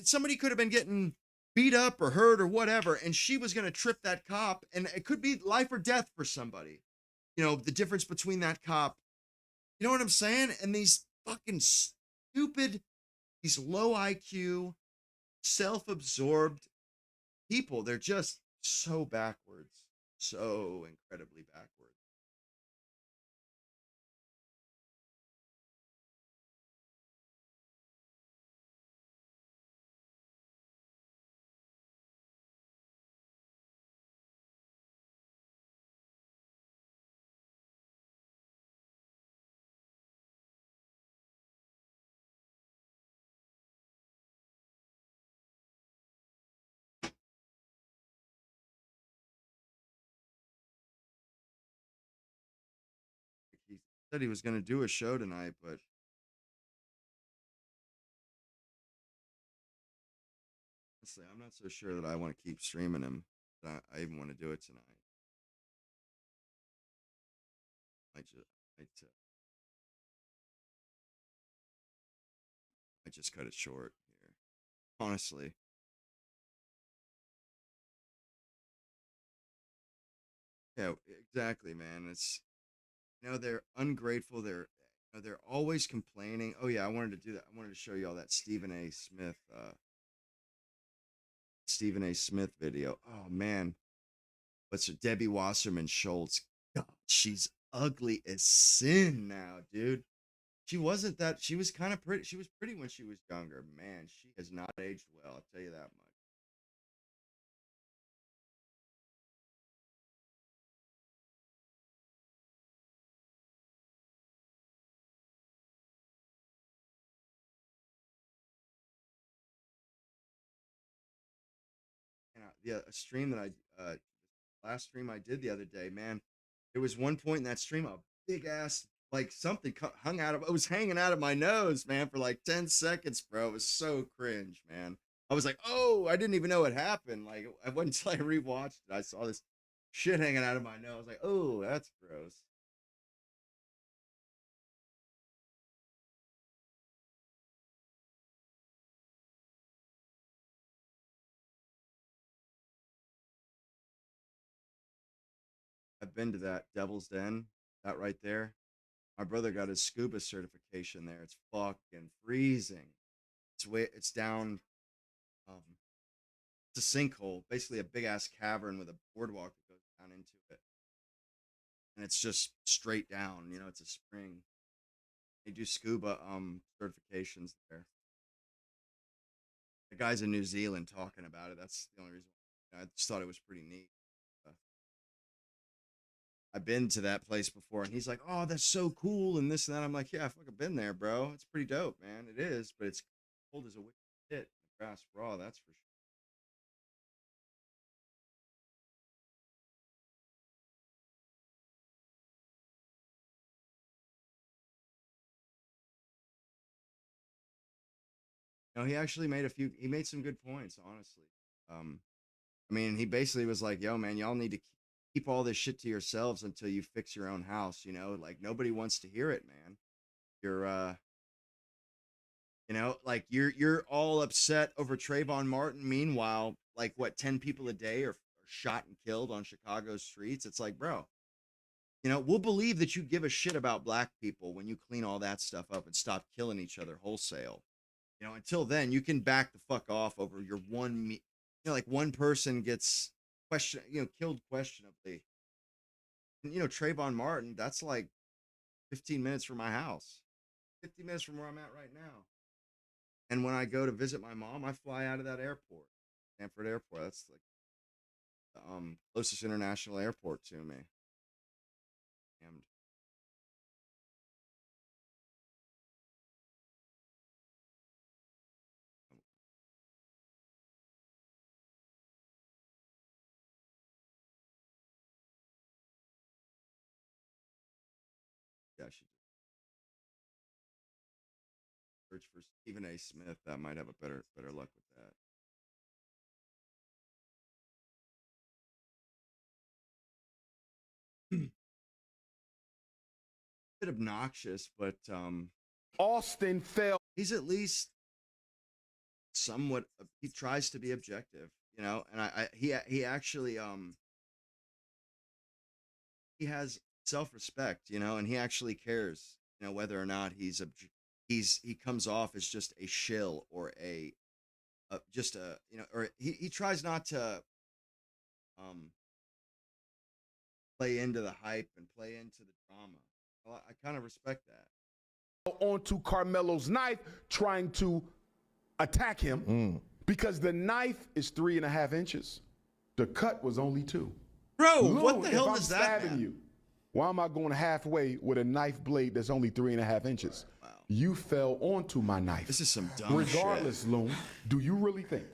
Somebody could have been getting beat up or hurt or whatever, and she was going to trip that cop, and it could be life or death for somebody. The difference between that cop, you know what I'm saying? And these fucking stupid, these low IQ, self-absorbed people, they're just so backwards, so incredibly backwards. He said he was going to do a show tonight, but honestly, I'm not so sure that I want to keep streaming him. That I even want to do it tonight. I just cut it short here. Honestly. Yeah, exactly, man. It's they're ungrateful. They're always complaining. Oh yeah, I wanted to do that. I wanted to show you all that Stephen A. Smith video. Oh man. What's her Debbie Wasserman Schultz? God, she's ugly as sin now, dude. She was kind of pretty. She was pretty when she was younger. Man, she has not aged well, I'll tell you that much. Yeah, a stream that last stream I did the other day, man. There was one point in that stream, a big ass like something it was hanging out of my nose, man, for like 10 seconds, bro. It was so cringe, man. I was like, oh, I didn't even know it happened. Like, I went until I rewatched it. I saw this shit hanging out of my nose. I was like, oh, that's gross. I've been to that Devil's Den, that right there. My brother got his scuba certification there. It's fucking freezing. It's down. Um, it's a sinkhole, basically a big ass cavern with a boardwalk that goes down into it, and it's just straight down. It's a spring. They do scuba certifications there. The guy's in New Zealand talking about it. That's the only reason. I just thought it was pretty neat. Uh, I've been to that place before, and he's like, "Oh, that's so cool," and this and that. I'm like, "Yeah, I've fucking been there, bro. It's pretty dope, man. It is, but it's cold as a wicked shit. The grass raw, that's for sure." No, he actually made he made some good points, honestly. Um, I mean, he basically was like, yo, man, y'all need to keep all this shit to yourselves until you fix your own house, like nobody wants to hear it, man. You're, like you're all upset over Trayvon Martin. Meanwhile, like what, 10 people a day are shot and killed on Chicago's streets. It's like, bro, we'll believe that you give a shit about black people when you clean all that stuff up and stop killing each other wholesale. Until then, you can back the fuck off over your like one person gets killed questionably. And, Trayvon Martin, that's like 15 minutes from my house. 50 minutes from where I'm at right now. And when I go to visit my mom, I fly out of that airport, Stanford Airport. That's like the closest international airport to me. And yeah, I should search for Stephen A. Smith. That might have a better luck with that. Bit obnoxious, but Austin fell. he's at least somewhat. He tries to be objective, you know. And he actually he has self-respect, you know, and he actually cares, you know, whether or not he comes off as just a shill or just a, you know, or he tries not to play into the hype and play into the drama. Well, I kind of respect that. Onto Carmelo's knife, trying to attack him because the knife is 3.5 inches. The cut was only 2. Bro, Lou, what the hell if I'm does that stabbing matter? you, why am I going halfway with a knife blade that's only 3.5 inches? Wow. You fell onto my knife. This is some dumb Regardless, shit. Loon, do you really think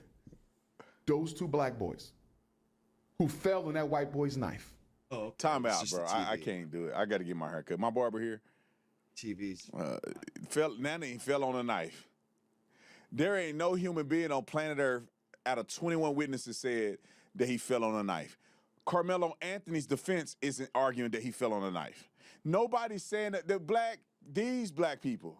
those 2 black boys who fell on that white boy's knife? Oh, okay. Time It's out, just bro. the I TV. can't do it. I got to get my hair cut. My barber here TV's. Nanny fell on a knife. There ain't no human being on planet Earth out of 21 witnesses said that he fell on a knife. Carmelo Anthony's defense isn't arguing that he fell on a knife. Nobody's saying that these black people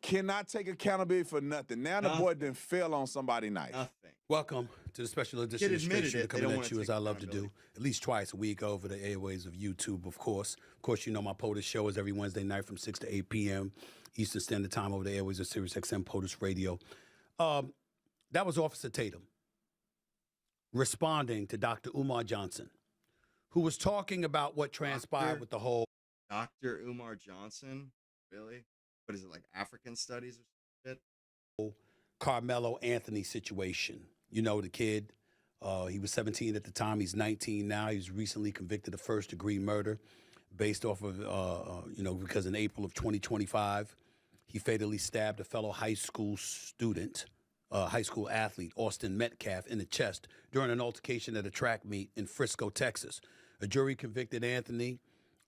cannot take accountability for nothing. Now the boy done fell on somebody's knife. Nothing. Welcome to the special edition Kid of Straight admitted Shooter it. They coming don't at wanna you as take I love to do, accountability. at least twice a week over the airways of YouTube, of course. Of course, you know my POTUS show is every Wednesday night from 6 to 8 p.m. Eastern Standard Time over the airways of Sirius XM POTUS Radio. That was Officer Tatum responding to Dr. Umar Johnson, who was talking about what transpired with the whole Dr. Umar Johnson? Really? What is it, like African studies or shit? Carmelo Anthony situation. You know, the kid, he was 17 at the time. He's 19 now. He was recently convicted of first-degree murder based off of, because in April of 2025, he fatally stabbed a fellow high school student, high school athlete, Austin Metcalf, in the chest during an altercation at a track meet in Frisco, Texas. A jury convicted Anthony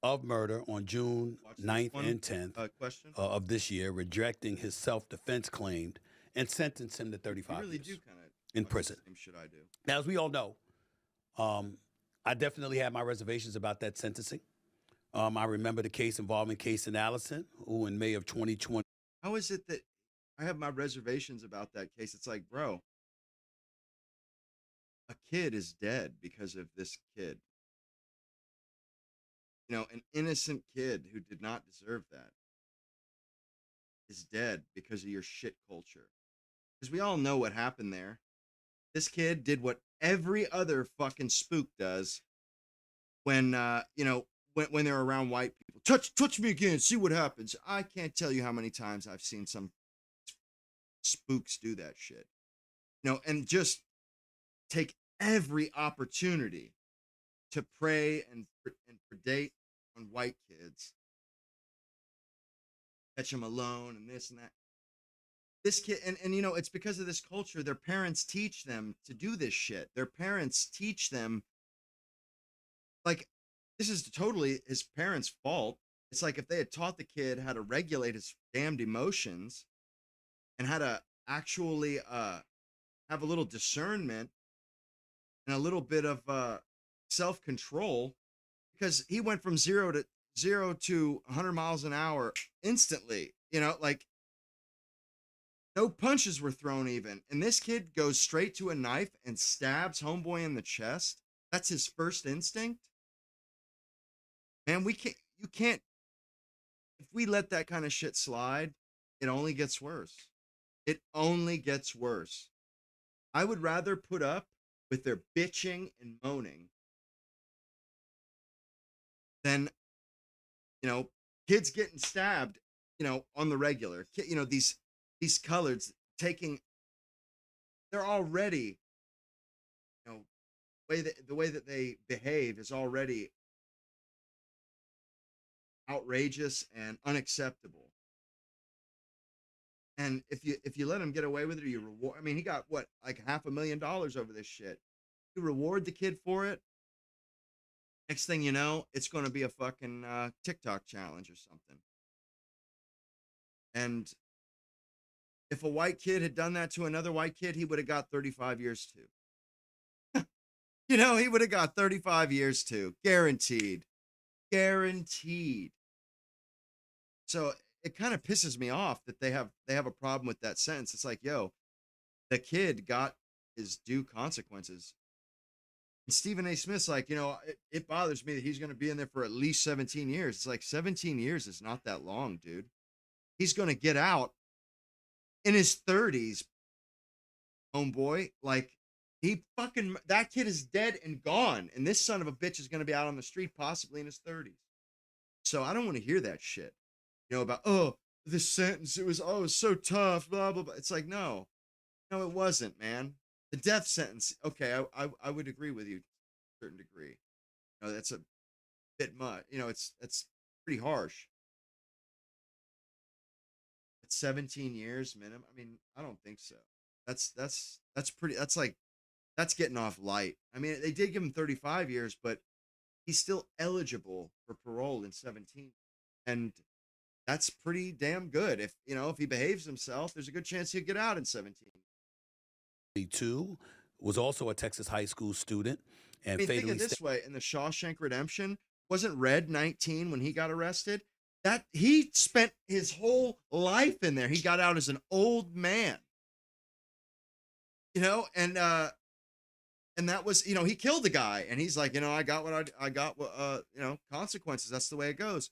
of murder on June 9th and 10th of this year, rejecting his self-defense claim and sentenced him to 35 really years do kind of in prison. Same shit I do. Now, as we all know, I definitely had my reservations about that sentencing. I remember the case involving Casey Allison, who in May of 2020. How is it that I have my reservations about that case? It's like, bro, a kid is dead because of this kid. You know, an innocent kid who did not deserve that is dead because of your shit culture. Because we all know what happened there. This kid did what every other fucking spook does when, when they're around white people. Touch me again, see what happens. I can't tell you how many times I've seen some spooks do that shit. You know, and just take every opportunity to prey and predate on white kids. Catch them alone and this and that. This kid, and you know, it's because of this culture. Their parents teach them to do this shit. Their parents teach them, like, this is totally his parents' fault. It's like if they had taught the kid how to regulate his damned emotions and how to actually have a little discernment and a little bit of self-control, because he went from zero to 100 miles an hour instantly, you know, like no punches were thrown even. And this kid goes straight to a knife and stabs homeboy in the chest. That's his first instinct. Man, you can't, if we let that kind of shit slide, it only gets worse. It only gets worse. I would rather put up with their bitching and moaning than, you know, kids getting stabbed on the regular, these coloreds taking, they're already, the way that they behave is already outrageous and unacceptable. And if you let him get away with it, or you reward, I mean, he got what, like $500,000 over this shit. You reward the kid for it. Next thing you know, it's going to be a fucking TikTok challenge or something. And if a white kid had done that to another white kid, he would have got 35 years too. He would have got 35 years too. Guaranteed. Guaranteed. So it kind of pisses me off that they have a problem with that sentence. It's like, yo, the kid got his due consequences. And Stephen A. Smith's like, it bothers me that he's going to be in there for at least 17 years. It's like 17 years is not that long, dude. He's going to get out in his 30s, homeboy. Like, that kid is dead and gone. And this son of a bitch is going to be out on the street possibly in his 30s. So I don't want to hear that shit, about, this sentence, it was so tough, blah, blah, blah. It's like, no, it wasn't, man. The death sentence, okay, I would agree with you to a certain degree. That's a bit much. It's pretty harsh. But 17 years minimum. I mean, I don't think so. That's pretty. That's getting off light. I mean, they did give him 35 years, but he's still eligible for parole in 17, and that's pretty damn good. If he behaves himself, there's a good chance he'll get out in 17. Was also a Texas high school student, and I mean, think of it this way: in the Shawshank Redemption, wasn't Red 19 when he got arrested? That he spent his whole life in there. He got out as an old man, and that was, he killed the guy, and he's like, I got what I got, consequences. That's the way it goes.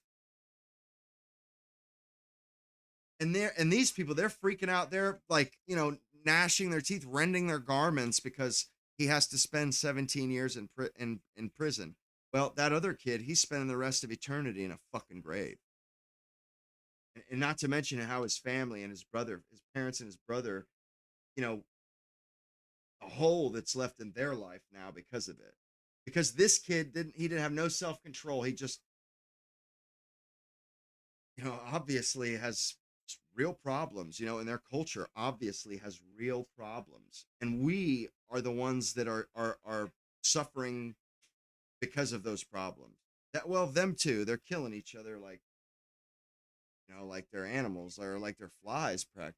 And these people, they're freaking out. They're like, gnashing their teeth, rending their garments because he has to spend 17 years in prison. Well, that other kid, he's spending the rest of eternity in a fucking grave. And not to mention how his family and his parents and his brother, a hole that's left in their life now because of it. Because this kid didn't have no self-control. He just, obviously has real problems, and their culture obviously has real problems. And we are the ones that are suffering because of those problems. Them too. They're killing each other like, like they're animals or like they're flies practically.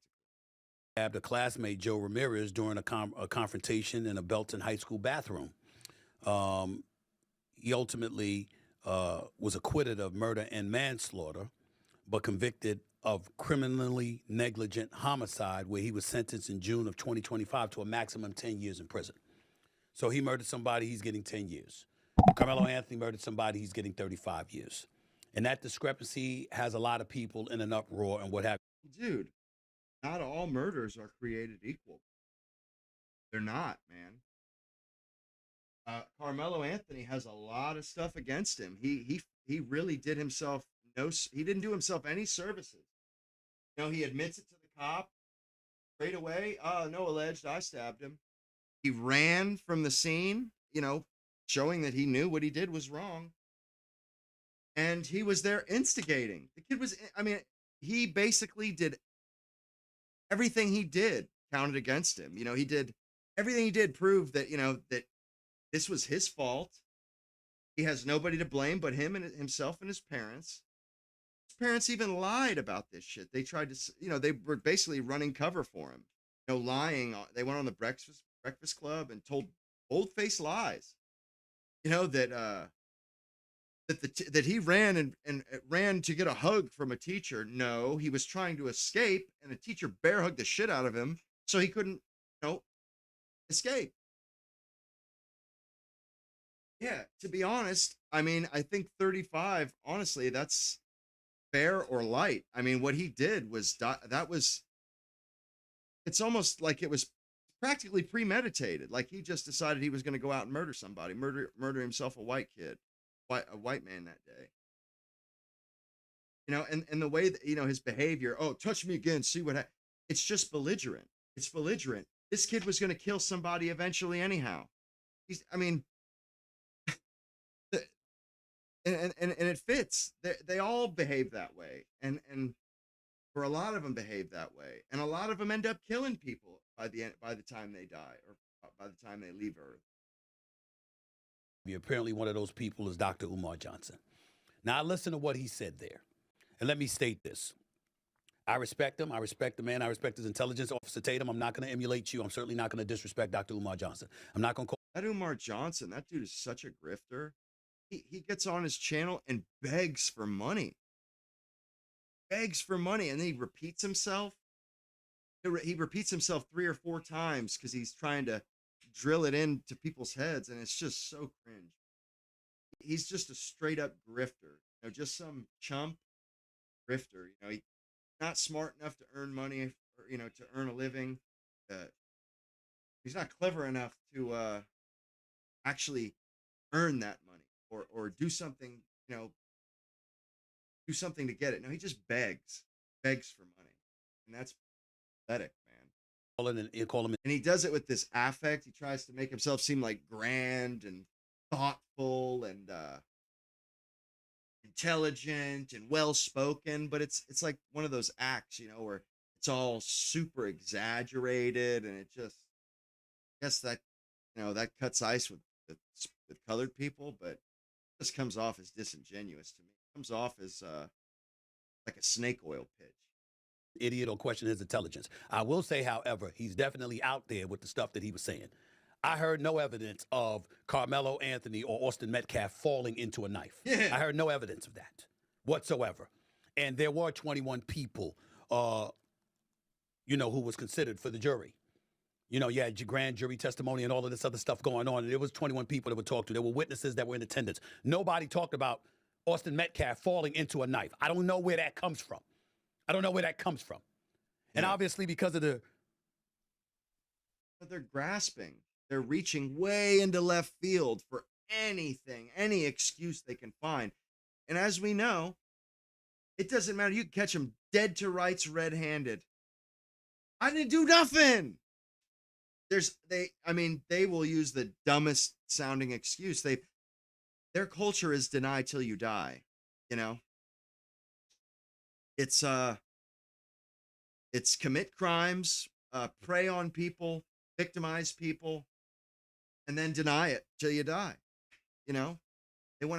Stabbed a classmate, Joe Ramirez, during a confrontation in a Belton high school bathroom. He ultimately was acquitted of murder and manslaughter, but convicted of criminally negligent homicide, where he was sentenced in June of 2025 to a maximum 10 years in prison. So he murdered somebody, he's getting 10 years. Carmelo Anthony murdered somebody, he's getting 35 years. And that discrepancy has a lot of people in an uproar and what have you. Dude, not all murders are created equal. They're not, man. Carmelo Anthony has a lot of stuff against him. He really did himself he didn't do himself any services. He admits it to the cop straight away. No, alleged, I stabbed him. He ran from the scene, showing that he knew what he did was wrong. And he was there instigating. The kid was, he basically did everything he did counted against him. He did everything he did proved that, that this was his fault. He has nobody to blame but himself and his parents. His parents even lied about this shit. They tried to, they were basically running cover for him, lying. They went on the Breakfast Club and told bold-faced lies, that he ran and ran to get a hug from a teacher. No, he was trying to escape, and a teacher bear hugged the shit out of him, so he couldn't, escape. Yeah, to be honest, I think 35, honestly, that's fair or light. What he did was, it's almost like it was practically premeditated. Like he just decided he was going to go out and murder somebody, murder himself, a white man that day. And the way that, his behavior, oh, touch me again, see what it's just belligerent. It's belligerent. This kid was going to kill somebody eventually anyhow. I mean, and it fits. They all behave that way. And for a lot of them behave that way. And a lot of them end up killing people by the time they die, or by the time they leave Earth. Apparently one of those people is Dr. Umar Johnson. Now, I listen to what he said there. And let me state this. I respect him. I respect the man. I respect his intelligence. Officer Tatum, I'm not going to emulate you. I'm certainly not going to disrespect Dr. Umar Johnson. I'm not going to call that Umar Johnson. That dude is such a grifter. He gets on his channel and begs for money. Begs for money. And then he repeats himself. He repeats himself 3 or 4 times because he's trying to drill it into people's heads. And it's just so cringe. He's just a straight up grifter. Just some chump grifter. He's not smart enough to earn money, or, to earn a living. He's not clever enough to actually earn that money, or do something, do something to get it. No, he just begs for money. And that's pathetic, man. call him. And he does it with this affect. He tries to make himself seem like grand and thoughtful and intelligent and well-spoken, but it's like one of those acts, where it's all super exaggerated, and it just, I guess that, that cuts ice with colored people, but it just comes off as disingenuous to me. It comes off as like a snake oil pitch. Idiot or question his intelligence. I will say, however, he's definitely out there with the stuff that he was saying. I heard no evidence of Carmelo Anthony or Austin Metcalf falling into a knife. Yeah. I heard no evidence of that whatsoever. And there were 21 people, who was considered for the jury. You had your grand jury testimony and all of this other stuff going on. And there was 21 people that were talked to. There were witnesses that were in attendance. Nobody talked about Austin Metcalf falling into a knife. I don't know where that comes from. And obviously because of But they're grasping. They're reaching way into left field for anything, any excuse they can find. And as we know, it doesn't matter. You can catch them dead to rights red-handed. I didn't do nothing. They will use the dumbest sounding excuse. Their culture is deny till you die. It's commit crimes, prey on people, victimize people, and then deny it till you die. They want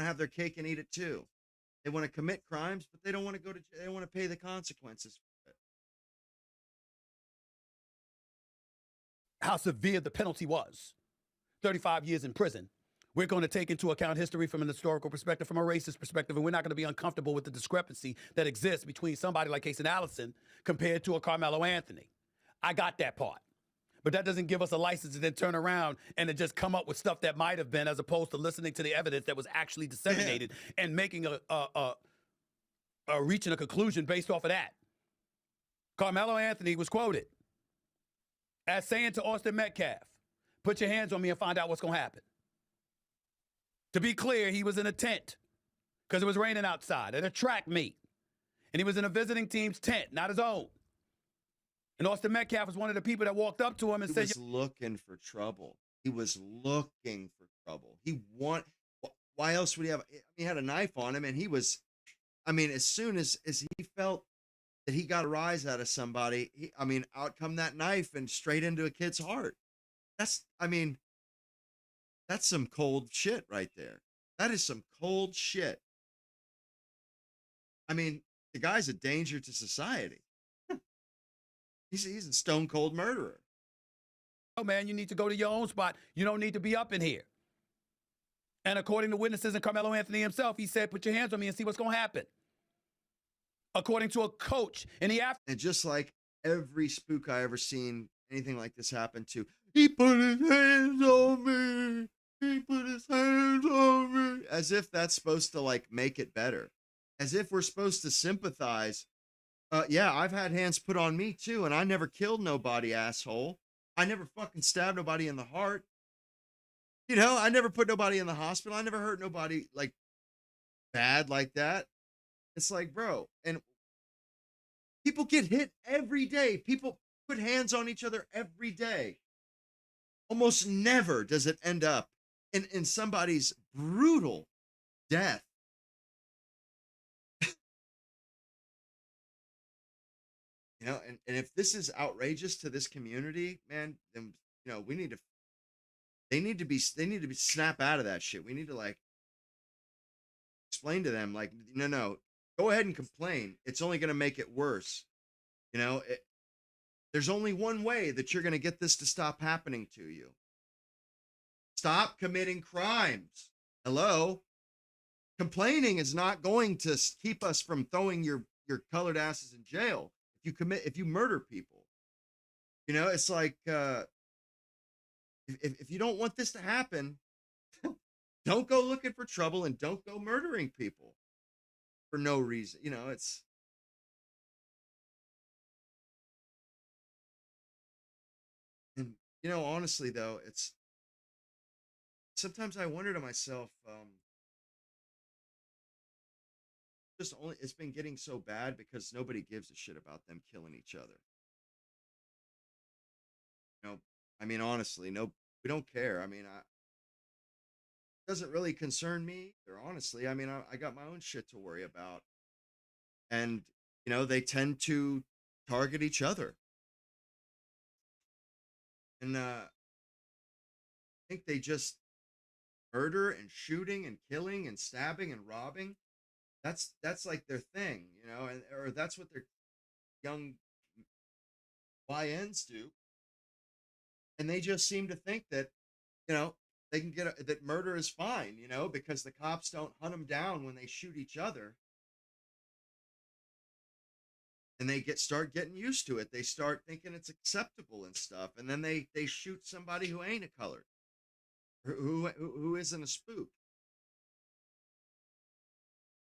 to have their cake and eat it too. They want to commit crimes, but they don't want to go to jail. They want to pay the consequences for it. how severe the penalty was. 35 years in prison. We're going to take into account history from an historical perspective, from a racist perspective, and we're not going to be uncomfortable with the discrepancy that exists between somebody like Casey Allison compared to a Carmelo Anthony. I got that part. But that doesn't give us a license to then turn around and to just come up with stuff that might have been, as opposed to listening to the evidence that was actually disseminated and making reaching a conclusion based off of that. Carmelo Anthony was quoted as saying to Austin Metcalf, "Put your hands on me and find out what's going to happen." To be clear, he was in a tent because it was raining outside at a track meet. And he was in a visiting team's tent, not his own. And Austin Metcalf was one of the people that walked up to him and said, he was looking for trouble. He was looking for trouble. Why else would he have? He had a knife on him, and he was, as soon as he felt that he got a rise out of somebody, out come that knife and straight into a kid's heart. That's some cold shit right there. That is some cold shit. The guy's a danger to society. He's a stone cold murderer. "Oh, man, you need to go to your own spot. You don't need to be up in here." And according to witnesses and Carmelo Anthony himself, he said, "Put your hands on me and see what's going to happen." According to a coach in the after. And just like every spook I ever seen anything like this happen to, he put his hands on me. He put his hands on me. As if that's supposed to make it better. As if we're supposed to sympathize. Yeah, I've had hands put on me too, and I never killed nobody, asshole. I never fucking stabbed nobody in the heart. I never put nobody in the hospital. I never hurt nobody bad like that. It's like, bro, and people get hit every day. People put hands on each other every day. Almost never does it end up in somebody's brutal death. And if this is outrageous to this community, man, then we need to they need to be snap out of that shit. We need to like explain to them like, no, go ahead and complain. It's only going to make it worse. There's only one way that you're going to get this to stop happening to you. Stop committing crimes. Hello? Complaining is not going to keep us from throwing your colored asses in jail. If you murder people, it's like, if you don't want this to happen, don't go looking for trouble and don't go murdering people for no reason. And honestly though, it's sometimes I wonder to myself, it's been getting so bad because nobody gives a shit about them killing each other. I mean, honestly, no, we don't care. I mean, it doesn't really concern me. Or honestly, I mean, I got my own shit to worry about, and they tend to target each other, and I think they just murder and shooting and killing and stabbing and robbing. That's like their thing, or that's what their young YNs do, and they just seem to think that they can that murder is fine, because the cops don't hunt them down when they shoot each other, and they start getting used to it. They start thinking it's acceptable and stuff, and then they shoot somebody who ain't a colored, or who isn't a spook,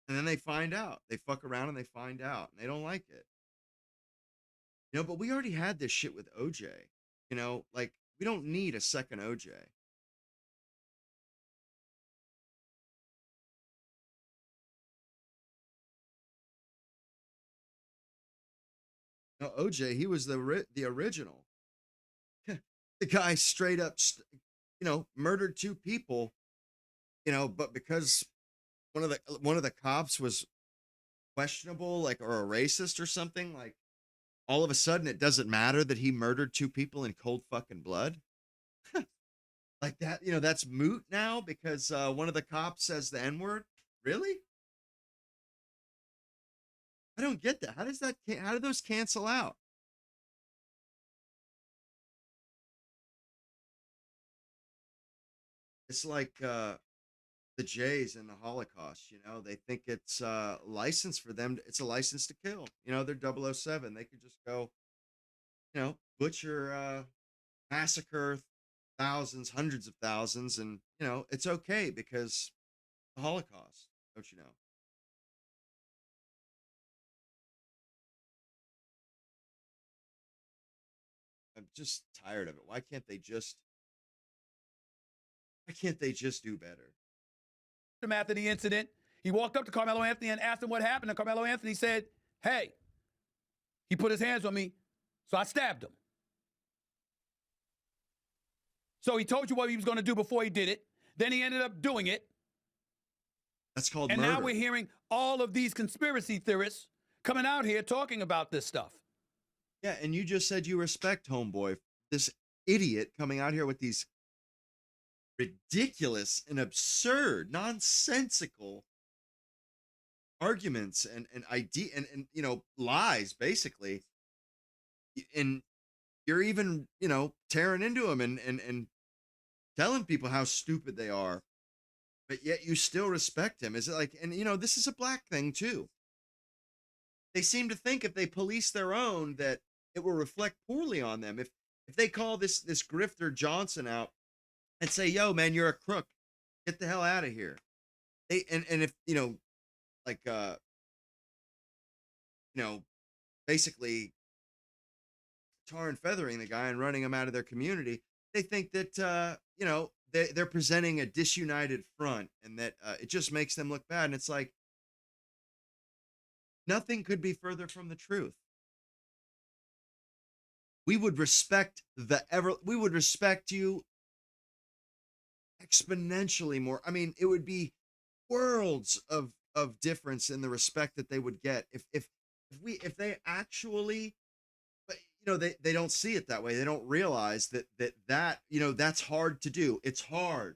and then they find out. They fuck around and they find out, and they don't like it. But we already had this shit with OJ. Like we don't need a second OJ. No, OJ, he was the original. The guy straight up, murdered two people. But because one of the cops was questionable, like, or a racist or something, like, all of a sudden it doesn't matter that he murdered two people in cold fucking blood. Like that, that's moot now because one of the cops says the N-word. Really? I don't get that. How do those cancel out? It's like the Jays in the Holocaust, they think it's license for them. It's a license to kill. They're 007. They could just go, butcher, massacre thousands, hundreds of thousands, and it's okay because the Holocaust, don't you know? I'm just tired of it. Why can't they just do better? After the incident, he walked up to Carmelo Anthony and asked him what happened, and Carmelo Anthony said, hey, he put his hands on me, so I stabbed him. So he told you what he was going to do before he did it. Then he ended up doing it. That's called murder. And now we're hearing all of these conspiracy theorists coming out here talking about this stuff. Yeah, and you just said you respect Homeboy, this idiot coming out here with these ridiculous and absurd, nonsensical arguments and lies, basically. And you're even, tearing into them and telling people how stupid they are, but yet you still respect him. Is it like, and this is a black thing too. They seem to think if they police their own that it will reflect poorly on them. If they call this grifter Johnson out and say, yo, man, you're a crook, get the hell out of here. And if, like, basically tar and feathering the guy and running him out of their community, they think that, they're presenting a disunited front and that it just makes them look bad. And it's like, Nothing could be further from the truth. We would respect we would respect you exponentially more. I mean, it would be worlds of difference in the respect that they would get if they actually, but they don't see it that way. They don't realize that that's hard to do. It's hard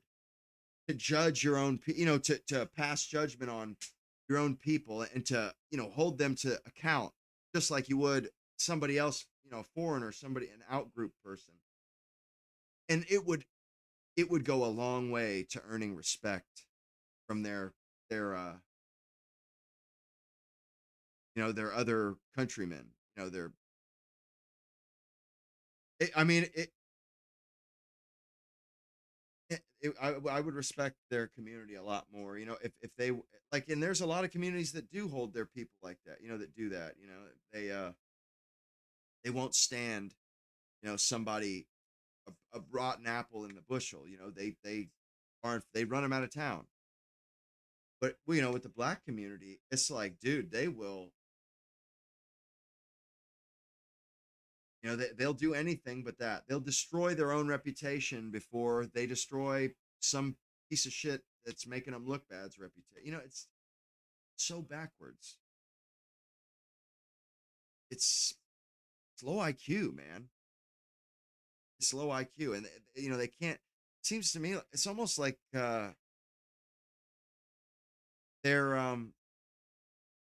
to judge your own, to pass judgment on your own people and to, hold them to account just like you would somebody else, a foreigner, somebody, an outgroup person. And it would go a long way to earning respect from their their other countrymen. Their I mean I would respect their community a lot more. If they like, and there's a lot of communities that do hold their people like that. That do that. They won't stand. Somebody a rotten apple in the bushel. They run them out of town. But with the black community, it's like, dude, they will. They'll do anything but that. They'll destroy their own reputation before they destroy some piece of shit that's making them look bad's reputation. It's so backwards. It's low IQ, man. It's low IQ, and they can't. It seems to me it's almost like they're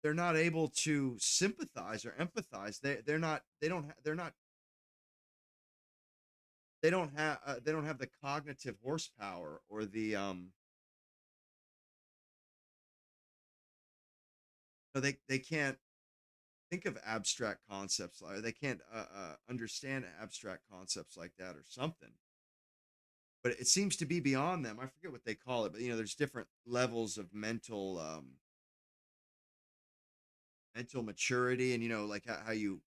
not able to sympathize or empathize. They don't have the cognitive horsepower or the they can't think of abstract concepts, like they can't understand abstract concepts like that or something. But it seems to be beyond them. I forget what they call it, but there's different levels of mental maturity, and like how you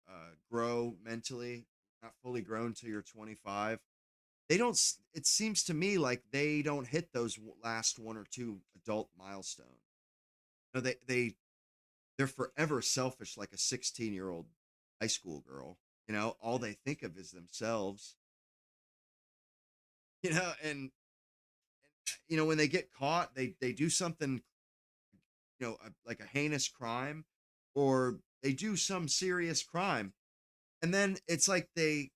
grow mentally. Not fully grown till you're 25. They don't. It seems to me like they don't hit those last one or two adult milestones. They're forever selfish, like a 16-year-old high school girl. All they think of is themselves. And when they get caught, they do something, like a heinous crime, or they do some serious crime, and then it's like it's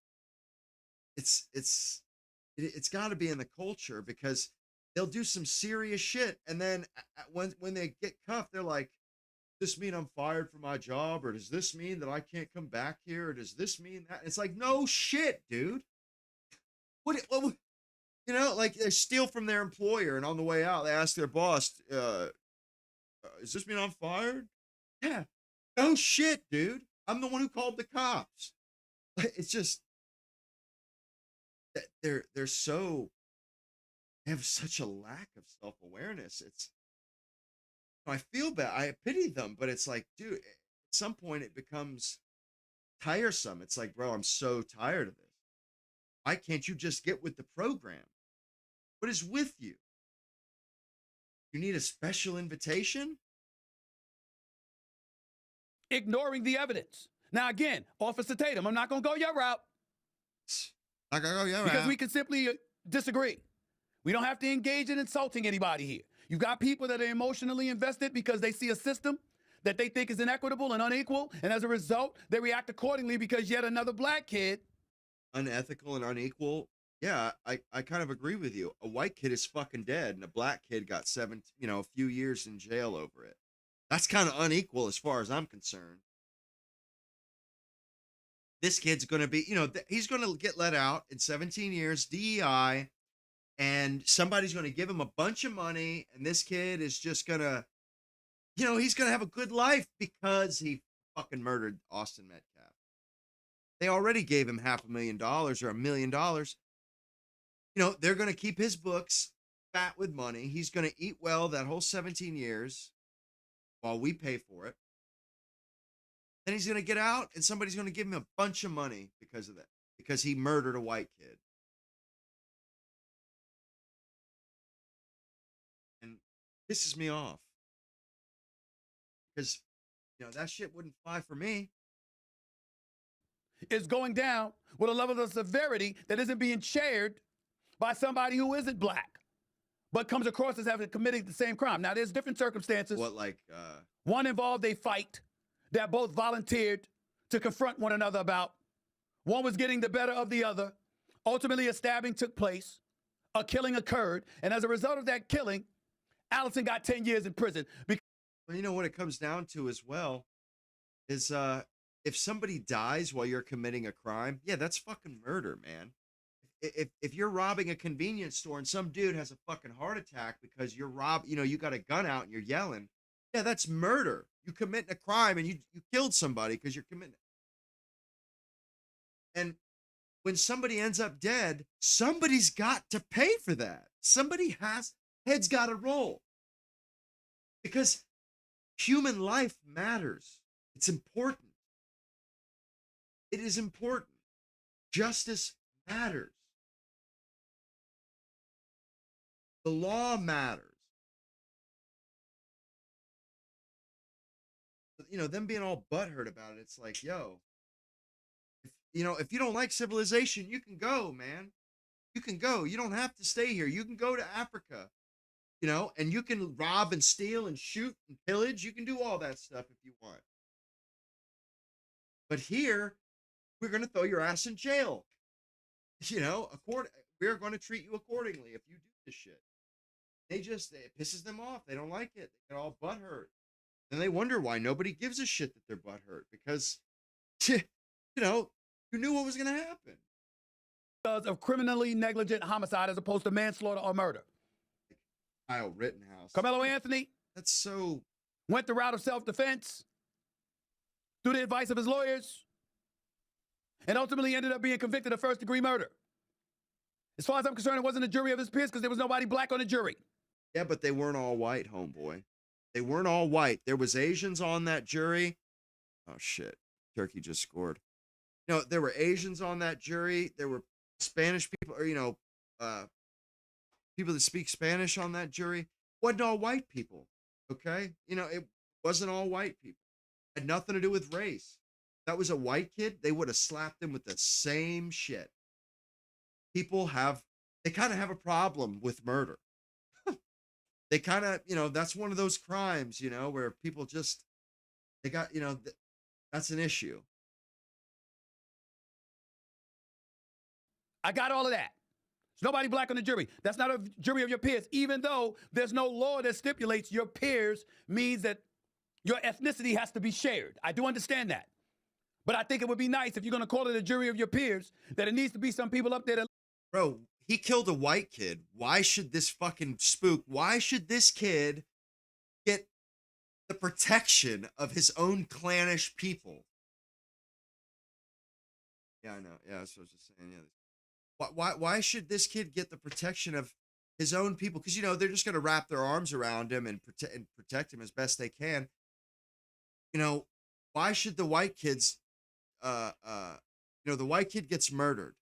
got to be in the culture, because they'll do some serious shit, and then when they get cuffed, they're like, "Does this mean I'm fired from my job, or does this mean that I can't come back here, or does this mean that?" It's like, no shit, dude. What like they steal from their employer, and on the way out, they ask their boss, "Does this mean I'm fired?" Yeah, no shit, dude. I'm the one who called the cops. It's just that they're so they have such a lack of self awareness. I feel bad. I pity them, but it's like, dude, at some point it becomes tiresome. It's like, bro, I'm so tired of this. Why can't you just get with the program? What is with you? You need a special invitation? Ignoring the evidence. Now, again, Officer Tatum, I'm not going to go your route. Not gonna go your because route. we can simply disagree. We don't have to engage in insulting anybody here. You've got people that are emotionally invested because they see a system that they think is inequitable and unequal, and as a result, they react accordingly because yet another black kid. Unethical and unequal. Yeah, I kind of agree with you. A white kid is fucking dead, and a black kid got a few years in jail over it. That's kind of unequal as far as I'm concerned. This kid's going to be, he's going to get let out in 17 years, DEI, and somebody's going to give him a bunch of money, and this kid is just going to, he's going to have a good life because he fucking murdered Austin Metcalf. They already gave him $500,000 or $1 million. They're going to keep his books fat with money. He's going to eat well that whole 17 years while we pay for it. Then he's going to get out, and somebody's going to give him a bunch of money because of that, because he murdered a white kid. And pisses me off because, that shit wouldn't fly for me. Is going down with a level of severity that isn't being shared by somebody who isn't black, but comes across as having committed the same crime. Now, there's different circumstances. What, like, one involved a fight that both volunteered to confront one another about. One was getting the better of the other. Ultimately, a stabbing took place. A killing occurred. And as a result of that killing, Allison got 10 years in prison. Well, you know what it comes down to as well is if somebody dies while you're committing a crime, yeah, that's fucking murder, man. If you're robbing a convenience store and some dude has a fucking heart attack because you got a gun out and you're yelling, yeah, that's murder. You commit a crime and you killed somebody because you're committing. And when somebody ends up dead, somebody's got to pay for that. Head's got to roll. Because human life matters. It's important. It is important. Justice matters. The law matters. Them being all butthurt about it, it's like, yo, if you don't like civilization, you can go, man. You can go. You don't have to stay here. You can go to Africa, and you can rob and steal and shoot and pillage. You can do all that stuff if you want. But here, we're going to throw your ass in jail. We're going to treat you accordingly if you do this shit. It pisses them off. They don't like it. They get all butthurt. And they wonder why nobody gives a shit that they're butthurt because, you knew what was going to happen. Because of criminally negligent homicide as opposed to manslaughter or murder. Kyle Rittenhouse. Carmelo Anthony. That's so. Went the route of self-defense through the advice of his lawyers and ultimately ended up being convicted of first-degree murder. As far as I'm concerned, it wasn't a jury of his peers because there was nobody black on the jury. Yeah, but they weren't all white, homeboy. They weren't all white. There was Asians on that jury. Oh, shit. Turkey just scored. There were Asians on that jury. There were Spanish people, or, people that speak Spanish on that jury. Wasn't all white people, okay? It wasn't all white people. It had nothing to do with race. If that was a white kid, they would have slapped him with the same shit. People they kind of have a problem with murder. They kind of, that's one of those crimes, where people just, they got, that's an issue. I got all of that. There's nobody black on the jury. That's not a jury of your peers, even though there's no law that stipulates your peers means that your ethnicity has to be shared. I do understand that. But I think it would be nice if you're going to call it a jury of your peers, that it needs to be some people up there that... Bro, he killed a white kid. Why should this fucking spook, why should this kid get the protection of his own clannish people? Yeah, I know. Yeah, that's what I was just saying. Yeah. Why should this kid get the protection of his own people? Because, they're just going to wrap their arms around him and protect him as best they can. Why should the white kids, the white kid gets murdered.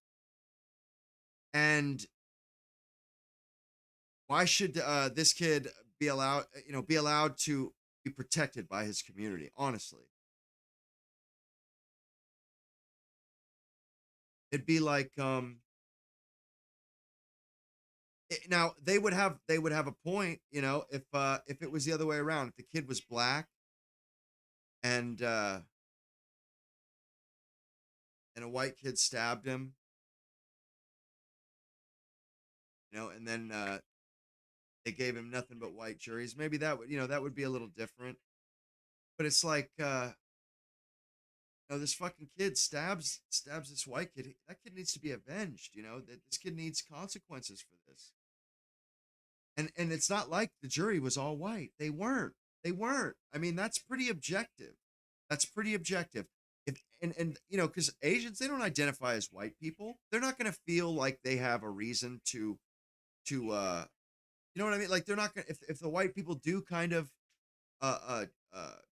And why should this kid be allowed to be protected by his community? Honestly, it'd be like now they would have a point, if it was the other way around. If the kid was black and a white kid stabbed him. And then they gave him nothing but white juries. Maybe that would be a little different. But it's like, this fucking kid stabs this white kid. That kid needs to be avenged. This kid needs consequences for this. And it's not like the jury was all white. They weren't. I mean, that's pretty objective. Because Asians, they don't identify as white people. They're not going to feel like they have a reason to you know what I mean? Like, they're not gonna, if the white people do kind of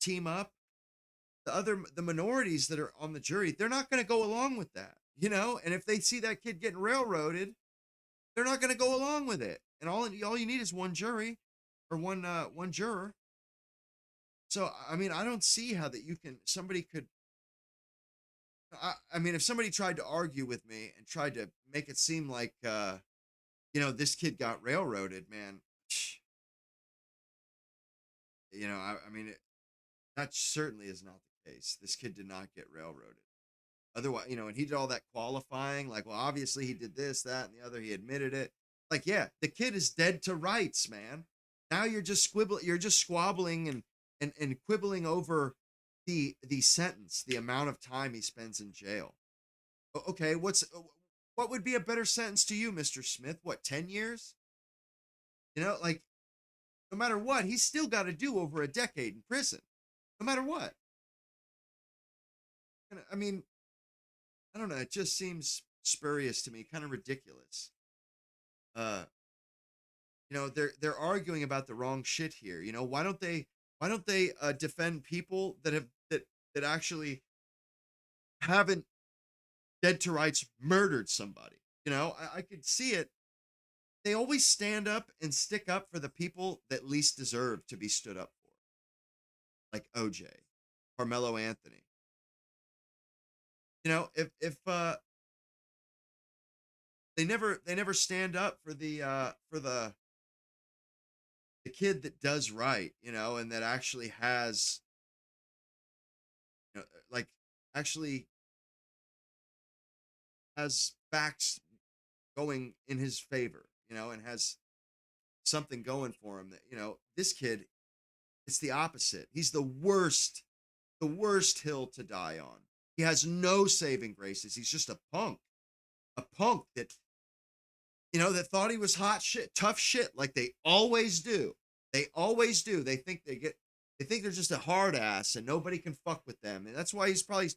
team up, the minorities that are on the jury, they're not going to go along with that, and if they see that kid getting railroaded, they're not going to go along with it. And all you need is one jury or one juror. So, I mean, I don't see how that somebody could, I mean, if somebody tried to argue with me and tried to make it seem like, this kid got railroaded, man, I mean, that certainly is not the case. This kid did not get railroaded. Otherwise, and he did all that qualifying. Like, well, obviously he did this, that, and the other. He admitted it. Like, yeah, the kid is dead to rights, man. Now you're just squabbling and quibbling over the sentence, the amount of time he spends in jail. Okay, what would be a better sentence to you, Mr. Smith? What, 10 years? Like, no matter what, he's still got to do over a decade in prison. No matter what. I mean, I don't know. It just seems spurious to me, kind of ridiculous. They're arguing about the wrong shit here. Why don't they defend people that actually haven't dead to rights murdered somebody? I could see it. They always stand up and stick up for the people that least deserve to be stood up for, like OJ, Carmelo Anthony. If they never stand up for the kid that does right, and that actually has, like, actually has facts going in his favor, and has something going for him that, this kid, it's the opposite. He's the worst hill to die on. He has no saving graces. He's just a punk that, that thought he was hot shit, tough shit, like they always do. They always do. They think they're just a hard ass and nobody can fuck with them. And that's why he's probably,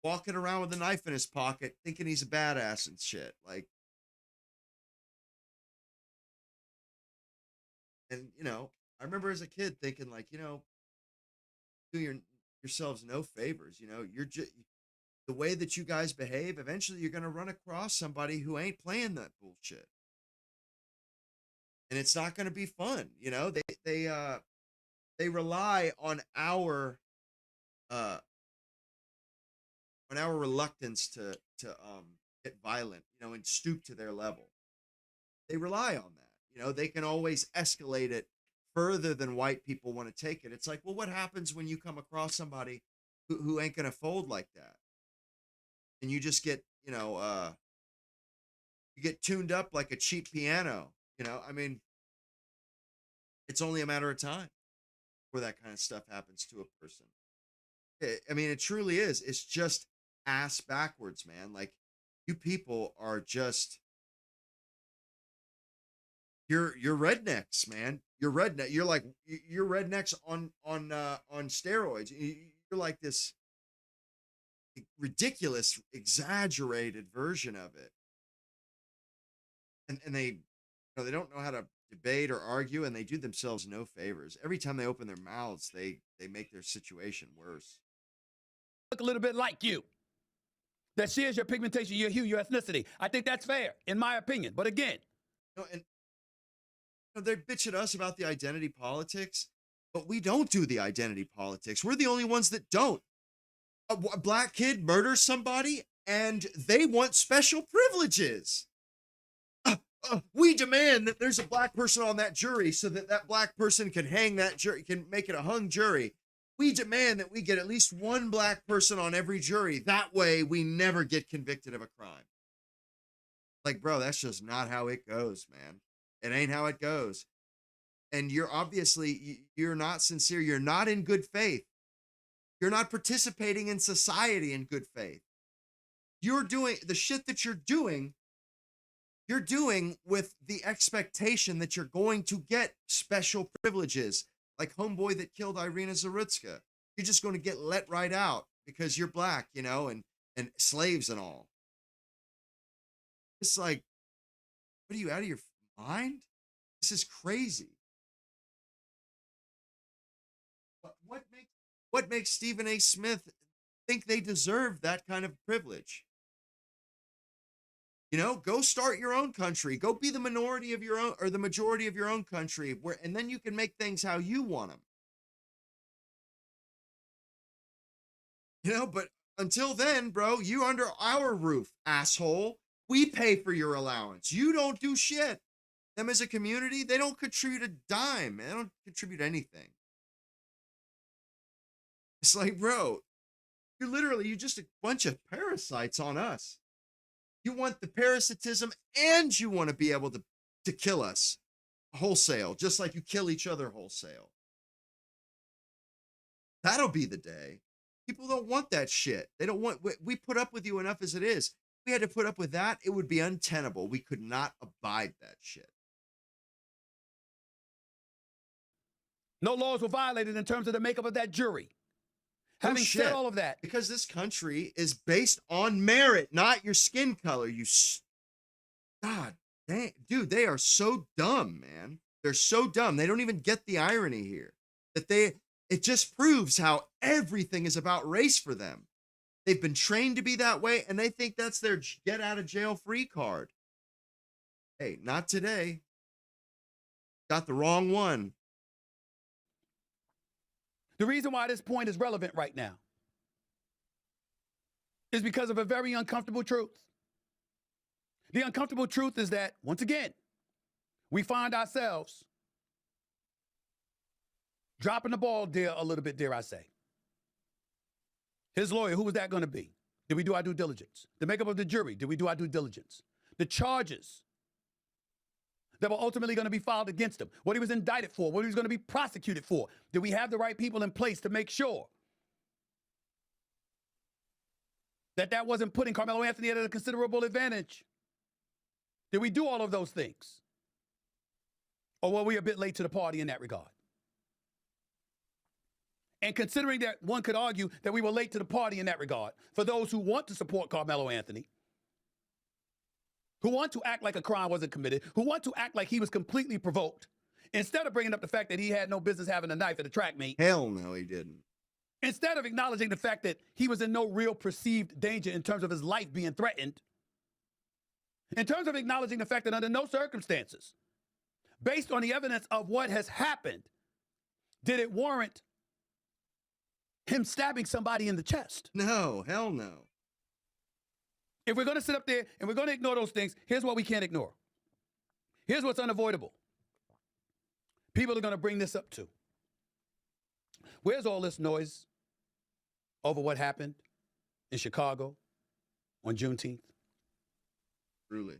walking around with a knife in his pocket, thinking he's a badass and shit. Like, and, I remember as a kid thinking, like, do yourselves no favors. You're just, the way that you guys behave, eventually you're going to run across somebody who ain't playing that bullshit. And it's not going to be fun. They rely on our reluctance to get violent, and stoop to their level. They rely on that. They can always escalate it further than white people want to take it. It's like, well, what happens when you come across somebody who ain't going to fold like that? And you just get, you get tuned up like a cheap piano. I mean, it's only a matter of time before that kind of stuff happens to a person. I mean, it truly is. It's just ass backwards, man. Like, you people are just, you're rednecks, man. You're redneck. You're rednecks on steroids. You're like this ridiculous, exaggerated version of it. And they, they don't know how to debate or argue, and they do themselves no favors. Every time they open their mouths, they make their situation worse. Look a little bit like you. That shares your pigmentation, your hue, your ethnicity. I think that's fair, in my opinion. But again, and they bitch at us about the identity politics, but we don't do the identity politics. We're the only ones that don't. A black kid murders somebody, and they want special privileges. We demand that there's a black person on that jury so that black person can hang that jury, can make it a hung jury. We demand that we get at least one black person on every jury. That way we never get convicted of a crime. Like, bro, that's just not how it goes, man. It ain't how it goes. And you're not sincere. You're not in good faith. You're not participating in society in good faith. You're doing the shit that you're doing with the expectation that you're going to get special privileges, like homeboy that killed Irina Zarutska. You're just going to get let right out because you're black, and slaves and all. It's like, what are you, out of your mind? This is crazy. What makes Stephen A. Smith think they deserve that kind of privilege? You know, go start your own country. Go be the minority of your own or the majority of your own country, where and then you can make things how you want them. You know, but until then, bro, you under our roof, asshole. We pay for your allowance. You don't do shit. Them as a community, they don't contribute a dime. They don't contribute anything. It's like, bro, you're just a bunch of parasites on us. You want the parasitism and you want to be able to kill us wholesale, just like you kill each other wholesale. That'll be the day. People don't want that shit. They don't want, we put up with you enough as it is. If we had to put up with that, it would be untenable. We could not abide that shit. No laws were violated in terms of the makeup of that jury. Having said all of that. Because this country is based on merit, not your skin color. God dang, dude, they are so dumb, man. They're so dumb. They don't even get the irony here. It just proves how everything is about race for them. They've been trained to be that way, and they think that's their get out of jail free card. Hey, not today. Got the wrong one. The reason why this point is relevant right now is because of a very uncomfortable truth. The uncomfortable truth is that, once again, we find ourselves dropping the ball a little bit, dare I say. His lawyer, who was that going to be? Did we do our due diligence? The makeup of the jury, did we do our due diligence? The charges that were ultimately going to be filed against him, what he was indicted for, what he was going to be prosecuted for. Did we have the right people in place to make sure that wasn't putting Carmelo Anthony at a considerable advantage? Did we do all of those things? Or were we a bit late to the party in that regard? And considering that one could argue that we were late to the party in that regard, for those who want to support Carmelo Anthony, who want to act like a crime wasn't committed, who want to act like he was completely provoked, instead of bringing up the fact that he had no business having a knife at a track meet. Hell no, he didn't. Instead of acknowledging the fact that he was in no real perceived danger in terms of his life being threatened, in terms of acknowledging the fact that under no circumstances, based on the evidence of what has happened, did it warrant him stabbing somebody in the chest. No, hell no. If we're going to sit up there and we're going to ignore those things, here's what we can't ignore. Here's what's unavoidable. People are going to bring this up too. Where's all this noise over what happened in Chicago on Juneteenth? Truly.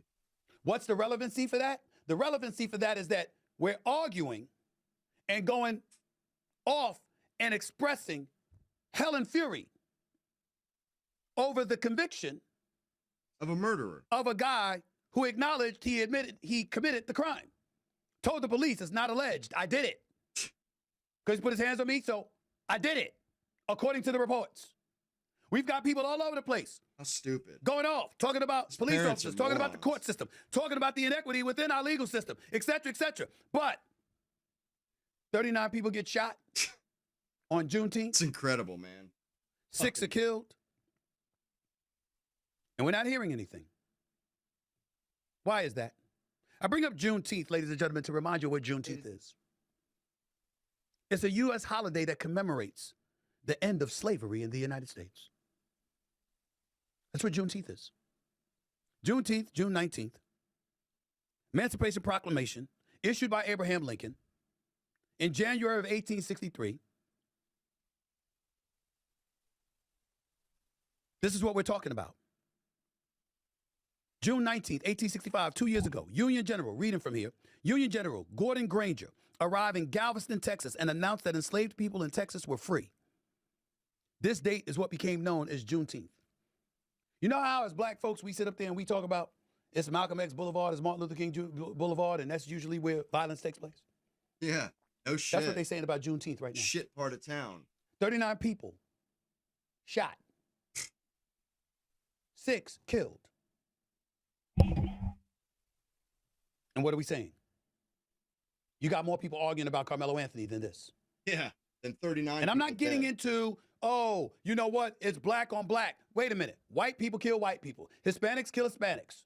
What's the relevancy for that? The relevancy for that is that we're arguing and going off and expressing hell and fury over the conviction of a murderer, of a guy who acknowledged he admitted he committed the crime. Told the police it's not alleged. I did it. Because he put his hands on me, so I did it, according to the reports. We've got people all over the place. How stupid. Going off, talking about police officers, talking about the court system, talking about the inequity within our legal system, et cetera, et cetera. But 39 people get shot on Juneteenth. It's incredible, man. 6 are killed. And we're not hearing anything. Why is that? I bring up Juneteenth, ladies and gentlemen, to remind you what Juneteenth is. It's a U.S. holiday that commemorates the end of slavery in the United States. That's what Juneteenth is. Juneteenth, June 19th, Emancipation Proclamation, issued by Abraham Lincoln in January of 1863. This is what we're talking about. June 19th, 1865, 2 years ago, Union General, reading from here, Union General Gordon Granger arrived in Galveston, Texas, and announced that enslaved people in Texas were free. This date is what became known as Juneteenth. You know how as black folks we sit up there and we talk about it's Malcolm X Boulevard, it's Martin Luther King Boulevard, and that's usually where violence takes place? Yeah, no shit. That's what they're saying about Juneteenth right now. Shit part of town. 39 people shot. 6 killed. And what are we saying? You got more people arguing about Carmelo Anthony than this. Yeah, than 39. And I'm not getting into, oh, you know what? It's black on black. Wait a minute. White people kill white people. Hispanics kill Hispanics.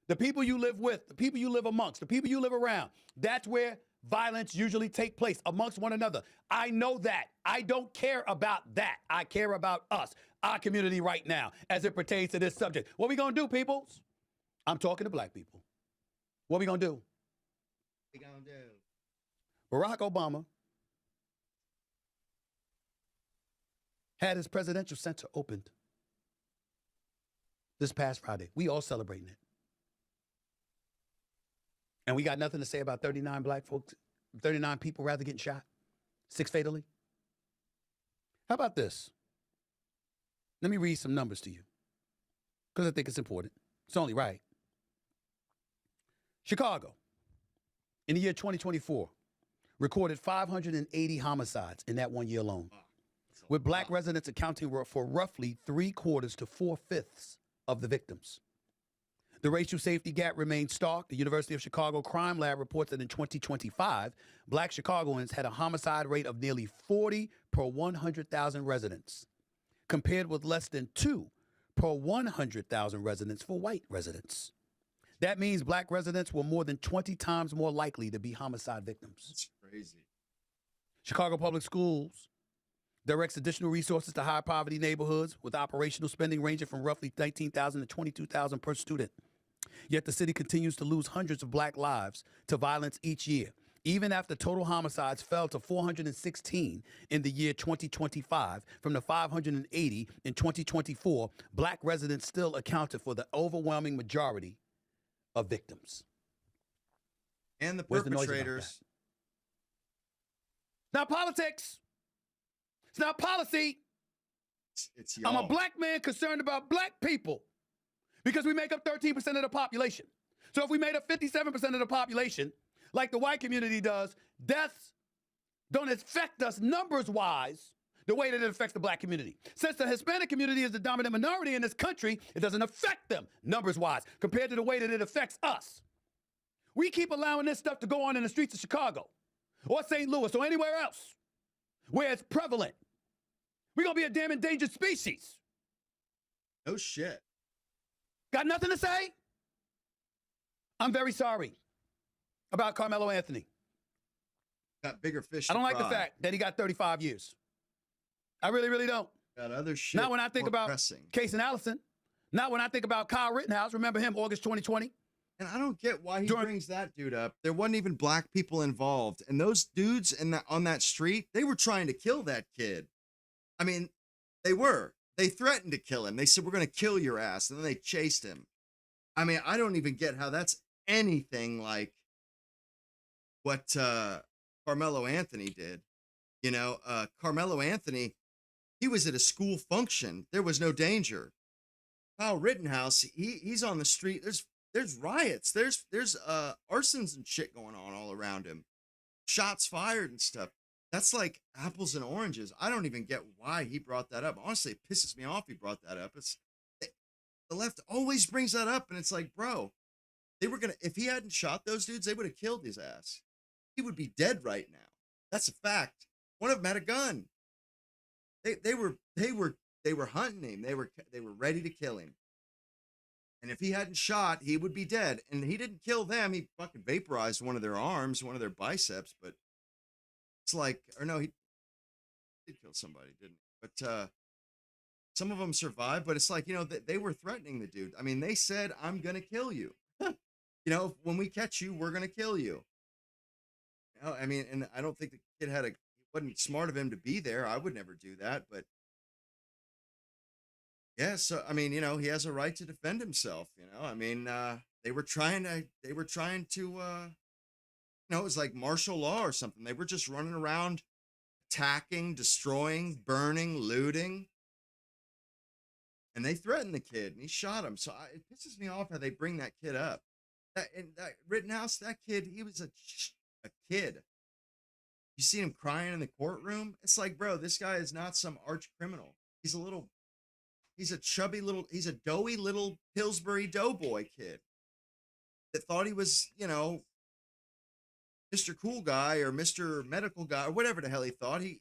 the people you live with, the people you live amongst, the people you live around, that's where violence usually take place amongst one another. I know that. I don't care about that. I care about us, our community right now, as it pertains to this subject. What we gonna do, peoples? I'm talking to black people. What we gonna do? We gonna do? Barack Obama had his presidential center opened this past Friday. We all celebrating it. And we got nothing to say about 39 black folks, 39 people rather getting shot, 6 fatally. How about this? Let me read some numbers to you because I think it's important. It's only right. Chicago, in the year 2024, recorded 580 homicides in that 1 year alone, with black residents accounting for roughly 3/4 to 4/5 of the victims. The racial safety gap remains stark. The University of Chicago Crime Lab reports that in 2025, black Chicagoans had a homicide rate of nearly 40 per 100,000 residents, compared with less than 2 per 100,000 residents for white residents. That means black residents were more than 20 times more likely to be homicide victims. That's crazy. Chicago Public Schools directs additional resources to high poverty neighborhoods with operational spending ranging from roughly $19,000 to $22,000 per student. Yet the city continues to lose hundreds of black lives to violence each year. Even after total homicides fell to 416 in the year 2025 from the 580 in 2024, black residents still accounted for the overwhelming majority of victims. And the Where's the noise about perpetrators. that? It's not politics. It's not policy. It's I'm y'all. a black man concerned about black people because we make up 13% of the population. So if we made up 57% of the population, like the white community does, deaths don't affect us numbers-wise the way that it affects the black community. Since the Hispanic community is the dominant minority in this country, it doesn't affect them numbers-wise compared to the way that it affects us. We keep allowing this stuff to go on in the streets of Chicago or St. Louis or anywhere else where it's prevalent. We're going to be a damn endangered species. No shit. Got nothing to say? I'm very sorry about Carmelo Anthony. Got bigger fish. I don't to like the fry. fact that he got 35 years. I really, really don't. Got other shit. Not when I think more about pressing. Case and Allison. Not when I think about Kyle Rittenhouse. Remember him, August 2020? And I don't get why he brings that dude up. There wasn't even black people involved. And those dudes on that street, they were trying to kill that kid. I mean, they were. They threatened to kill him. They said, we're going to kill your ass. And then they chased him. I mean, I don't even get how that's anything like what Carmelo Anthony did. You know, Carmelo Anthony, he was at a school function. There was no danger. Kyle Rittenhouse, he's on the street. There's riots. There's arsons and shit going on all around him. Shots fired and stuff. That's like apples and oranges. I don't even get why he brought that up. Honestly, it pisses me off he brought that up. The left always brings that up, and it's like, bro, they were gonna, if he hadn't shot those dudes, they would have killed his ass. He would be dead right now. That's a fact. One of them had a gun. They were hunting him. They were ready to kill him. And if he hadn't shot, he would be dead. And he didn't kill them. He fucking vaporized one of their arms, one of their biceps. But it's like, or no, he did kill somebody, didn't he? But some of them survived. But it's like, you know, they were threatening the dude. I mean, they said, I'm going to kill you. You know, when we catch you, we're going to kill you. You know, I mean, and I don't think the kid it wasn't smart of him to be there. I would never do that. But yeah, so I mean, you know, he has a right to defend himself. You know, I mean, they were trying to, you know, it was like martial law or something. They were just running around, attacking, destroying, burning, looting, and they threatened the kid, and he shot him. So it pisses me off how they bring that kid up. That Rittenhouse, that kid, he was a kid. You see him crying in the courtroom. It's like, bro, this guy is not some arch criminal. He's a chubby little, he's a doughy little Pillsbury Doughboy kid that thought he was, you know, Mr. Cool Guy or Mr. Medical Guy or whatever the hell he thought. He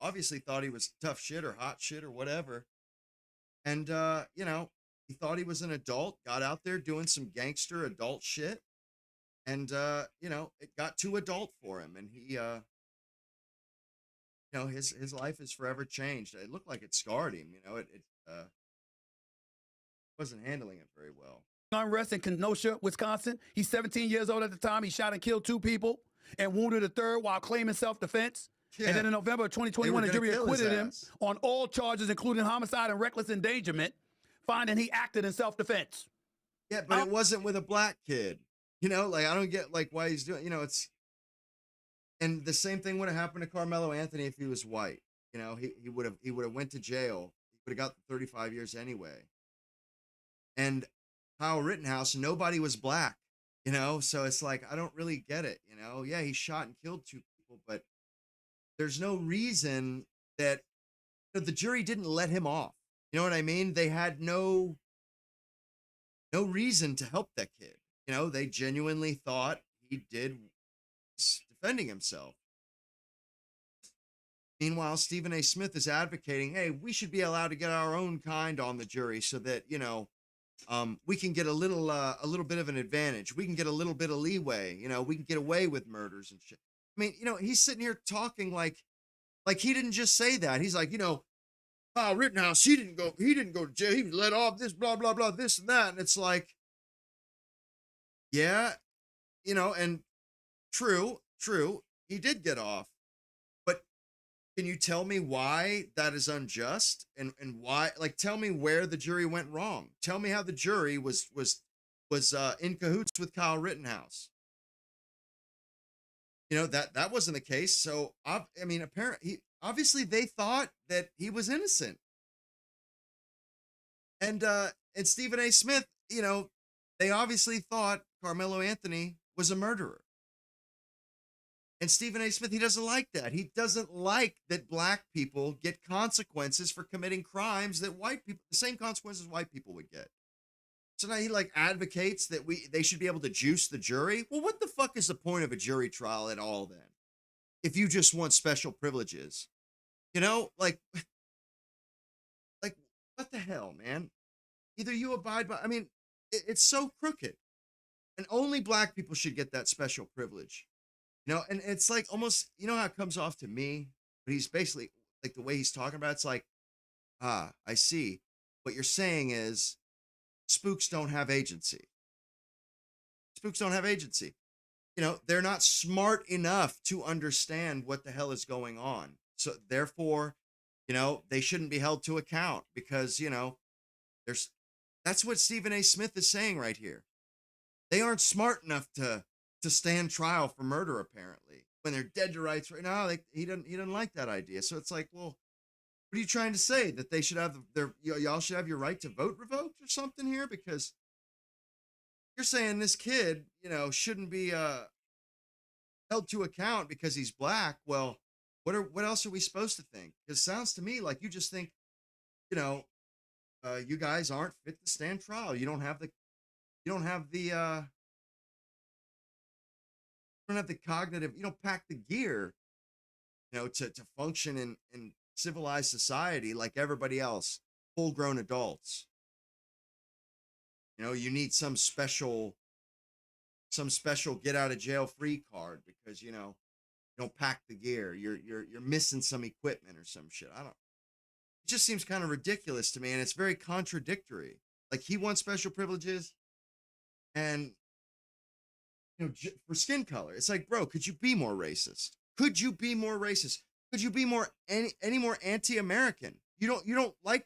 obviously thought he was tough shit or hot shit or whatever. And, you know, He thought he was an adult, got out there doing some gangster adult shit, and you know, it got too adult for him, and he you know, his life is forever changed. It looked like it scarred him, you know, it wasn't handling it very well. Unrest in Kenosha, Wisconsin. He's 17 years old at the time. He shot and killed 2 people and wounded a third while claiming self-defense. Yeah. And then in November of 2021, the jury acquitted him ass. on all charges, including homicide and reckless endangerment, finding he acted in self-defense. Yeah, but it wasn't with a black kid. You know, like I don't get like why he's doing, you know, it's and the same thing would have happened to Carmelo Anthony if he was white. You know, he would have went to jail. He would have got 35 years anyway. And Kyle Rittenhouse, nobody was black, you know, so it's like I don't really get it, you know. Yeah, he shot and killed 2 people, but there's no reason that you know, the jury didn't let him off. You know what I mean? They had no reason to help that kid. You know, they genuinely thought he did defending himself. Meanwhile, Stephen A. Smith is advocating, hey, we should be allowed to get our own kind on the jury so that, you know, we can get a little bit of an advantage. We can get a little bit of leeway. You know, we can get away with murders and shit. I mean, you know, he's sitting here talking like he didn't just say that. He's like, you know, Kyle Rittenhouse, he didn't go to jail. He was let off this, blah, blah, blah, this and that. And it's like, yeah, you know, and true, he did get off. But can you tell me why that is unjust and why, like, tell me where the jury went wrong. Tell me how the jury was in cahoots with Kyle Rittenhouse. You know, that wasn't the case. So, I mean, apparently, obviously they thought that he was innocent. And Stephen A. Smith, you know, they obviously thought Carmelo Anthony was a murderer. And Stephen A. Smith, he doesn't like that. He doesn't like that black people get consequences for committing crimes that white people, the same consequences white people would get. So now he like advocates that they should be able to juice the jury. Well, what the fuck is the point of a jury trial at all then? If you just want special privileges, you know, like what the hell, man? Either you abide by, I mean, it's so crooked. And only black people should get that special privilege. You know, and it's like almost, you know how it comes off to me? But he's basically, like the way he's talking about it, it's like, I see. What you're saying is spooks don't have agency. Spooks don't have agency. You know, they're not smart enough to understand what the hell is going on. So therefore, you know, they shouldn't be held to account because, you know, that's what Stephen A. Smith is saying right here. They aren't smart enough to stand trial for murder, apparently, when they're dead to rights right now. He doesn't like that idea. So it's like, well, what are you trying to say? That they should have y'all should have your right to vote revoked or something here? Because you're saying this kid, you know, shouldn't be held to account because he's black. Well, what else are we supposed to think? It sounds to me like you just think, you know, you guys aren't fit to stand trial. You don't have the cognitive, you don't pack the gear, you know, to function in civilized society like everybody else, full-grown adults. You know, you need some special get out of jail free card because, you know, you don't pack the gear. You're missing some equipment or some shit. It just seems kind of ridiculous to me, and it's very contradictory. Like he wants special privileges, and you know, for skin color, it's like, bro, could you be more racist? Could you be more racist? Could you be more any more anti-American? You don't like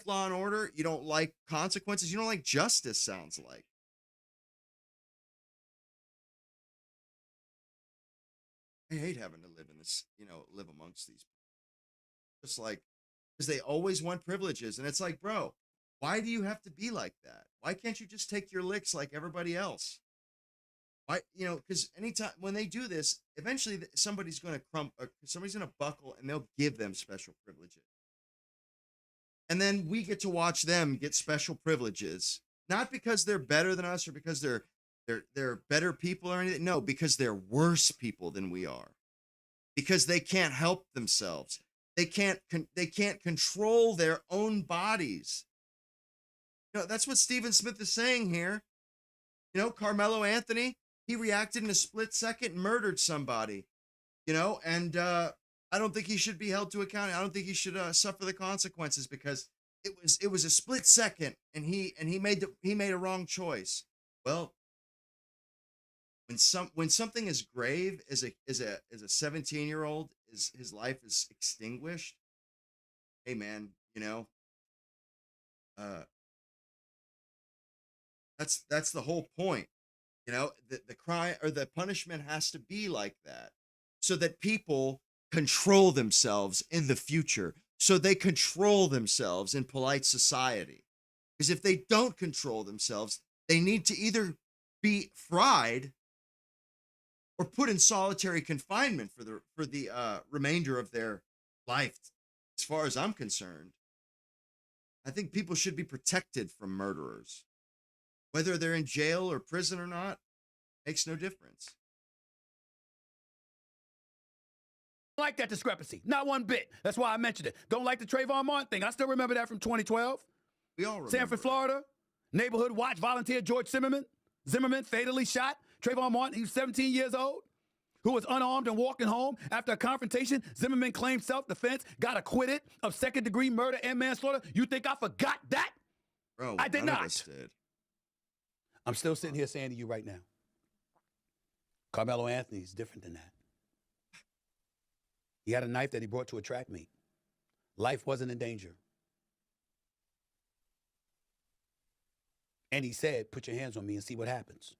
law and order. You don't like consequences. You don't like justice. Sounds like. I hate having to live in this, you know, live amongst these people. Just like, because they always want privileges. And it's like, bro, why do you have to be like that? Why can't you just take your licks like everybody else? Why, you know, because anytime when they do this, eventually somebody's going to somebody's going to buckle and they'll give them special privileges. And then we get to watch them get special privileges, not because they're better than us or because they're better people or anything. No, because they're worse people than we are. Because they can't help themselves. They can't control their own bodies. That's what Stephen Smith is saying here. Carmelo Anthony, he reacted in a split second and murdered somebody. And I don't think he should be held to account. I don't think he should suffer the consequences because it was a split second and he made a wrong choice. Well, when something as grave as a 17-year-old his life is extinguished, hey man, that's the whole point. The crime or the punishment has to be like that so that people control themselves in the future, so they control themselves in polite society. Because if they don't control themselves, they need to either be fried or put in solitary confinement for the remainder of their life. As far as I'm concerned, I think people should be protected from murderers. Whether they're in jail or prison or not, makes no difference. Like that discrepancy, not one bit. That's why I mentioned it. Don't like the Trayvon Martin thing. I still remember that from 2012. We all remember. Sanford, Florida, neighborhood watch volunteer George Zimmerman fatally shot. Trayvon Martin, he was 17 years old, who was unarmed and walking home after a confrontation. Zimmerman claimed self-defense, got acquitted of second-degree murder and manslaughter. You think I forgot that? Bro, I did none of not. us did. I'm still sitting here saying to you right now, Carmelo Anthony is different than that. He had a knife that he brought to a track meet. Life wasn't in danger. And he said, put your hands on me and see what happens.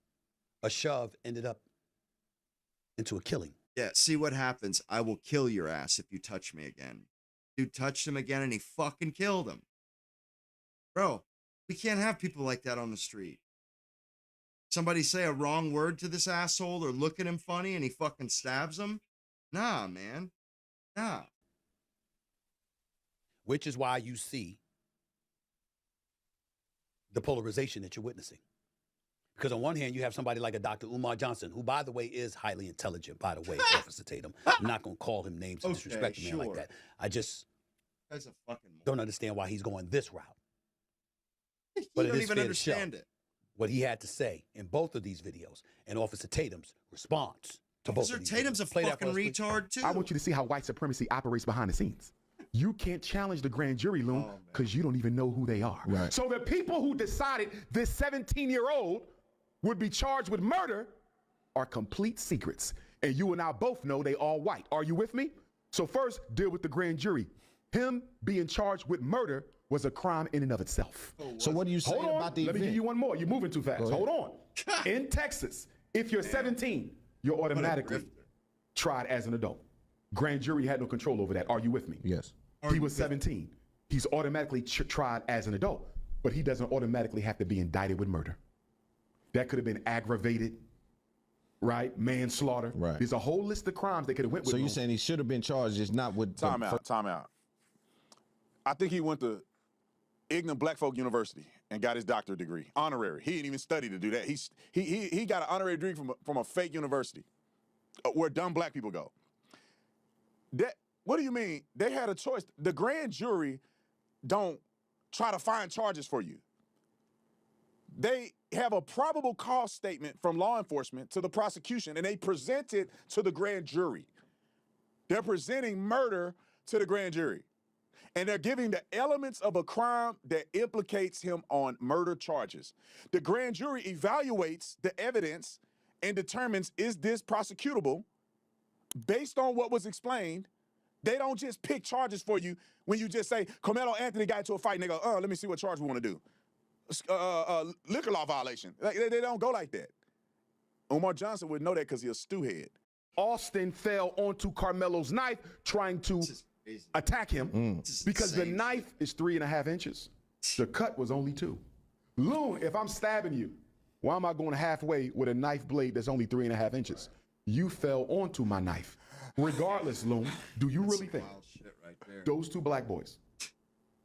A shove ended up into a killing. Yeah, see what happens. I will kill your ass if you touch me again. Dude touched him again and he fucking killed him. Bro, we can't have people like that on the street. Somebody say a wrong word to this asshole or look at him funny and he fucking stabs him? Nah, man. Nah. Which is why you see the polarization that you're witnessing. Because on one hand, you have somebody like a Dr. Umar Johnson, who, by the way, is highly intelligent, by the way, Officer Tatum. I'm not going to call him names and disrespect a man like that. I just don't understand why he's going this route. But you don't even understand it. What he had to say in both of these videos and Officer Tatum's response to both of these Tatum's videos. a fucking retard, too. I want you to see how white supremacy operates behind the scenes. You can't challenge the grand jury, Loon, because you don't even know who they are. Right. So the people who decided this 17-year-old would be charged with murder are complete secrets. And you and I both know they all white. Are you with me? So first, deal with the grand jury. Him being charged with murder was a crime in and of itself. So what do you say about the Let me give you one more. You're moving too fast. Hold on. In Texas, if you're 17, you're automatically tried as an adult. Grand jury had no control over that. Are you with me? Yes. He was 17. He's automatically tried as an adult, but he doesn't automatically have to be indicted with murder. That could have been aggravated, right? Manslaughter. Right. There's a whole list of crimes they could have went with. So you're saying he should have been charged, just not with Time out. I think he went to Ignorant Black Folk University and got his doctorate degree, honorary. He didn't even study to do that. He got an honorary degree from a fake university where dumb black people go. What do you mean? They had a choice. The grand jury don't try to find charges for you. They have a probable cause statement from law enforcement to the prosecution, and they present it to the grand jury. They're presenting murder to the grand jury. And they're giving the elements of a crime that implicates him on murder charges. The grand jury evaluates the evidence and determines, is this prosecutable? Based on what was explained, they don't just pick charges for you when you just say, Carmelo Anthony got into a fight, and they go, let me see what charge we want to do. Liquor law violation. They don't go like that. Umar Johnson would know that because he's a stewhead. Austin fell onto Carmelo's knife trying to attack him because the knife is 3.5 inches. The cut was only 2. Loon, if I'm stabbing you, why am I going halfway with a knife blade that's only 3.5 inches? You fell onto my knife. Regardless, Loon, do you really think those 2 black boys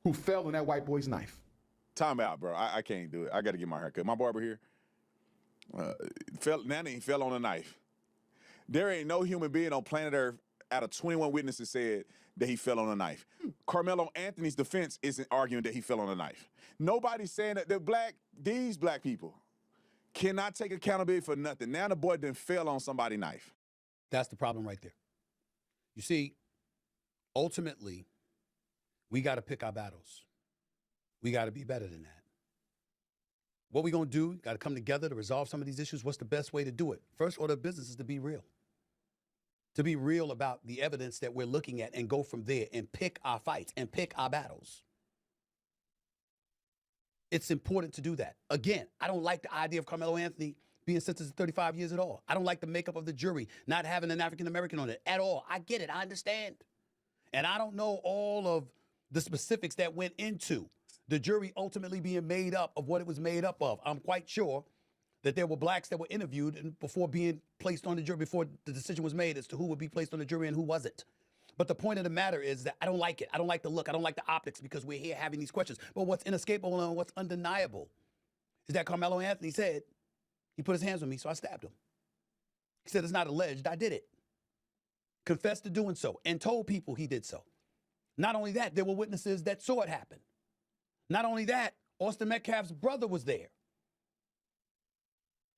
who fell on that white boy's knife? Time out, bro. I can't do it. I got to get my haircut. My barber here, he fell on a knife. There ain't no human being on planet Earth out of 21 witnesses said that he fell on a knife. Carmelo Anthony's defense isn't arguing that he fell on a knife. Nobody's saying that these black people cannot take accountability for nothing. Now the boy done fell on somebody's knife. That's the problem right there. You see, ultimately, we got to pick our battles. We got to be better than that. What we going to do, got to come together to resolve some of these issues. What's the best way to do it? First order of business is to be real. To be real about the evidence that we're looking at and go from there and pick our fights and pick our battles. It's important to do that. Again, I don't like the idea of Carmelo Anthony being sentenced to 35 years at all. I don't like the makeup of the jury, not having an African-American on it at all. I get it. I understand. And I don't know all of the specifics that went into the jury ultimately being made up of what it was made up of. I'm quite sure that there were blacks that were interviewed and before being placed on the jury, before the decision was made as to who would be placed on the jury and who wasn't. But the point of the matter is that I don't like it. I don't like the look. I don't like the optics because we're here having these questions. But what's inescapable and what's undeniable is that Carmelo Anthony said, he put his hands on me, so I stabbed him. He said, it's not alleged, I did it. Confessed to doing so and told people he did so. Not only that, there were witnesses that saw it happen. Not only that, Austin Metcalf's brother was there.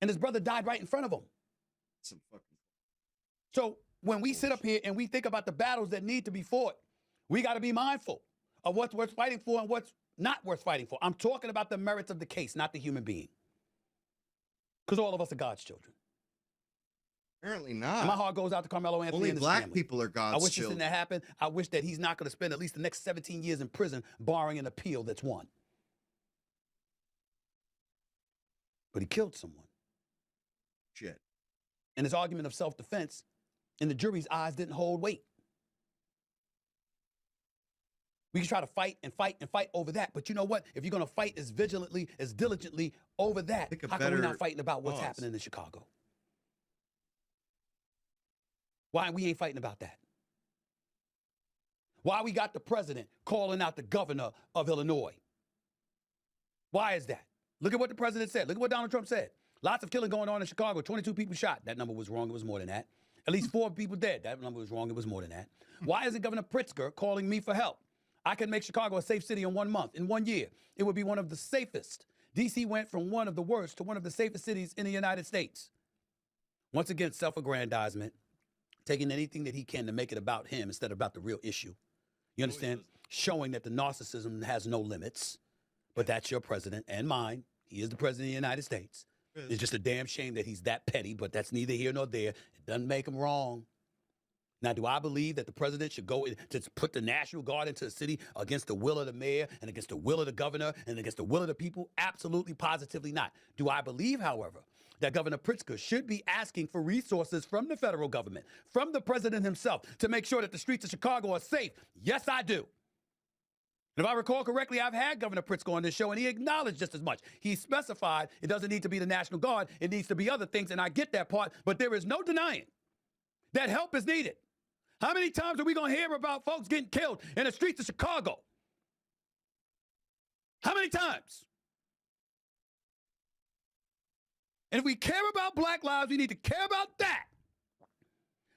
And his brother died right in front of him. So when we sit up here and we think about the battles that need to be fought, we got to be mindful of what's worth fighting for and what's not worth fighting for. I'm talking about the merits of the case, not the human being. Because all of us are God's children. Apparently not. And my heart goes out to Carmelo Anthony Only and his black family. people are God's I wish children. this didn't happen. I wish that he's not going to spend at least the next 17 years in prison, barring an appeal that's won. But he killed someone. Shit. And his argument of self-defense in the jury's eyes didn't hold weight. We can try to fight and fight and fight over that. But you know what? If you're going to fight as vigilantly, as diligently over that, how come we're not fighting about what's happening in Chicago? Why we ain't fighting about that? Why we got the president calling out the governor of Illinois? Why is that? Look at what the president said. Look at what Donald Trump said. Lots of killing going on in Chicago. 22 people shot. That number was wrong. It was more than that. At least 4 people dead. That number was wrong. It was more than that. Why isn't Governor Pritzker calling me for help? I can make Chicago a safe city in 1 month. In 1 year, it would be one of the safest. D.C. went from one of the worst to one of the safest cities in the United States. Once again, self-aggrandizement, taking anything that he can to make it about him instead of about the real issue. You understand? Showing that the narcissism has no limits. But that's your president and mine. He is the president of the United States. It's just a damn shame that he's that petty, but that's neither here nor there. It doesn't make him wrong. Now, do I believe that the president should go to put the National Guard into the city against the will of the mayor and against the will of the governor and against the will of the people? Absolutely, positively not. Do I believe, however, that Governor Pritzker should be asking for resources from the federal government, from the president himself, to make sure that the streets of Chicago are safe? Yes, I do. And if I recall correctly, I've had Governor Pritzker on this show, and he acknowledged just as much. He specified it doesn't need to be the National Guard. It needs to be other things, and I get that part, but there is no denying that help is needed. How many times are we going to hear about folks getting killed in the streets of Chicago? How many times? And if we care about black lives, we need to care about that.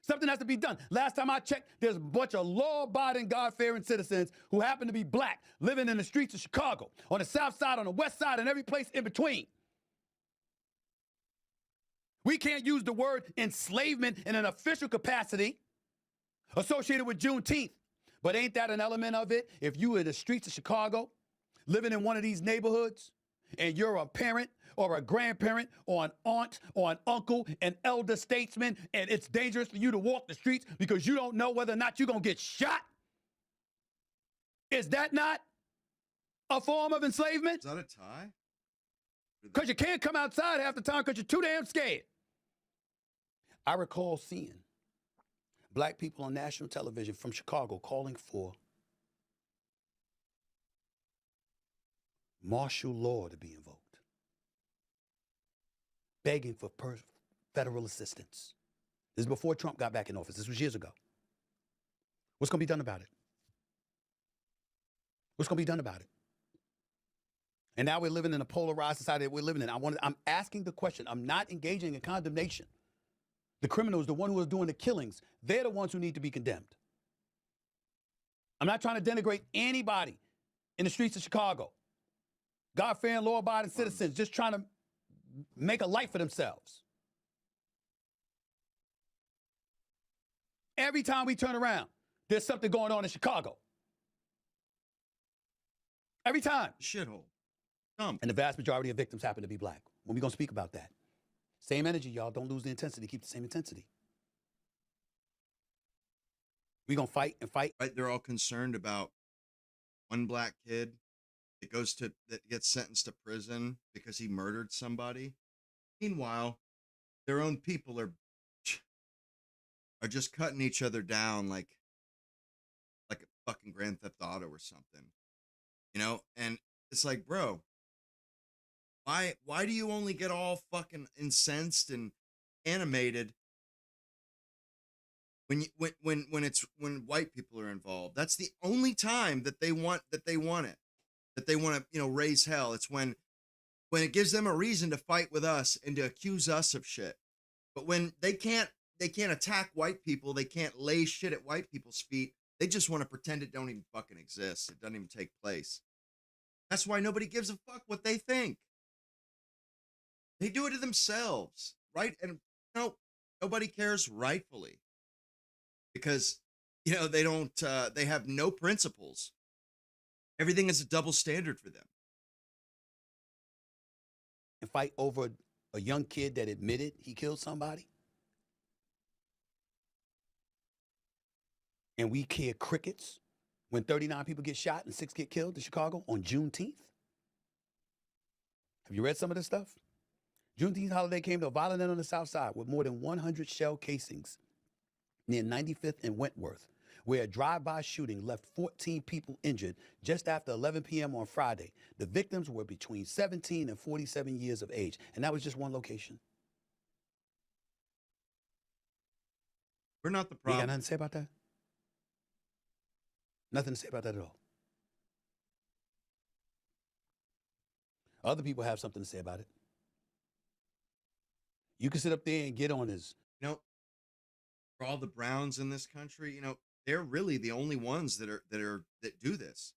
Something has to be done. Last time I checked, there's a bunch of law-abiding, God-fearing citizens who happen to be black living in the streets of Chicago, on the south side, on the west side, and every place in between. We can't use the word enslavement in an official capacity associated with Juneteenth. But ain't that an element of it? If you in the streets of Chicago, living in one of these neighborhoods, and you're a parent or a grandparent or an aunt or an uncle, an elder statesman, and it's dangerous for you to walk the streets because you don't know whether or not you're going to get shot? Is that not a form of enslavement? Is that a tie? Because you can't come outside half the time because you're too damn scared. I recall seeing black people on national television from Chicago calling for martial law to be invoked, begging for federal assistance. This is before Trump got back in office. This was years ago. What's going to be done about it? What's going to be done about it? And now we're living in a polarized society that we're living in. I'm asking the question. I'm not engaging in condemnation. The criminals, the one who is doing the killings, they're the ones who need to be condemned. I'm not trying to denigrate anybody in the streets of Chicago. God-fearing, law-abiding citizens just trying to make a life for themselves. Every time we turn around, there's something going on in Chicago. Every time. Shithole. And the vast majority of victims happen to be black. When we going to speak about that? Same energy, y'all. Don't lose the intensity. Keep the same intensity. We going to fight and fight. Right? They're all concerned about one black kid that gets sentenced to prison because he murdered somebody. Meanwhile, their own people are just cutting each other down like a fucking Grand Theft Auto or something. You know? And it's like, bro, why do you only get all fucking incensed and animated when white people are involved? That's the only time that they want it. That they want to, you know, raise hell. It's when it gives them a reason to fight with us and to accuse us of shit. But when they can't attack white people, they can't lay shit at white people's feet. They just want to pretend it don't even fucking exist. It doesn't even take place. That's why nobody gives a fuck what they think. They do it to themselves, right? And no, nobody cares, rightfully, because, you know, they don't. They have no principles. Everything is a double standard for them. And fight over a young kid that admitted he killed somebody. And we hear crickets when 39 people get shot and 6 get killed in Chicago on Juneteenth. Have you read some of this stuff? Juneteenth holiday came to a violent end on the South Side with more than 100 shell casings near 95th and Wentworth, where a drive-by shooting left 14 people injured just after 11 p.m. on Friday. The victims were between 17 and 47 years of age, and that was just one location. We're not the You problem. got nothing to say about that? Nothing to say about that at all. Other people have something to say about it. You can sit up there and get on his. You know, for all the Browns in this country, you know, they're really the only ones that do this.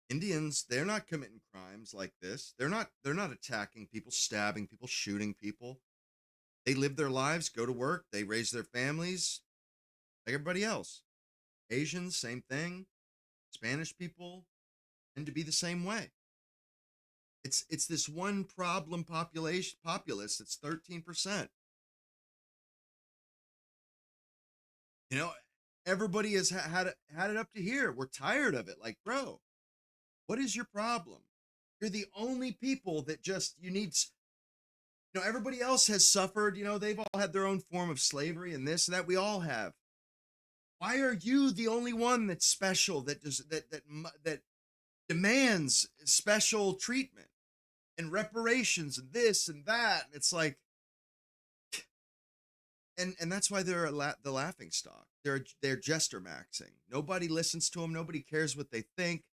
Indians, they're not committing crimes like this. They're not attacking people, stabbing people, shooting people. They live their lives, go to work, they raise their families like everybody else. Asians, same thing. Spanish people tend to be the same way. It's this one problem populace that's 13%. You know, everybody has had it up to here. We're tired of it. Like, bro, what is your problem? You're the only people that you need. You know, everybody else has suffered. You know, they've all had their own form of slavery and this and that. We all have. Why are you the only one that's special, that demands special treatment and reparations and this and that? It's like, and that's why they're the laughing stock. They're jester maxing. Nobody listens to them. Nobody cares what they think.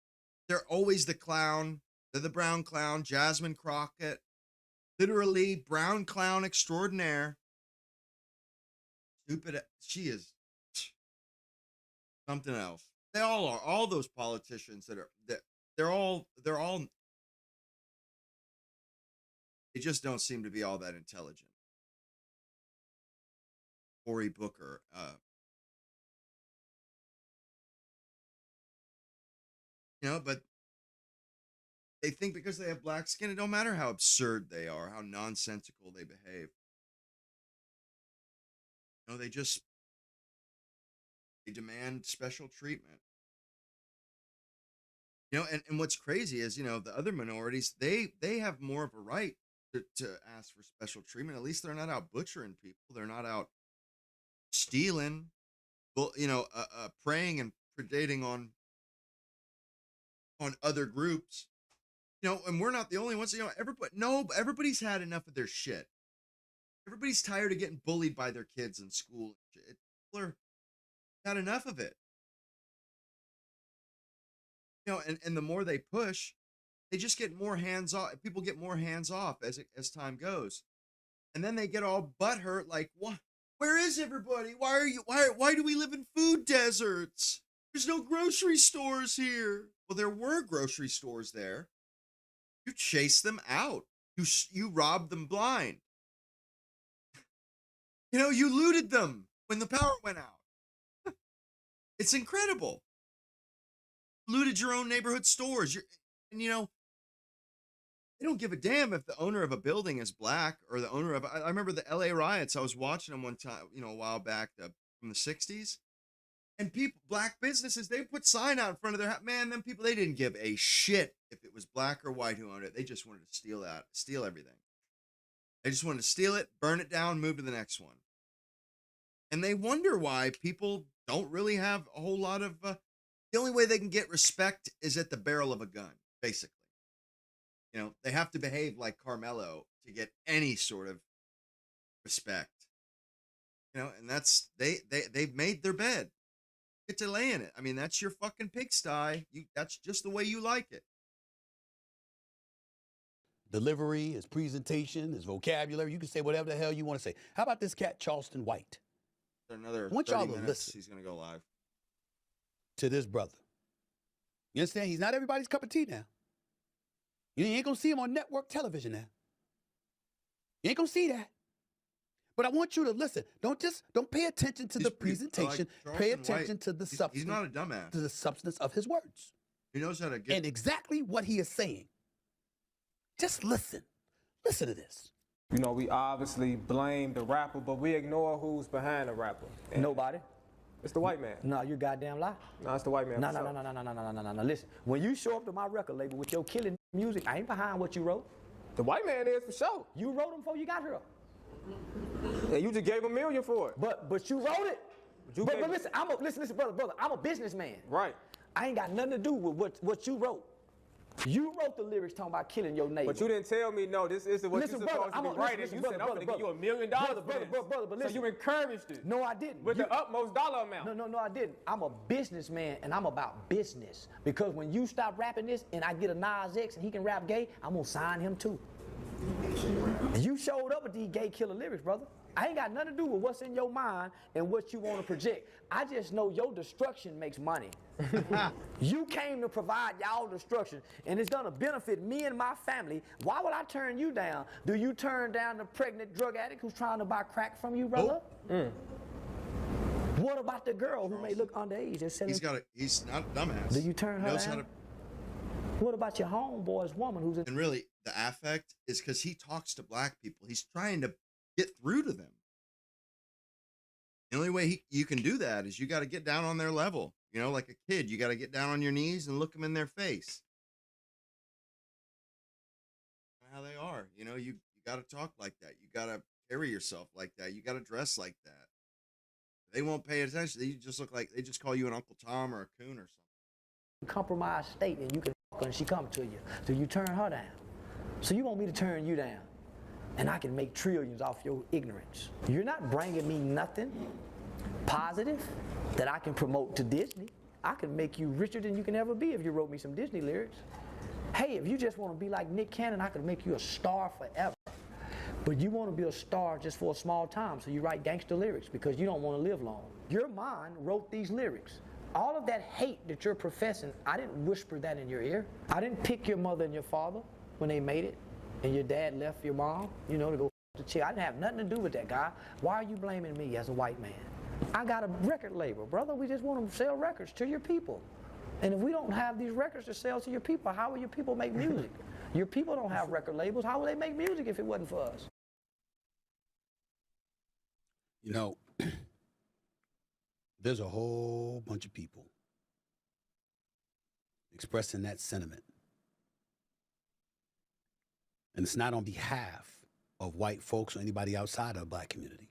They're always the clown. They're the brown clown, Jasmine Crockett, literally brown clown extraordinaire. Stupid. She is something else. They all are. All those politicians they're all. They just don't seem to be all that intelligent. Cory Booker. You know, but they think because they have black skin, it don't matter how absurd they are, how nonsensical they behave. You know, they demand special treatment. You know, and what's crazy is, you know, the other minorities, they have more of a right to ask for special treatment. At least they're not out butchering people. They're not out stealing, you know, preying and predating on other groups. You know, and we're not the only ones. You know, everybody's had enough of their shit. Everybody's tired of getting bullied by their kids in school. People are had enough of it. You know, and the more they push, they just get more hands off. People get more hands off as time goes. And then they get all butthurt like, what? Where is everybody? Why do we live in food deserts? There's no grocery stores here. Well, there were grocery stores there. You chased them out. You robbed them blind. You know, you looted them when the power went out. It's incredible. Looted your own neighborhood stores. And you know, they don't give a damn if the owner of a building is black or the owner of. I remember the LA riots. I was watching them one time, you know, a while back from the 60s. And people, black businesses, they put sign out in front of their house. Man, them people, they didn't give a shit if it was black or white who owned it. They just wanted to steal everything. They just wanted to steal it, burn it down, move to the next one. And they wonder why people don't really have a whole lot of. The only way they can get respect is at the barrel of a gun, basically. You know, they have to behave like Carmelo to get any sort of respect. You know, and that's they've made their bed. Get to lay in it. I mean, that's your fucking pigsty. That's just the way you like it. Delivery, his presentation, his vocabulary. You can say whatever the hell you want to say. How about this cat, Charleston White? Another I want 30 y'all to minutes, listen. He's going to go live. To this brother. You understand? He's not everybody's cup of tea now. You ain't going to see him on network television now. You ain't going to see that. But I want you to listen. Don't pay attention to the presentation. Pay attention to the substance. He's not a dumbass. To the substance of his words. He knows how to get. And exactly what he is saying. Just listen. Listen to this. You know, we obviously blame the rapper, but we ignore who's behind the rapper. And Nobody. It's the white man. No, you goddamn lie. No, it's the white man. No. Listen, when you show up to my record label with your killing music, I ain't behind what you wrote. The white man is for sure. You wrote them before you got here. And you just gave $1 million for it. But you wrote it. But listen, listen, brother. I'm a businessman. Right. I ain't got nothing to do with what you wrote. You wrote the lyrics talking about killing your neighbor. But you didn't tell me, no, this isn't what you're supposed to be writing. You said, I'm going to give you $1 million for this. So you encouraged it. No, I didn't. With the utmost dollar amount. No, I didn't. I'm a businessman, and I'm about business. Because when you stop rapping this, and I get a Nas X, and he can rap gay, I'm going to sign him too. You showed up with these gay killer lyrics, brother. I ain't got nothing to do with what's in your mind and what you want to project. I just know your destruction makes money. You came to provide y'all destruction, and it's gonna benefit me and my family. Why would I turn you down? Do you turn down the pregnant drug addict who's trying to buy crack from you, brother? What about the girl who may look underage? He's not a dumbass. Do you turn her down? What about your homeboy's woman who's in? And really, the affect is because he talks to black people. He's trying to get through to them. The only way you can do that is you got to get down on their level. You know, like a kid, you got to get down on your knees and look them in their face. How they are, you know, you got to talk like that. You got to carry yourself like that. You got to dress like that. They won't pay attention. They just look like they just call you an Uncle Tom or a coon or something. Compromised state, and you can fuck her and she come to you. So you turn her down. So you want me to turn you down. And I can make trillions off your ignorance. You're not bringing me nothing positive that I can promote to Disney. I can make you richer than you can ever be if you wrote me some Disney lyrics. Hey, if you just want to be like Nick Cannon, I could make you a star forever. But you want to be a star just for a small time, so you write gangster lyrics because you don't want to live long. Your mind wrote these lyrics. All of that hate that you're professing, I didn't whisper that in your ear. I didn't pick your mother and your father when they made it, and your dad left your mom, you know, to go to chill. I didn't have nothing to do with that guy. Why are you blaming me as a white man? I got a record label, brother. We just want to sell records to your people. And if we don't have these records to sell to your people, how will your people make music? Your people don't have record labels. How will they make music if it wasn't for us? You know, there's a whole bunch of people expressing that sentiment. And it's not on behalf of white folks or anybody outside of the black community.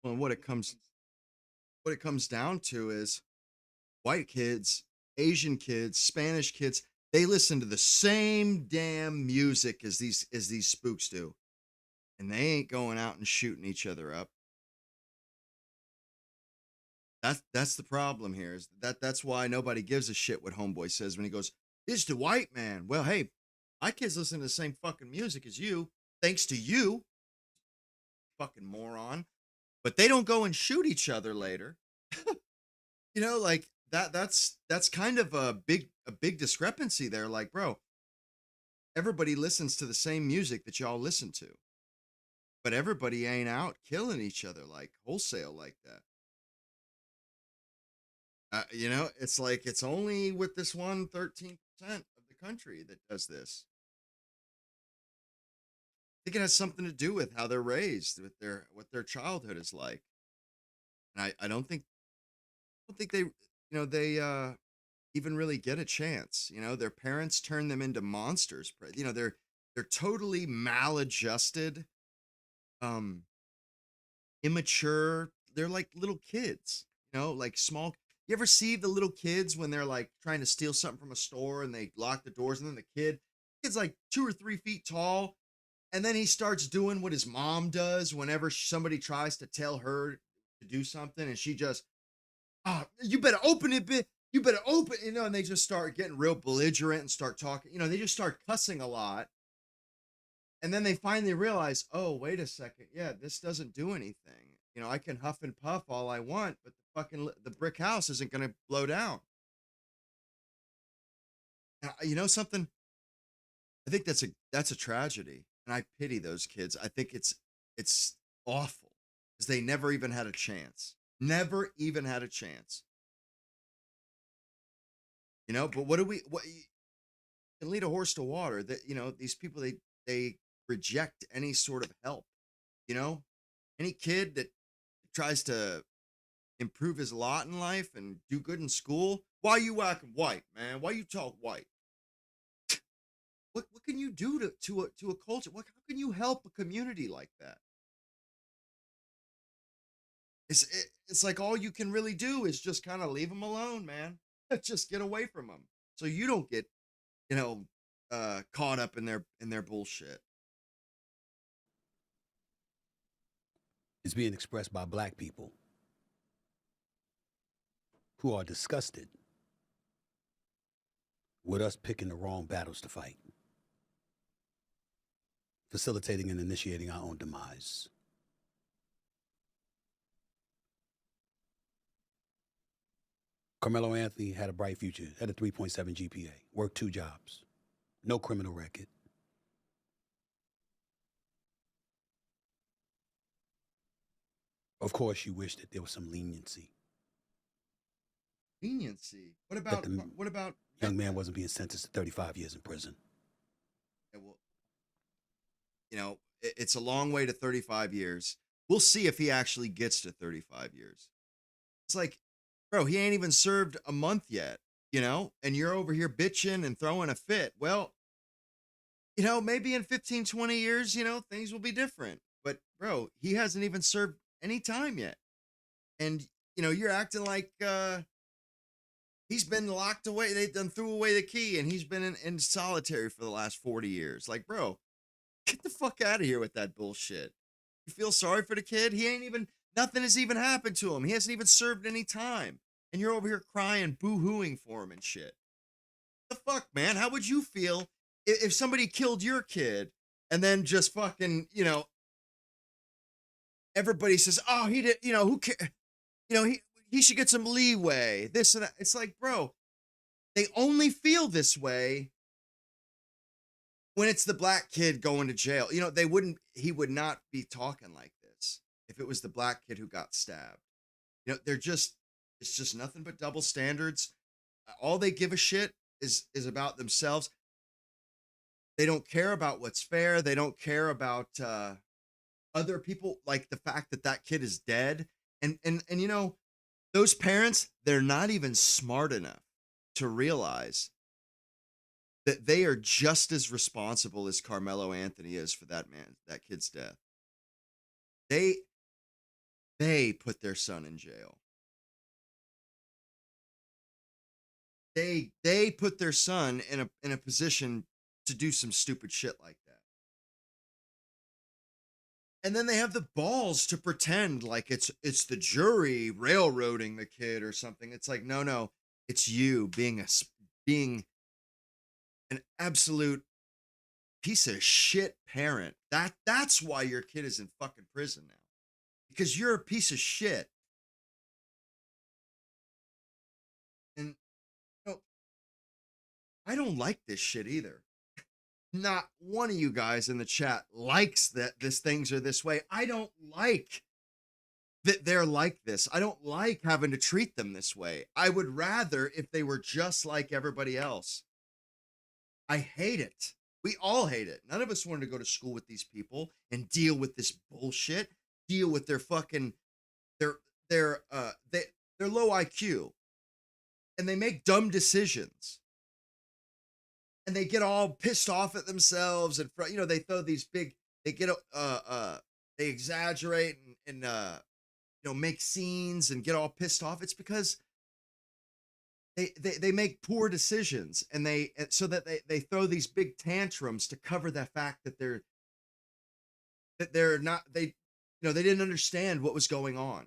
Well, what it comes down to is white kids, Asian kids, Spanish kids, they listen to the same damn music as these spooks do. And they ain't going out and shooting each other up. That's the problem here. Is that's why nobody gives a shit what Homeboy says when he goes, "It's the white man." Well, hey, my kids listen to the same fucking music as you. thanks to you, fucking moron. But they don't go and shoot each other later. You know, like that's kind of a big discrepancy there. Like, bro, everybody listens to the same music that y'all listen to, but everybody ain't out killing each other like wholesale like that. You know, it's like it's only with this 13% of the country that does this. I think it has something to do with how they're raised, with what their childhood is like. And I don't think they, they even really get a chance. You know, their parents turn them into monsters. You know, they're totally maladjusted, um, immature. They're like little kids, you know, like small. You ever see the little kids when they're like trying to steal something from a store and they lock the doors, and then kid's like 2 or 3 feet tall, and then he starts doing what his mom does whenever somebody tries to tell her to do something, and she just, you better open it, bitch. You better open, and they just start getting real belligerent and start talking. They just start cussing a lot. And then they finally realize, oh, wait a second. Yeah, this doesn't do anything. I can huff and puff all I want, but the brick house isn't going to blow down. Now, you know something? I think that's a tragedy, and I pity those kids. I think it's awful because they never even had a chance. Never even had a chance. But what can lead a horse to water? That these people they reject any sort of help. Any kid that tries to improve his lot in life and do good in school. Why you acting white, man? Why you talk white? What can you do to a culture? How can you help a community like that? It's like all you can really do is just kind of leave them alone, man. Just get away from them so you don't get caught up in their bullshit. Is being expressed by black people who are disgusted with us picking the wrong battles to fight, facilitating and initiating our own demise. Carmelo Anthony had a bright future, had a 3.7 GPA, worked 2 jobs, no criminal record. Of course, you wish that there was some leniency. Leniency? What about young man wasn't being sentenced to 35 years in prison? Yeah, well, it's a long way to 35 years. We'll see if he actually gets to 35 years. It's like, bro, he ain't even served a month yet, and you're over here bitching and throwing a fit. Well, maybe in 15, 20 years, things will be different. But, bro, he hasn't even served any time yet. And, you're acting like he's been locked away. They done threw away the key, and he's been in solitary for the last 40 years. Like, bro, get the fuck out of here with that bullshit. You feel sorry for the kid? Nothing has even happened to him. He hasn't even served any time. And you're over here crying, boo-hooing for him and shit. What the fuck, man? How would you feel if somebody killed your kid and then just fucking, everybody says, oh, he did, who cares? He should get some leeway, this and that. It's like, bro, they only feel this way when it's the black kid going to jail. He would not be talking like this if it was the black kid who got stabbed. It's just nothing but double standards. All they give a shit is about themselves. They don't care about what's fair. They don't care about other people, like the fact that kid is dead. And those parents, they're not even smart enough to realize that they are just as responsible as Carmelo Anthony is for that kid's death. They put their son in jail. They put their son in a position to do some stupid shit like that. And then they have the balls to pretend like it's the jury railroading the kid or something. It's like, no, it's you being an absolute piece of shit parent. That's why your kid is in fucking prison now. Because you're a piece of shit. And you know, I don't like this shit either. Not one of you guys in the chat likes that this things are this way. I don't like that they're like this. I don't like having to treat them this way. I would rather if they were just like everybody else. I hate it. We all hate it. None of us wanted to go to school with these people and deal with this bullshit, deal with their fucking their their low IQ, and they make dumb decisions. And they get all pissed off at themselves, and you know, they throw these big, they get they exaggerate and you know, make scenes and get all pissed off. It's because they make poor decisions, and so that they throw these big tantrums to cover the fact that they're not, they, you know, they didn't understand what was going on.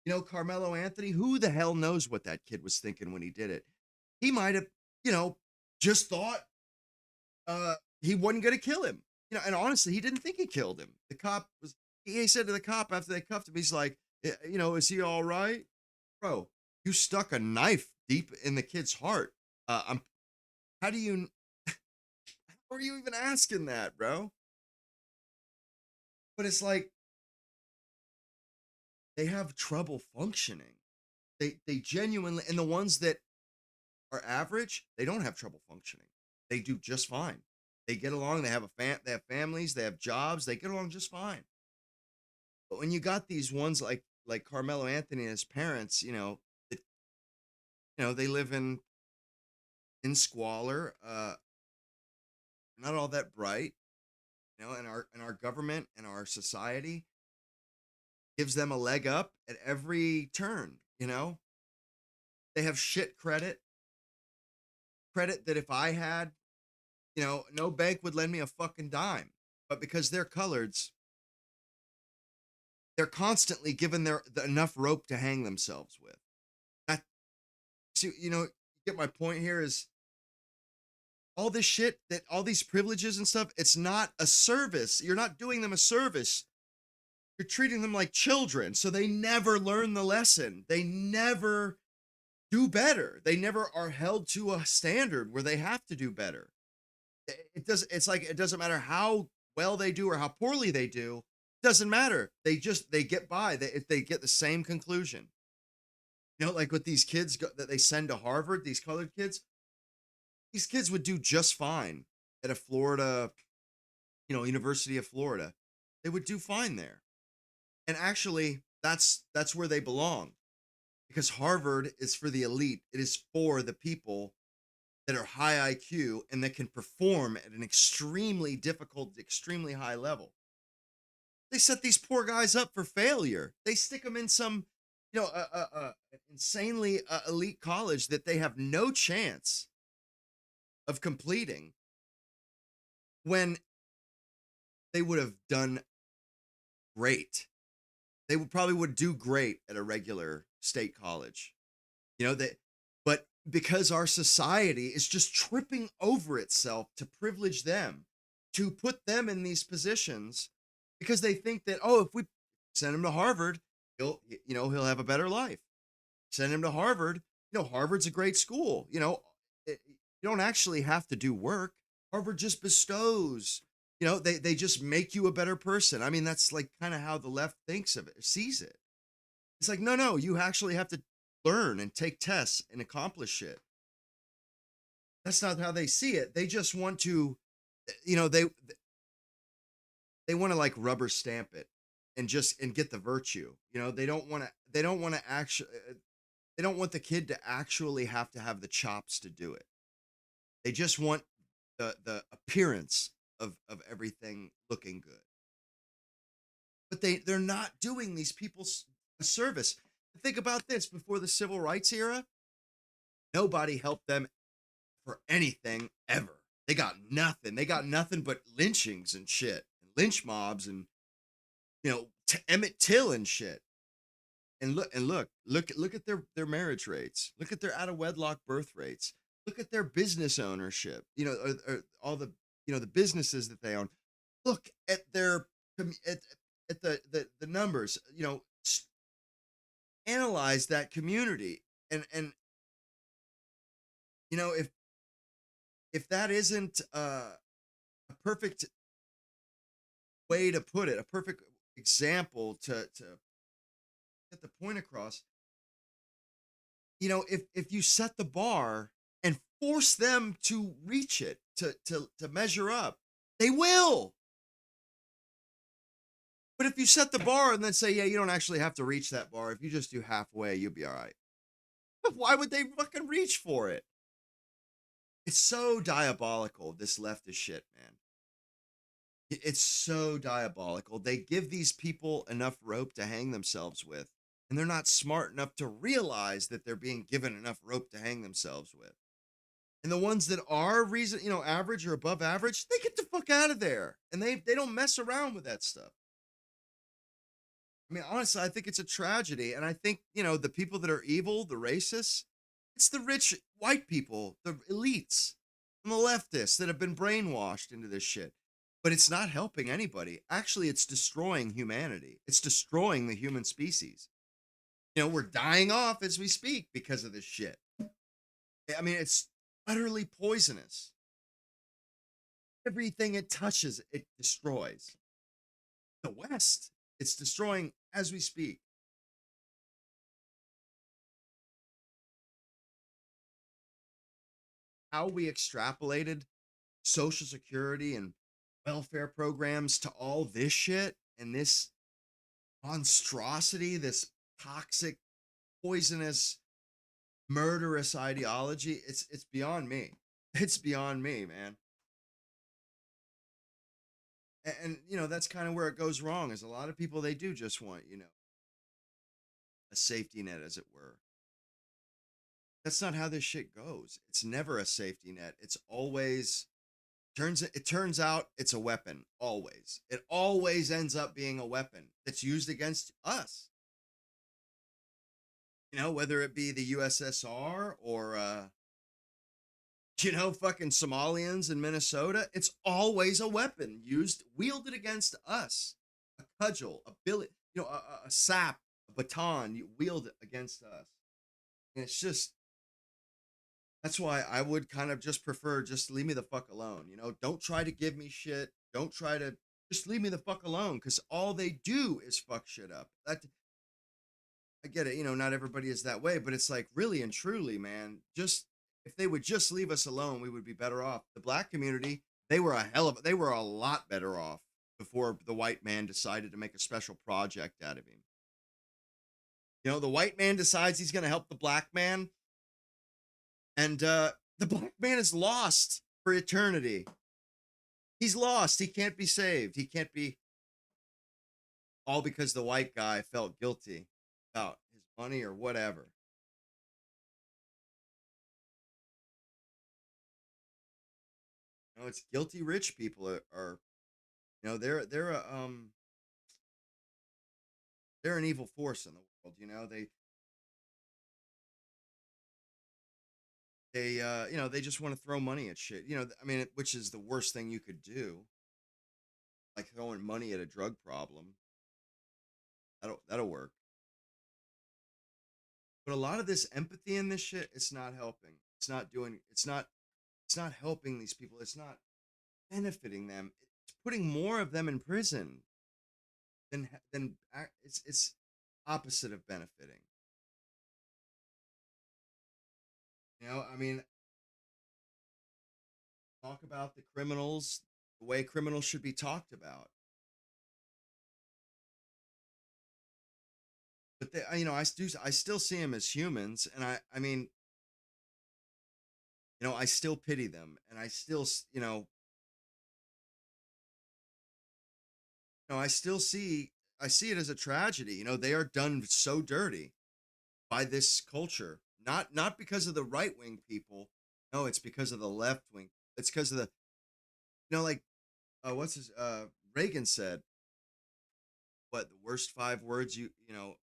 You know, Carmelo Anthony, who the hell knows what that kid was thinking when he did it? He might have, you know, just thought he wasn't going to kill him. You know, and honestly, he didn't think he killed him. The cop was, he said to the cop after they cuffed him, he's like, you know, is he all right? Bro, you stuck a knife deep in the kid's heart. How are you even asking that, bro? But it's like, they have trouble functioning. They genuinely, and the ones that are average, they don't have trouble functioning. They do just fine. They get along. They have they have families. They have jobs. They get along just fine. But when you got these ones like Carmelo Anthony and his parents, you know, they live in squalor, not all that bright, you know, and our government and our society gives them a leg up at every turn, you know. They have shit credit that if I had, you know, no bank would lend me a fucking dime. But because they're coloreds, they're constantly given enough rope to hang themselves with. That, see, you know, get my point here is all this shit, that all these privileges and stuff, it's not a service. You're not doing them a service. You're treating them like children, so they never learn the lesson. They never do better. They never are held to a standard where they have to do better. It's like, it doesn't matter how well they do or how poorly they do. It doesn't matter. They get by. They get the same conclusion. You know, like with these kids that they send to Harvard, these colored kids, these kids would do just fine at a Florida, you know, University of Florida. They would do fine there. And actually, that's where they belong. Because Harvard is for the elite. It is for the people that are high IQ and that can perform at an extremely difficult, extremely high level. They set these poor guys up for failure. They stick them in some, you know, insanely elite college that they have no chance of completing, when they would have done great. They would do great at a regular state college, you know, but because our society is just tripping over itself to privilege them, to put them in these positions, because they think that, oh, if we send him to Harvard, he'll have a better life. Send him to Harvard, you know, Harvard's a great school. You know, you don't actually have to do work. Harvard just bestows. You know, they just make you a better person. I mean, that's like kind of how the left thinks of it, sees it. It's like, no, you actually have to learn and take tests and accomplish shit. That's not how they see it. They just want to, you know, they want to like rubber stamp it and get the virtue. You know, they don't want the kid to actually have to have the chops to do it. They just want the appearance of everything looking good. But they're not doing these people a service. Think about this: before the civil rights era, nobody helped them for anything ever. They got nothing. They got nothing but lynchings and shit, and lynch mobs, and, you know, Emmett Till and shit. And look at their marriage rates. Look at their out of wedlock birth rates. Look at their business ownership, or all the, the businesses that they own. Look at their, at the numbers, analyze that community. And, if that isn't a perfect way to put it, a perfect example to get the point across, if you set the bar and force them to reach it, to measure up, they will. But if you set the bar and then say, yeah, you don't actually have to reach that bar, if you just do halfway, you'll be all right. Why would they fucking reach for it? It's so diabolical, this leftist shit, man. It's so diabolical. They give these people enough rope to hang themselves with, and they're not smart enough to realize that they're being given enough rope to hang themselves with. And the ones that are average or above average, they get the fuck out of there. And they don't mess around with that stuff. I mean, honestly, I think it's a tragedy. And I think, the people that are evil, the racists, it's the rich white people, the elites, and the leftists that have been brainwashed into this shit. But it's not helping anybody. Actually, it's destroying humanity. It's destroying the human species. We're dying off as we speak because of this shit. I mean, it's utterly poisonous. Everything it touches, it destroys. The West, it's destroying as we speak. How we extrapolated Social Security and welfare programs to all this shit and this monstrosity, this toxic, poisonous, murderous ideology, it's beyond me. It's beyond me, man. And that's kind of where it goes wrong, is a lot of people, they do just want, a safety net, as it were. That's not how this shit goes. It's never a safety net. It's always it turns out it's a weapon. Always. It always ends up being a weapon that's used against us. Whether it be the USSR or fucking Somalians in Minnesota, it's always a weapon wielded against us. A cudgel, a billet, a sap, a baton, you wield it against us. And it's just, that's why I would kind of just prefer, just leave me the fuck alone. Don't try to give me shit. Don't try to, just leave me the fuck alone, because all they do is fuck shit up. I get it, not everybody is that way, but it's like, really and truly, man, just, if they would just leave us alone, we would be better off. The black community, they were a lot better off before the white man decided to make a special project out of him. The white man decides he's going to help the black man, and the black man is lost for eternity. He's lost. He can't be saved. He can't be, all because the white guy felt guilty about his money or whatever. It's guilty rich people are they're an evil force in the world. They just want to throw money at shit. I mean, which is the worst thing you could do. Like throwing money at a drug problem. That'll work. But a lot of this empathy in this shit, it's not helping. It's not helping these people. It's not benefiting them. It's putting more of them in prison than it's opposite of benefiting. I mean, talk about the criminals the way criminals should be talked about. But I still see them as humans, and I mean, I still pity them, and I still, I see it as a tragedy. They are done so dirty by this culture, not because of the right wing people. No, it's because of the left wing. It's because of the, like, Reagan said, what the worst 5 words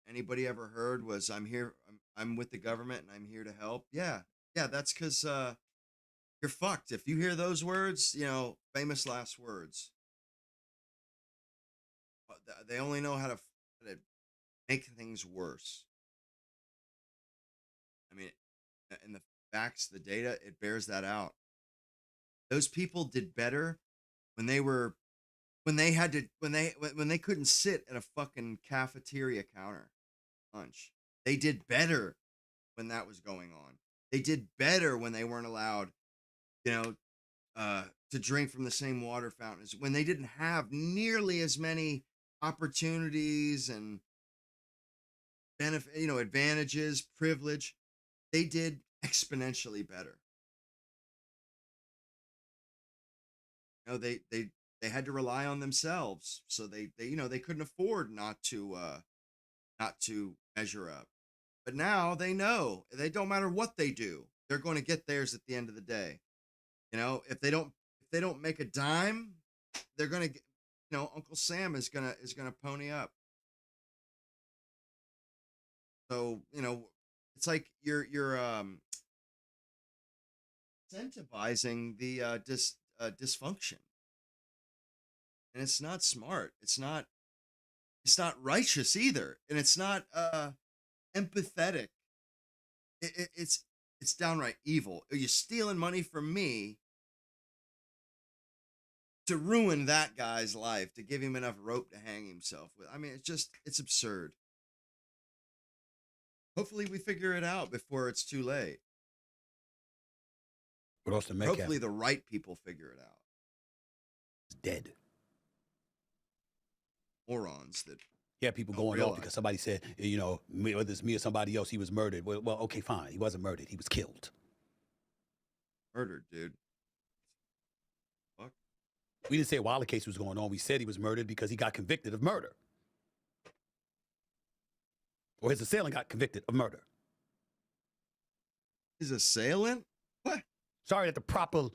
anybody ever heard was, I'm with the government and I'm here to help. Yeah, that's because you're fucked. If you hear those words, you know, famous last words. They only know how to make things worse. I mean, and the facts, the data, it bears that out. Those people did better when they couldn't sit at a fucking cafeteria counter lunch. They did better when that was going on. They did better when they weren't allowed, you know, to drink from the same water fountains, when they didn't have nearly as many opportunities and benefit, you know, advantages, privilege. They did exponentially better. You know, they had to rely on themselves, so they you know, they couldn't afford not to measure up. But now they know they don't matter what they do, they're going to get theirs at the end of the day. You know, if they don't make a dime, they're going to get, you know, Uncle Sam is going to pony up. So, you know, it's like you're incentivizing the dysfunction. And it's not smart. It's not righteous either. And it's not empathetic. It's downright evil. Are you stealing money from me to ruin that guy's life, to give him enough rope to hang himself with? I mean, it's absurd. Hopefully we figure it out before it's too late. But Austin Metcalf, hopefully the right people figure it out. He's dead. Morons that people going off because somebody said, you know, whether it's me or somebody else, he was murdered. Well, okay, fine. He wasn't murdered. He was killed. Murdered, dude. Fuck. We didn't say while the case was going on. We said he was murdered because he got convicted of murder. Or his assailant got convicted of murder. His assailant? What? Sorry that the proper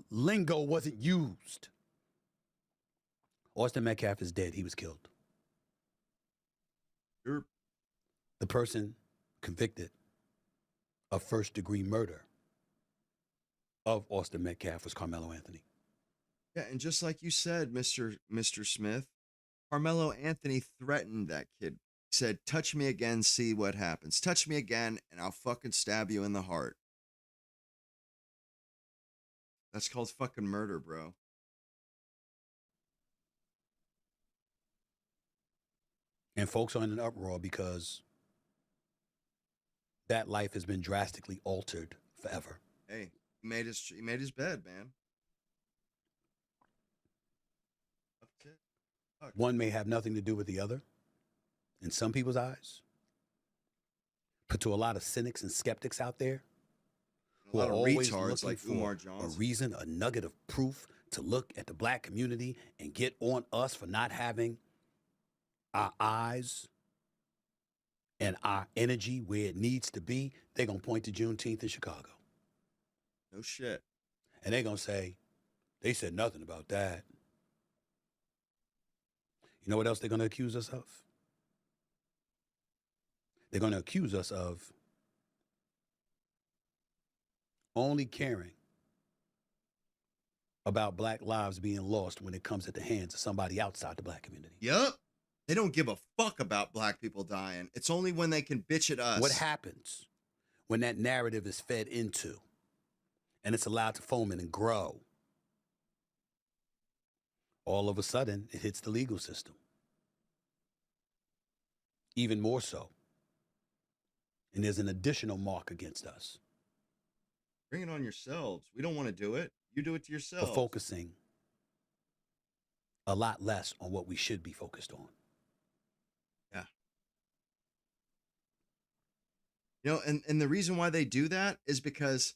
lingo wasn't used. Austin Metcalf is dead. He was killed. Sure. The person convicted of first-degree murder of Austin Metcalf was Carmelo Anthony. Yeah, and just like you said, Mr. Smith, Carmelo Anthony threatened that kid. He said, touch me again, see what happens. Touch me again, and I'll fucking stab you in the heart. That's called fucking murder, bro. And folks are in an uproar because that life has been drastically altered forever. Hey, he made his bed, man. One may have nothing to do with the other in some people's eyes. But to a lot of cynics and skeptics out there who are always looking like for a reason, a nugget of proof to look at the black community and get on us for not having our eyes and our energy where it needs to be, they're going to point to Juneteenth in Chicago. No shit. And they're going to say, they said nothing about that. You know what else they're going to accuse us of? They're going to accuse us of only caring about black lives being lost when it comes at the hands of somebody outside the black community. Yep. They don't give a fuck about black people dying. It's only when they can bitch at us. What happens when that narrative is fed into and it's allowed to foment and grow? All of a sudden, it hits the legal system. Even more so. And there's an additional mark against us. Bring it on yourselves. We don't want to do it. You do it to yourself. For focusing a lot less on what we should be focused on. Yeah. You know, and the reason why they do that is because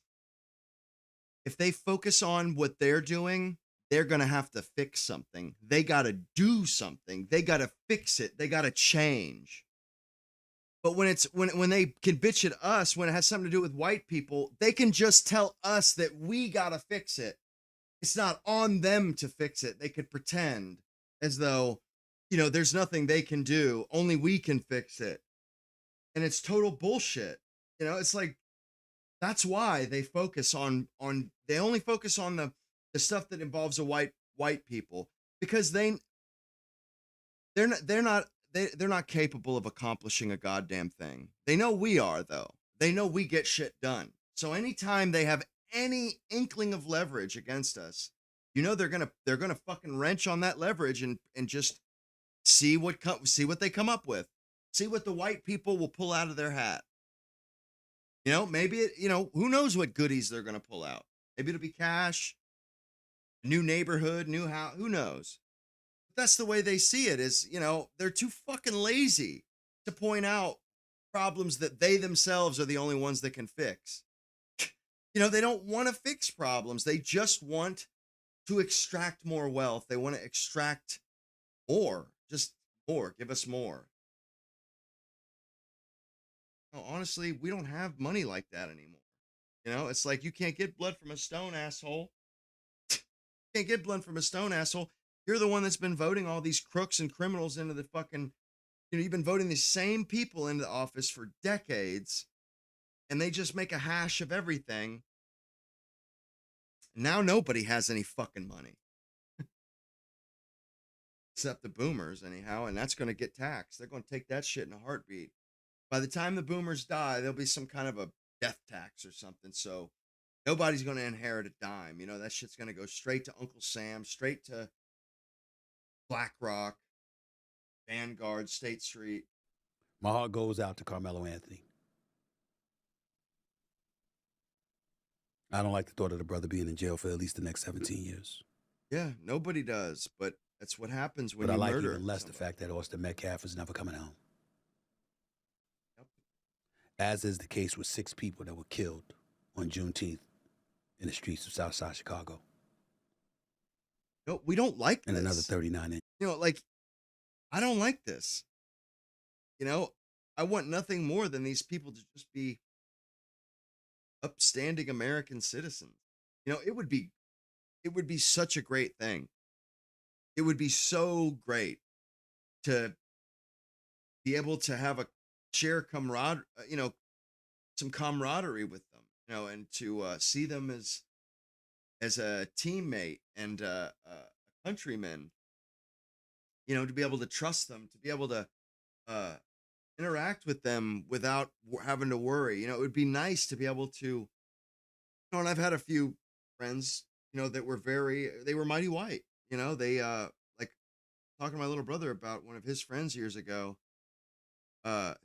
if they focus on what they're doing, they're going to have to fix something. They got to do something. They got to fix it. They got to change. But when it's when they can bitch at us, when it has something to do with white people, they can just tell us that we got to fix it. It's not on them to fix it. They could pretend as though, you know, there's nothing they can do. Only we can fix it. And it's total bullshit. You know, it's like That's why they focus on they only focus on the stuff that involves a white people, because they're not capable of accomplishing a goddamn thing. They know we are, though. They know we get shit done. So anytime they have any inkling of leverage against us, you know they're gonna fucking wrench on that leverage and just see what they come up with. See what the white people will pull out of their hat. You know, maybe who knows what goodies they're gonna pull out. Maybe it'll be cash, new neighborhood, new house, who knows? That's the way they see it, is, they're too fucking lazy to point out problems that they themselves are the only ones that can fix. They don't want to fix problems. They just want to extract more wealth. They want to extract more, just more, give us more. No, honestly, we don't have money like that anymore. It's like, you can't get blood from a stone, asshole. Can't get blood from a stone, asshole. You're the one that's been voting all these crooks and criminals into the fucking, you've been voting the same people into office for decades, and they just make a hash of everything. Now nobody has any fucking money. Except the boomers, anyhow, and that's going to get taxed. They're going to take that shit in a heartbeat. By the time the boomers die, there'll be some kind of a death tax or something, so nobody's going to inherit a dime. That shit's going to go straight to Uncle Sam, straight to BlackRock, Vanguard, State Street. My heart goes out to Carmelo Anthony. I don't like the thought of the brother being in jail for at least the next 17 years. Yeah, nobody does, but that's what happens when but you I like murder even less somebody. the fact that Austin Metcalf is never coming home. Yep. As is the case with 6 people that were killed on Juneteenth in the streets of Southside Chicago. No, we don't like and this. Another 39 in. I don't like this. I want nothing more than these people to just be upstanding American citizens. It would be such a great thing. It would be so great to be able to have a share camaraderie, some camaraderie with them, and to see them as a teammate and a countryman, to be able to trust them, to be able to interact with them without having to worry. It would be nice to be able to, and I've had a few friends, that were they were mighty white. They like talking to my little brother about one of his friends years ago.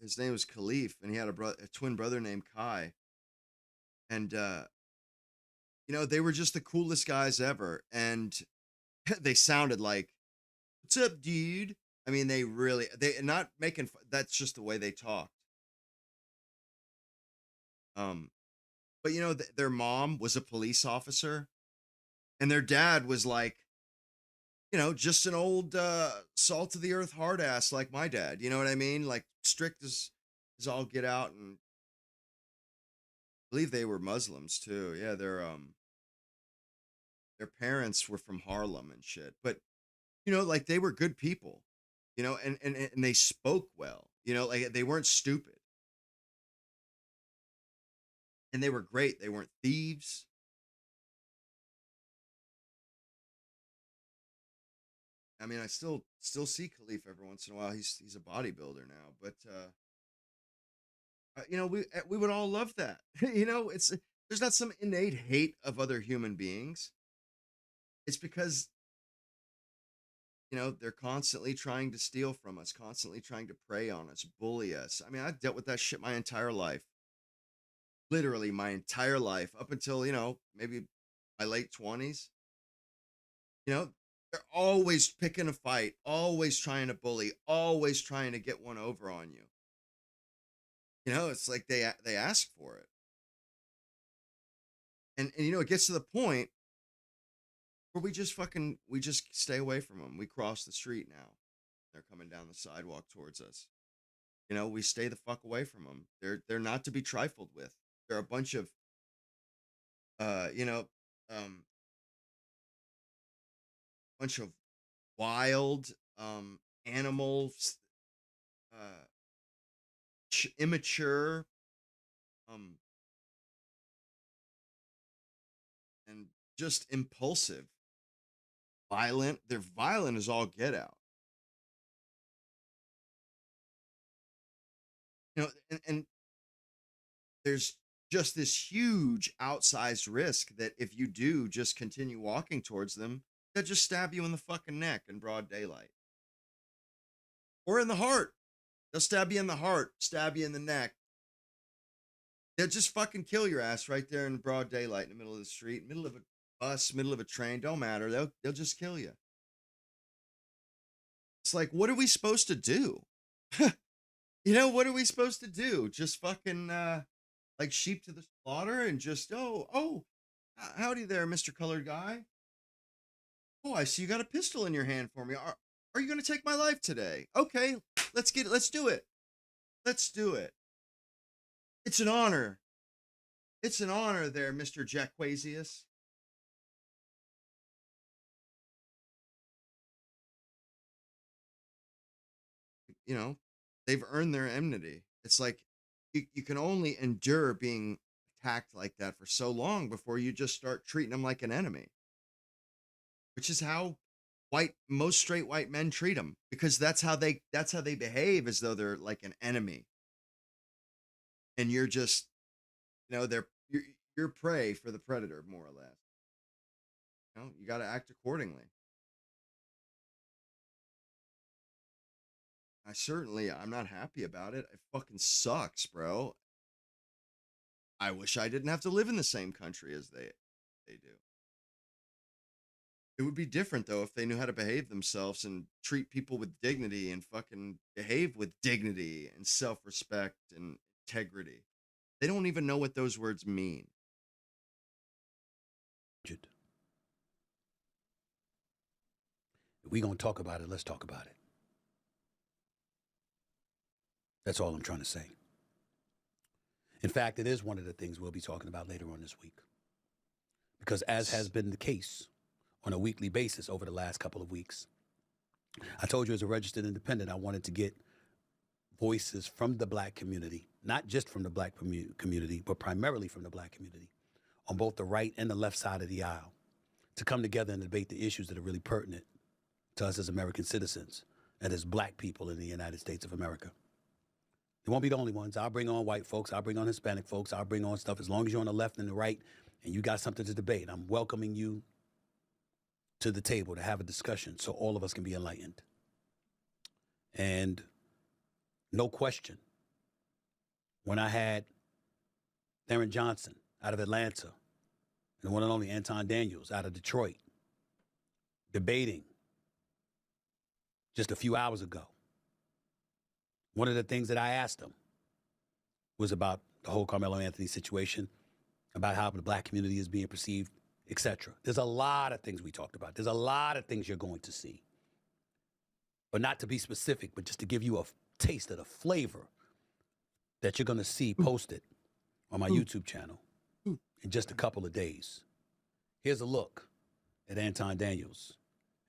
His name was Khalif, and he had a twin brother named Kai. And they were just the coolest guys ever. And they sounded like, "What's up, dude?" I mean, they not making that's just the way they talked. But their mom was a police officer, and their dad was like, just an old salt of the earth hard ass like my dad. You know what I mean? Like strict as all get out. And I believe they were Muslims too. Yeah, their parents were from Harlem and shit. But like they were good people. And they spoke well. Like they weren't stupid. And they were great. They weren't thieves. I mean, I still see Khalif every once in a while. He's a bodybuilder now, but we would all love that. There's not some innate hate of other human beings. It's because they're constantly trying to steal from us, constantly trying to prey on us, bully us. I mean, I've dealt with that shit my entire life. Literally my entire life, up until, maybe my late 20s. They're always picking a fight, always trying to bully, always trying to get one over on you. It's like they ask for it. And it gets to the point where we just stay away from them. We cross the street now. They're coming down the sidewalk towards us. We stay the fuck away from them. They're not to be trifled with. They're a bunch of bunch of wild animals, immature, just impulsive, violent. They're violent as all get out. You know, and there's just this huge outsized risk that if you do just continue walking towards them, they'll just stab you in the fucking neck in broad daylight. Or in the heart. They'll stab you in the heart, stab you in the neck. They'll just fucking kill your ass right there in broad daylight in the middle of the street, middle of a bus, middle of a train, don't matter. They'll just kill you. It's like, what are we supposed to do? You know, what are we supposed to do? Just fucking like sheep to the slaughter and just, howdy there, Mr. Colored Guy. Oh, I see you got a pistol in your hand for me. Are you going to take my life today? Okay, let's get it. Let's do it. Let's do it. It's an honor. It's an honor there, Mr. Jacquasius. You know, they've earned their enmity. It's like you can only endure being attacked like that for so long before you just start treating them like an enemy, which is how most straight white men treat them, because that's how they behave, as though they're like an enemy. And you're just, you know, you're prey for the predator, more or less. You know, you got to act accordingly. I'm not happy about it. It fucking sucks, bro. I wish I didn't have to live in the same country as they do. It would be different, though, if they knew how to behave themselves and treat people with dignity and fucking behave with dignity and self-respect and integrity. They don't even know what those words mean. If we're going to talk about it, let's talk about it. That's all I'm trying to say. In fact, it is one of the things we'll be talking about later on this week. Because as has been the case on a weekly basis over the last couple of weeks, I told you as a registered independent, I wanted to get voices from the black community, not just from the black community, but primarily from the black community, on both the right and the left side of the aisle, to come together and debate the issues that are really pertinent to us as American citizens and as black people in the United States of America. They won't be the only ones. I'll bring on white folks. I'll bring on Hispanic folks. I'll bring on stuff. As long as you're on the left and the right and you got something to debate, I'm welcoming you to the table to have a discussion so all of us can be enlightened. And no question, when I had Theron Johnson out of Atlanta and the one and only Anton Daniels out of Detroit debating just a few hours ago, one of the things that I asked him was about the whole Carmelo Anthony situation, about how the black community is being perceived, etc. There's a lot of things we talked about. There's a lot of things you're going to see. But not to be specific, but just to give you a taste of the flavor that you're going to see posted on my YouTube channel in just a couple of days. Here's a look at Anton Daniels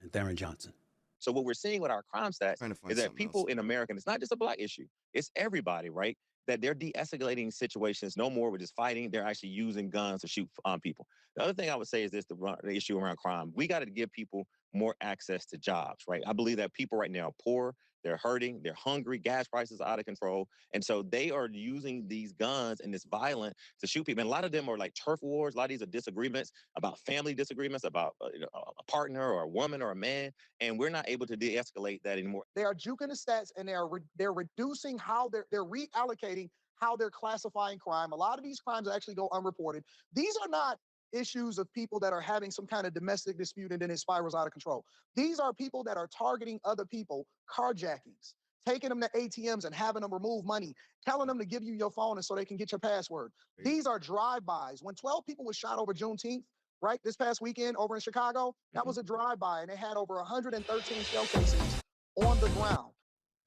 and Theron Johnson. So what we're seeing with our crime stats is that people in America, and it's not just a black issue, it's everybody, right? That they're de-escalating situations no more with just fighting. They're actually using guns to shoot people. The other thing I would say is this, the issue around crime. We got to give people more access to jobs, right? I believe that people right now are poor, they're hurting, they're hungry, gas prices are out of control. And so they are using these guns and this violence to shoot people. And a lot of them are like turf wars. A lot of these are disagreements about family disagreements, about a partner or a woman or a man. And we're not able to de-escalate that anymore. They are juking the stats and they're reducing how they're reallocating how they're classifying crime. A lot of these crimes actually go unreported. These are not issues of people that are having some kind of domestic dispute and then it spirals out of control. These are people that are targeting other people, carjackings, taking them to ATMs and having them remove money, telling them to give you your phone and so they can get your password. These are drive-bys. When 12 people were shot over Juneteenth, right, this past weekend over in Chicago, that was a drive-by and they had over 113 shell casings on the ground.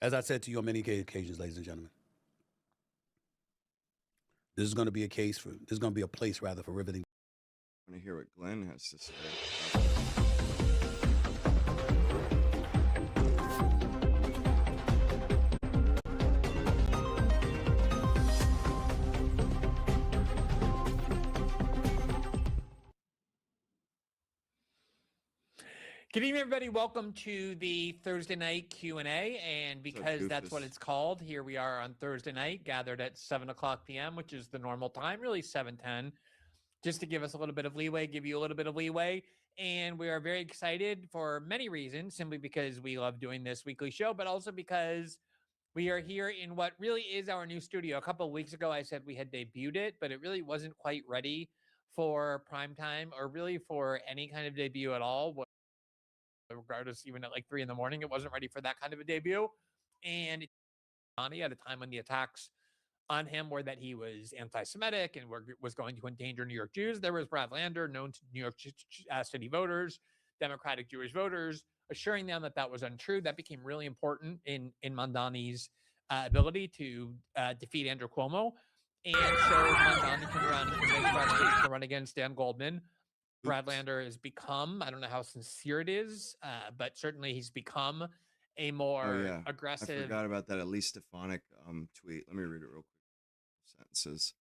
As I said to you on many occasions, ladies and gentlemen, this is going to be a case for, this is going to be a place rather for riveting. I want to hear what Glenn has to say. Good evening, everybody. Welcome to the Thursday night Q&A, and because that's what it's called, here we are on Thursday night, gathered at 7 o'clock p.m., which is the normal time, really 7:10, just to give us a little bit of leeway, give you a little bit of leeway. And we are very excited for many reasons, simply because we love doing this weekly show, but also because we are here in what really is our new studio. A couple of weeks ago, I said we had debuted it, but it really wasn't quite ready for prime time or really for any kind of debut at all. Regardless, even at like 3 in the morning, it wasn't ready for that kind of a debut. And Johnny, at a time when the attacks on him were that he was anti-Semitic and was going to endanger New York Jews, there was Brad Lander, known to New York City voters, Democratic Jewish voters, assuring them that that was untrue. That became really important in Mondani's ability to defeat Andrew Cuomo. And so Mondani can run against Dan Goldman. Brad Lander has become, I don't know how sincere it is, but certainly he's become a more aggressive. I forgot about that Elise Stefanik tweet. Let me read it real quick. Sentences.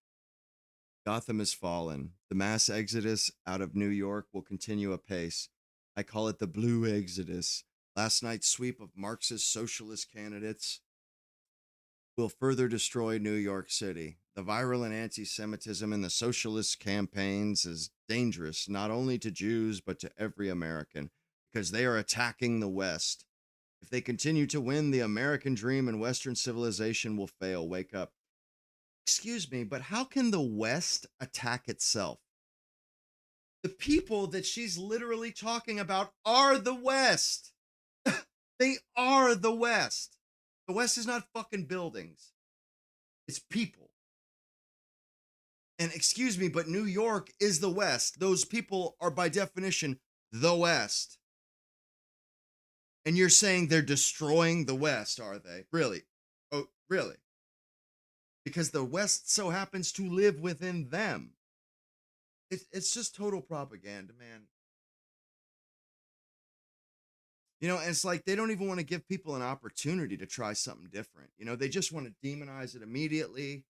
Gotham has fallen. The mass exodus out of New York will continue apace. I call it the blue exodus. Last night's sweep of Marxist socialist candidates will further destroy New York City. The viral and anti-Semitism in the socialist campaigns is dangerous, not only to Jews, but to every American, because they are attacking the West. If they continue to win, the American dream and Western civilization will fail. Wake up. Excuse me, but how can the West attack itself? The people that she's literally talking about are the West. They are the West. The West is not fucking buildings. It's people. And excuse me, but New York is the West. Those people are by definition the West. And you're saying they're destroying the West, are they? Really? Oh, really? Because the West so happens to live within them. It's just total propaganda, man. You know, and it's like they don't even want to give people an opportunity to try something different. You know, they just want to demonize it immediately.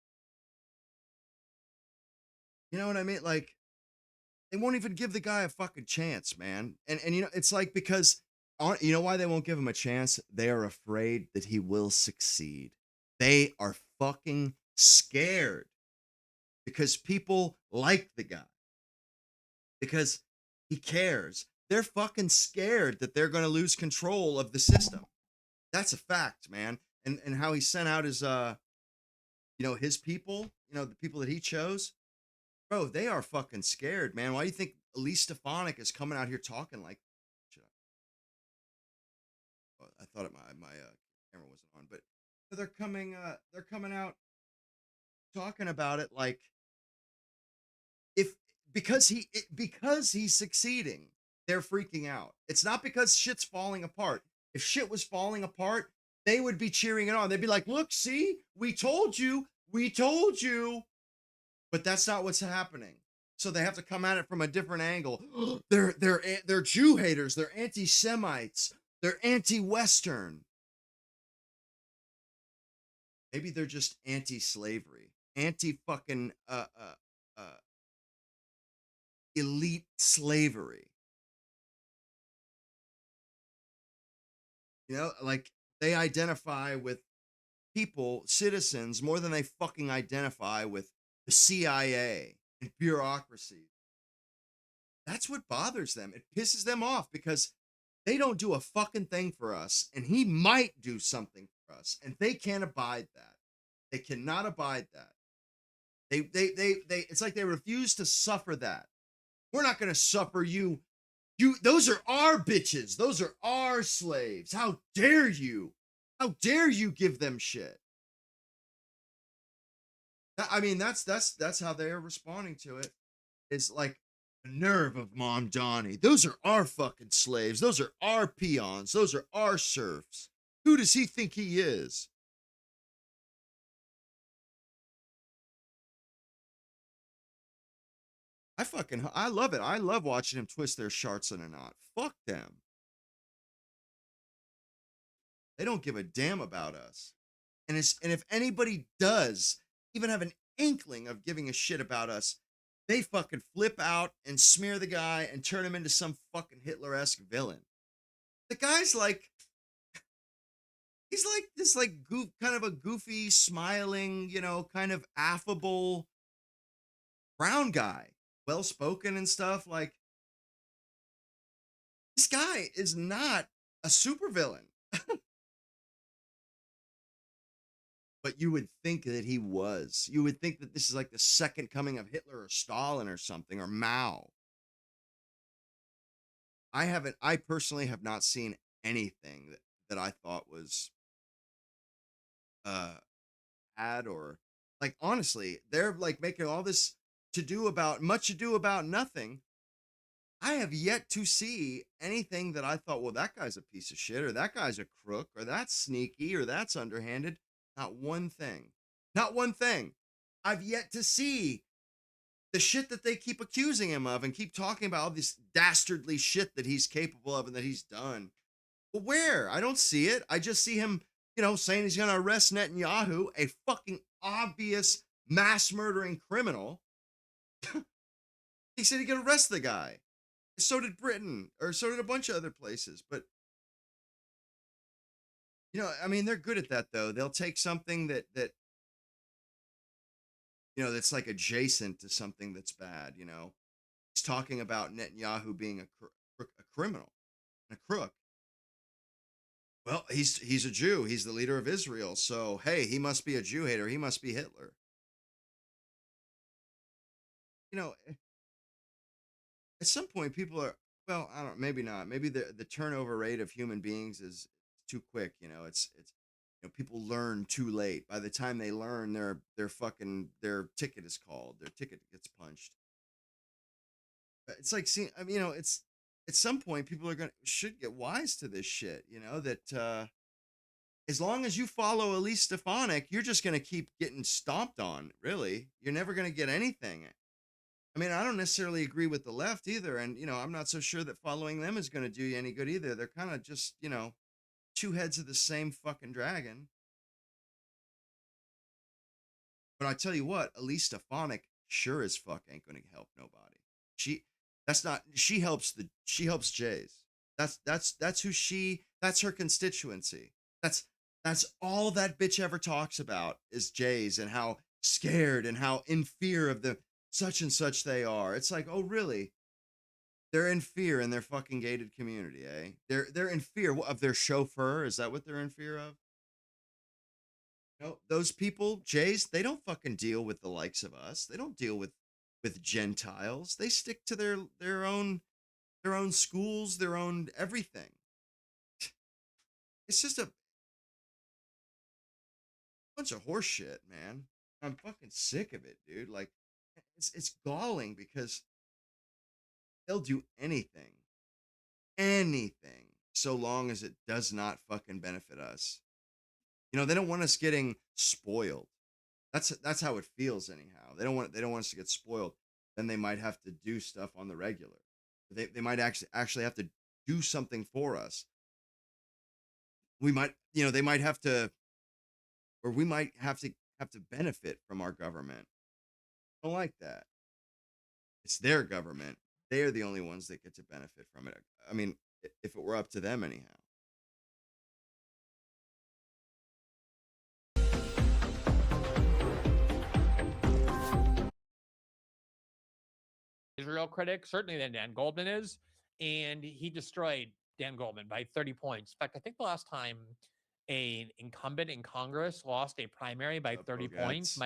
You know what I mean? Like, they won't even give the guy a fucking chance, man. And you know, it's like, because, you know why they won't give him a chance? They are afraid that he will succeed. They are fucking scared because people like the guy. Because he cares. They're fucking scared that they're going to lose control of the system. That's a fact, man. And how he sent out his, you know, his people, you know, the people that he chose. Bro, they are fucking scared, man. Why do you think Elise Stefanik is coming out here talking like? I thought my camera wasn't on, but they're coming out talking about it like because he's succeeding, they're freaking out. It's not because shit's falling apart. If shit was falling apart, they would be cheering it on. They'd be like, "Look, see, we told you." But that's not what's happening. So they have to come at it from a different angle. They're Jew haters. They're anti-Semites. They're anti-Western. Maybe they're just anti-slavery, anti-fucking elite slavery. You know, like they identify with people, citizens, more than they fucking identify with the CIA and bureaucracy. That's what bothers them. It pisses them off because they don't do a fucking thing for us, and he might do something for us, and they can't abide that. They cannot abide that. They it's like they refuse to suffer that. We're not going to suffer you. Those are our bitches. Those are our slaves. How dare you? How dare you give them shit? I mean, that's how they are responding to it. It's like the nerve of Mom Donnie. Those are our fucking slaves. Those are our peons. Those are our serfs. Who does he think he is? I love it. I love watching him twist their sharks in a knot. Fuck them. They don't give a damn about us. And if anybody does even have an inkling of giving a shit about us, they fucking flip out and smear the guy and turn him into some fucking Hitler-esque villain. The guy's like, he's like this like kind of a goofy, smiling, kind of affable brown guy, well spoken and stuff. Like, this guy is not a supervillain. But you would think that he was. You would think that this is like the second coming of Hitler or Stalin or something, or Mao. I personally have not seen anything that I thought was uh bad, or like, honestly, they're like making all this much ado about nothing. I have yet to see anything that I thought, well, that guy's a piece of shit, or that guy's a crook, or that's sneaky, or that's underhanded. Not one thing. Not one thing. I've yet to see the shit that they keep accusing him of and keep talking about, all this dastardly shit that he's capable of and that he's done. Well, where? I don't see it. I just see him, saying he's going to arrest Netanyahu, a fucking obvious mass murdering criminal. He said he could arrest the guy. So did Britain, or so did a bunch of other places. But, I mean, they're good at that, though. They'll take something that that's like adjacent to something that's bad. He's talking about Netanyahu being a criminal, a crook. Well, he's a Jew. He's the leader of Israel. So, hey, he must be a Jew hater. He must be Hitler. At some point, people are, well, I don't, maybe not. Maybe the turnover rate of human beings is too quick. It's people learn too late. By the time they learn, their ticket is called. Their ticket gets punched. It's like, seeing, I mean, it's at some point people should get wise to this shit. That as long as you follow Elise Stefanik, you're just gonna keep getting stomped on. Really, you're never gonna get anything. I mean, I don't necessarily agree with the left either, and I'm not so sure that following them is going to do you any good either. They're kind of just two heads of the same fucking dragon. But I tell you what, Elise Stefanik sure as fuck ain't going to help nobody. She helps Jays. That's her constituency. That's all that bitch ever talks about is Jays, and how scared and how in fear of the such and such they are. It's like, oh really? They're in fear in their fucking gated community, eh? They're in fear of their chauffeur. Is that what they're in fear of? Those people, Jays, they don't fucking deal with the likes of us. They don't deal with Gentiles. They stick to their own schools, their own everything. It's just a bunch of horse shit, man. I'm fucking sick of it, dude. Like, it's galling because they'll do anything, so long as it does not fucking benefit us. They don't want us getting spoiled. That's how it feels anyhow. They don't want us to get spoiled. Then they might have to do stuff on the regular. They might actually have to do something for us. We might, they might have to, or we might have to benefit from our government. I don't like that. It's their government. They are the only ones that get to benefit from it. I mean, if it were up to them anyhow. Israel critic, certainly than Dan Goldman is, and he destroyed Dan Goldman by 30 points. In fact, I think the last time an incumbent in Congress lost a primary by 30 points,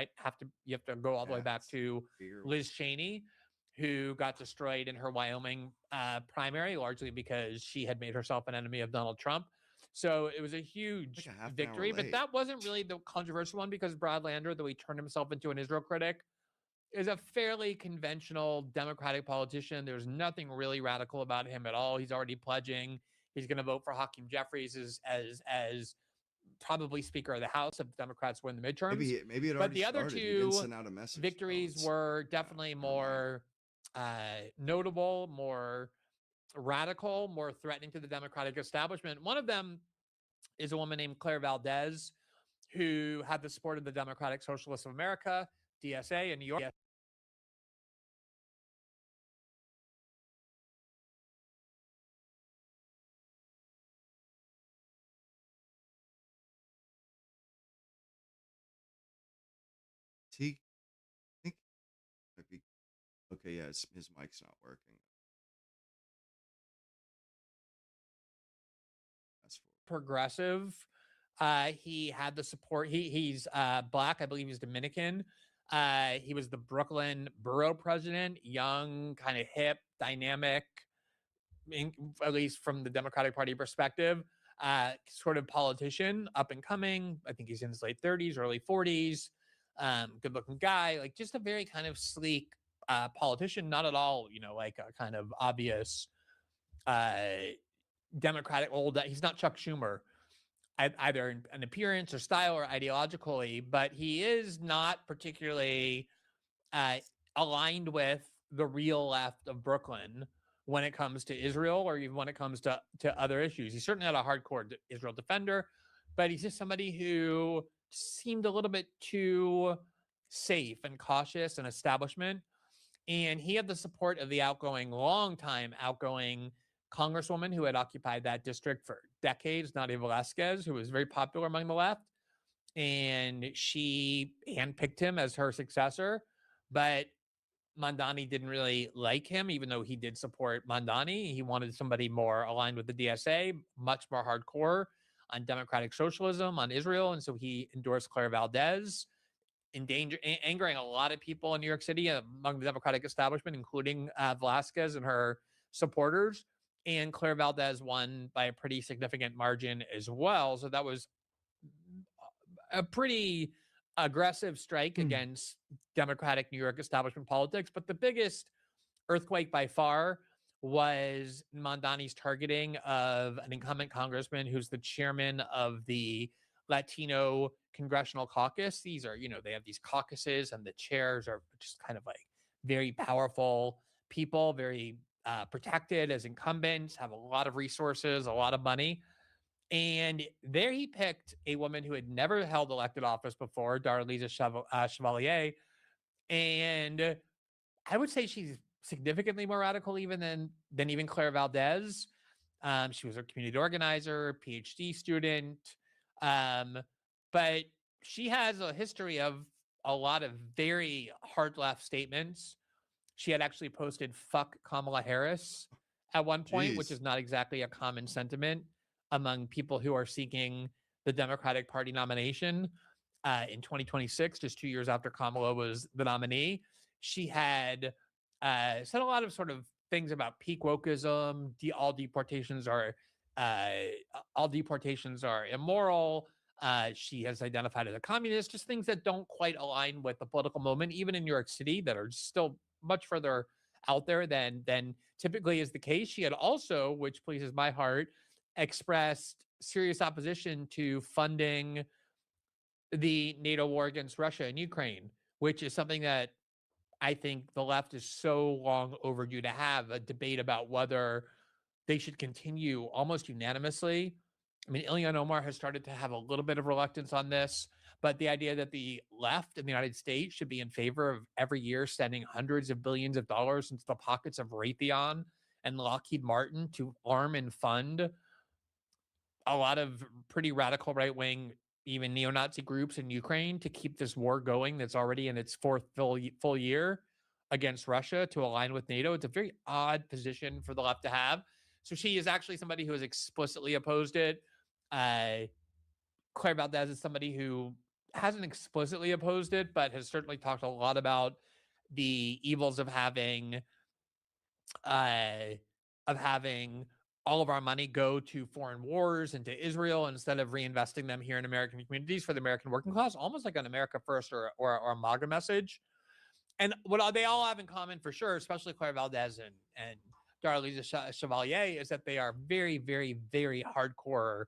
you have to go all the way back to Liz Cheney, who got destroyed in her Wyoming primary, largely because she had made herself an enemy of Donald Trump. So it was a huge victory, but that wasn't really the controversial one, because Brad Lander, though he turned himself into an Israel critic, is a fairly conventional Democratic politician. There's nothing really radical about him at all. He's already pledging he's going to vote for Hakeem Jeffries as probably Speaker of the House if Democrats win the midterms. Maybe it already but the other started. two sent out a message, victories were definitely more notable, more radical, more threatening to the Democratic establishment. One of them is a woman named Claire Valdez, who had the support of the Democratic Socialists of America, DSA, in New York. Okay, yeah, his mic's not working. That's progressive. He had the support. He's black, I believe he's Dominican. He was the Brooklyn borough president, young, kind of hip, dynamic, at least from the Democratic Party perspective, sort of politician, up and coming. I think he's in his late 30s, early 40s. Good looking guy, like just a very kind of sleek politician, not at all, like a kind of obvious Democratic old. He's not Chuck Schumer, either in an appearance or style or ideologically, but he is not particularly uh, aligned with the real left of Brooklyn when it comes to Israel or even when it comes to other issues. He's certainly not a hardcore Israel defender, but he's just somebody who seemed a little bit too safe and cautious and establishment. And he had the support of the longtime outgoing congresswoman who had occupied that district for decades, Nadia Velasquez, who was very popular among the left. And she handpicked him as her successor. But Mandani didn't really like him, even though he did support Mandani. He wanted somebody more aligned with the DSA, much more hardcore on democratic socialism, on Israel. And so he endorsed Claire Valdez, angering a lot of people in New York City among the Democratic establishment, including Velasquez and her supporters. And Claire Valdez won by a pretty significant margin as well. So that was a pretty aggressive strike against Democratic New York establishment politics. But the biggest earthquake by far was Mandani's targeting of an incumbent congressman who's the chairman of the Latino Congressional Caucus. These are, they have these caucuses and the chairs are just kind of like very powerful people, very protected as incumbents, have a lot of resources, a lot of money. And there he picked a woman who had never held elected office before, Darlisa Chevalier. And I would say she's significantly more radical even than even Claire Valdez. She was a community organizer, PhD student. But she has a history of a lot of very hard left statements. She had actually posted "fuck Kamala Harris" at one point, which is not exactly a common sentiment among people who are seeking the Democratic Party nomination in 2026, just 2 years after Kamala was the nominee. She had said a lot of sort of things about peak wokeism. All deportations are immoral. She has identified as a communist, just things that don't quite align with the political moment, even in New York City, that are still much further out there than typically is the case. She had also, which pleases my heart, expressed serious opposition to funding the NATO war against Russia and Ukraine, which is something that I think the left is so long overdue to have a debate about whether they should continue almost unanimously. I mean, Ilhan Omar has started to have a little bit of reluctance on this, but the idea that the left in the United States should be in favor of every year sending hundreds of billions of dollars into the pockets of Raytheon and Lockheed Martin to arm and fund a lot of pretty radical right-wing, even neo-Nazi groups in Ukraine to keep this war going that's already in its fourth full year against Russia to align with NATO. It's a very odd position for the left to have. So she is actually somebody who has explicitly opposed it. Claire Valdez is somebody who hasn't explicitly opposed it, but has certainly talked a lot about the evils of having all of our money go to foreign wars and to Israel instead of reinvesting them here in American communities for the American working class, almost like an America First or a MAGA message. And what they all have in common for sure, especially Claire Valdez and Darlisa Chevalier, is that they are very, very, very hardcore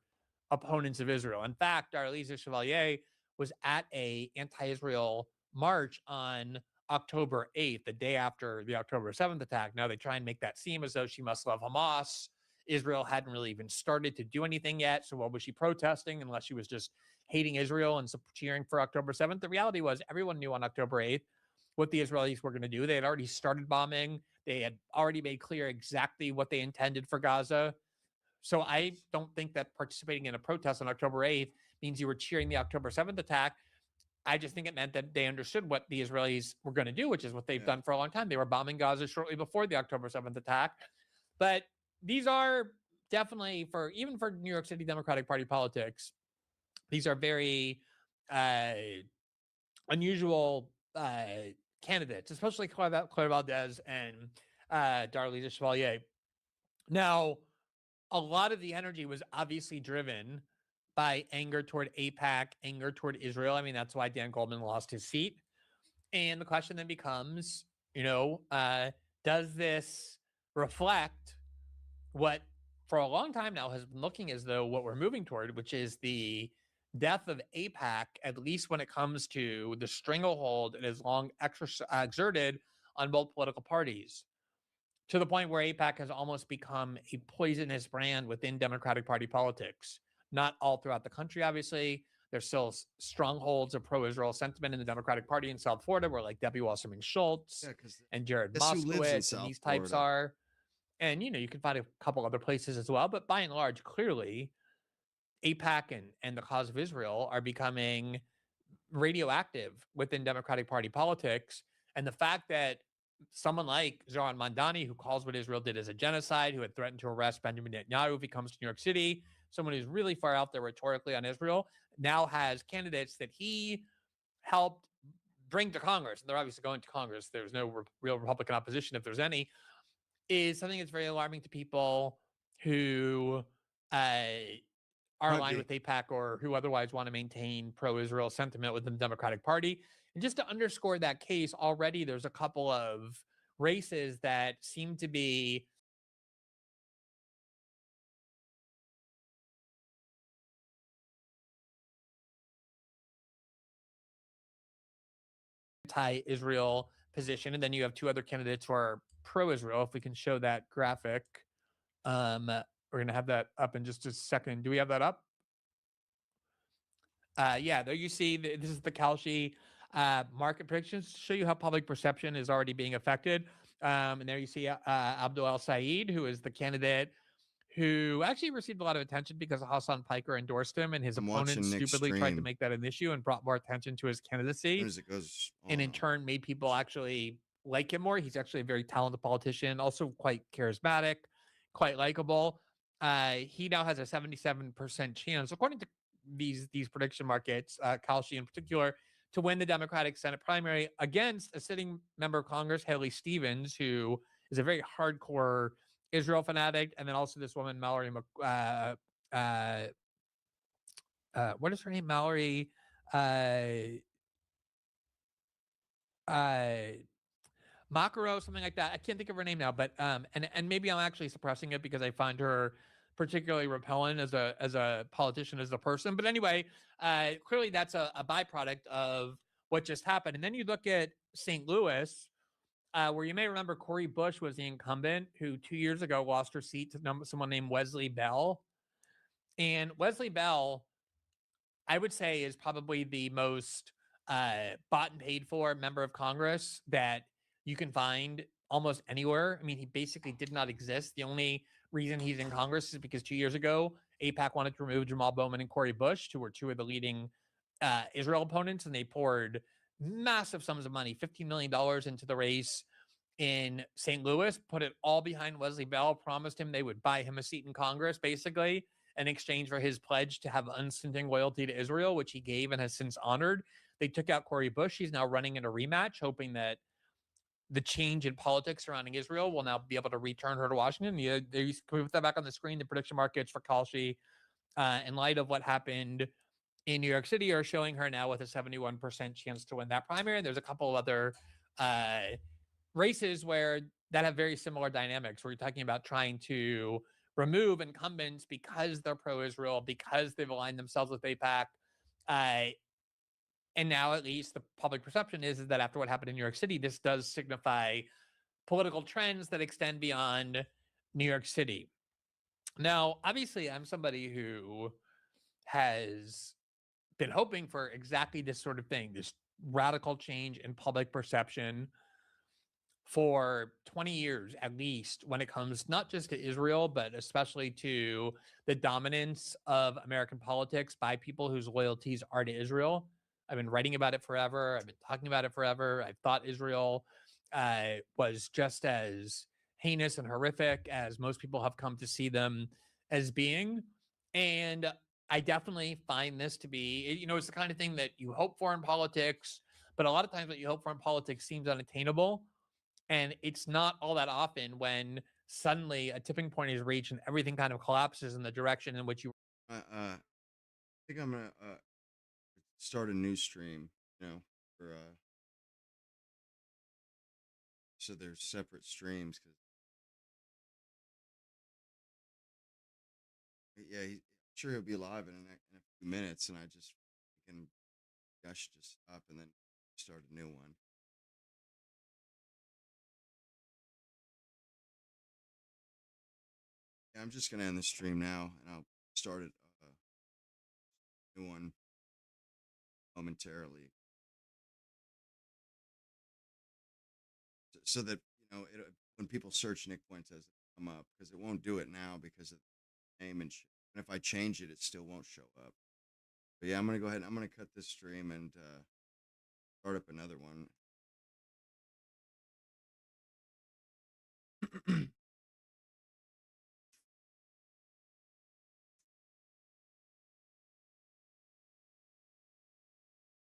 opponents of Israel. In fact, Darlisa Chevalier was at a anti-Israel march on October 8th, the day after the October 7th attack. Now they try and make that seem as though she must love Hamas. Israel hadn't really even started to do anything yet. So what was she protesting unless she was just hating Israel and cheering for October 7th? The reality was everyone knew on October 8th what the Israelis were going to do. They had already started bombing. They had already made clear exactly what they intended for Gaza. So I don't think that participating in a protest on October 8th means you were cheering the October 7th attack. I just think it meant that they understood what the Israelis were going to do, which is what they've done for a long time. They were bombing Gaza shortly before the October 7th attack. But these are definitely, even for New York City Democratic Party politics, these are very unusual candidates, especially Claire Valdez and Darlene Chevalier. Now, a lot of the energy was obviously driven by anger toward AIPAC, anger toward Israel. I mean, that's why Dan Goldman lost his seat. And the question then becomes, does this reflect what for a long time now has been looking as though what we're moving toward, which is the death of AIPAC, at least when it comes to the stranglehold it has long exerted on both political parties, to the point where AIPAC has almost become a poisonous brand within Democratic Party politics. Not all throughout the country, obviously. There's still strongholds of pro-Israel sentiment in the Democratic Party in South Florida, where like Debbie Wasserman Schultz and Jared Moskowitz and these types are. And, you can find a couple other places as well. But by and large, clearly, AIPAC and the cause of Israel are becoming radioactive within Democratic Party politics. And the fact that someone like Zohran Mamdani, who calls what Israel did as a genocide, who had threatened to arrest Benjamin Netanyahu if he comes to New York City, someone who's really far out there rhetorically on Israel, now has candidates that he helped bring to Congress. And they're obviously going to Congress. There's no real Republican opposition, if there's any, is something that's very alarming to people who are aligned with AIPAC or who otherwise want to maintain pro-Israel sentiment within the Democratic Party. And just to underscore that case, already there's a couple of races that seem to be anti-Israel position. And then you have two other candidates who are pro-Israel. If we can show that graphic, we're going to have that up in just a second. Do we have that up? Yeah, there you see, this is the Kalshi market predictions to show you how public perception is already being affected. And there you see Abdul El-Said, who is the candidate who actually received a lot of attention because Hassan Piker endorsed him, and his opponent stupidly tried to make that an issue and brought more attention to his candidacy. As it goes on. And in turn made people actually like him more. He's actually a very talented politician, also quite charismatic, quite likable. He now has a 77% chance, according to these prediction markets, Kalshi in particular, to win the Democratic Senate primary against a sitting member of Congress, Haley Stevens, who is a very hardcore Israel fanatic, and then also this woman, Mallory, what is her name? Mallory, Makaro, something like that. I can't think of her name now, but and maybe I'm actually suppressing it because I find her particularly repellent as a politician, as a person. But anyway, clearly that's a byproduct of what just happened. And then you look at St. Louis, where you may remember Cori Bush was the incumbent who 2 years ago lost her seat to someone named Wesley Bell. And Wesley Bell, I would say, is probably the most bought and paid for member of Congress that you can find almost anywhere. I mean, he basically did not exist. The only reason he's in Congress is because 2 years ago, AIPAC wanted to remove Jamal Bowman and Cori Bush, who were two of the leading Israel opponents, and they poured massive sums of money, $15 million into the race in St. Louis, put it all behind Wesley Bell, promised him they would buy him a seat in Congress, basically, in exchange for his pledge to have unstinting loyalty to Israel, which he gave and has since honored. They took out Cori Bush. He's now running in a rematch, hoping that the change in politics surrounding Israel will now be able to return her to Washington. Can we put that back on the screen? The prediction markets for Kalshi, in light of what happened in New York City, are showing her now with a 71% chance to win that primary. And there's a couple of other races where that have very similar dynamics, where you're talking about trying to remove incumbents because they're pro-Israel, because they've aligned themselves with AIPAC. And now at least the public perception is that after what happened in New York City, this does signify political trends that extend beyond New York City. Now, obviously, I'm somebody who has been hoping for exactly this sort of thing, this radical change in public perception for 20 years at least, when it comes not just to Israel, but especially to the dominance of American politics by people whose loyalties are to Israel. I've been writing about it forever. I've been talking about it forever. I've thought Israel was just as heinous and horrific as most people have come to see them as being. And I definitely find this to be, it's the kind of thing that you hope for in politics, but a lot of times what you hope for in politics seems unattainable. And it's not all that often when suddenly a tipping point is reached and everything kind of collapses in the direction in which you. I think I'm gonna start a new stream. For so there's separate streams because yeah, sure he'll be live in a few minutes, and I just can gush just stop and then start a new one. Yeah, I'm just gonna end the stream now, and I'll start it new one momentarily, so that when people search Nick Fuentes, it'll come up because it won't do it now because of the name and shit. And if I change it, it still won't show up. But yeah, I'm gonna go ahead. I'm gonna cut this stream and start up another one.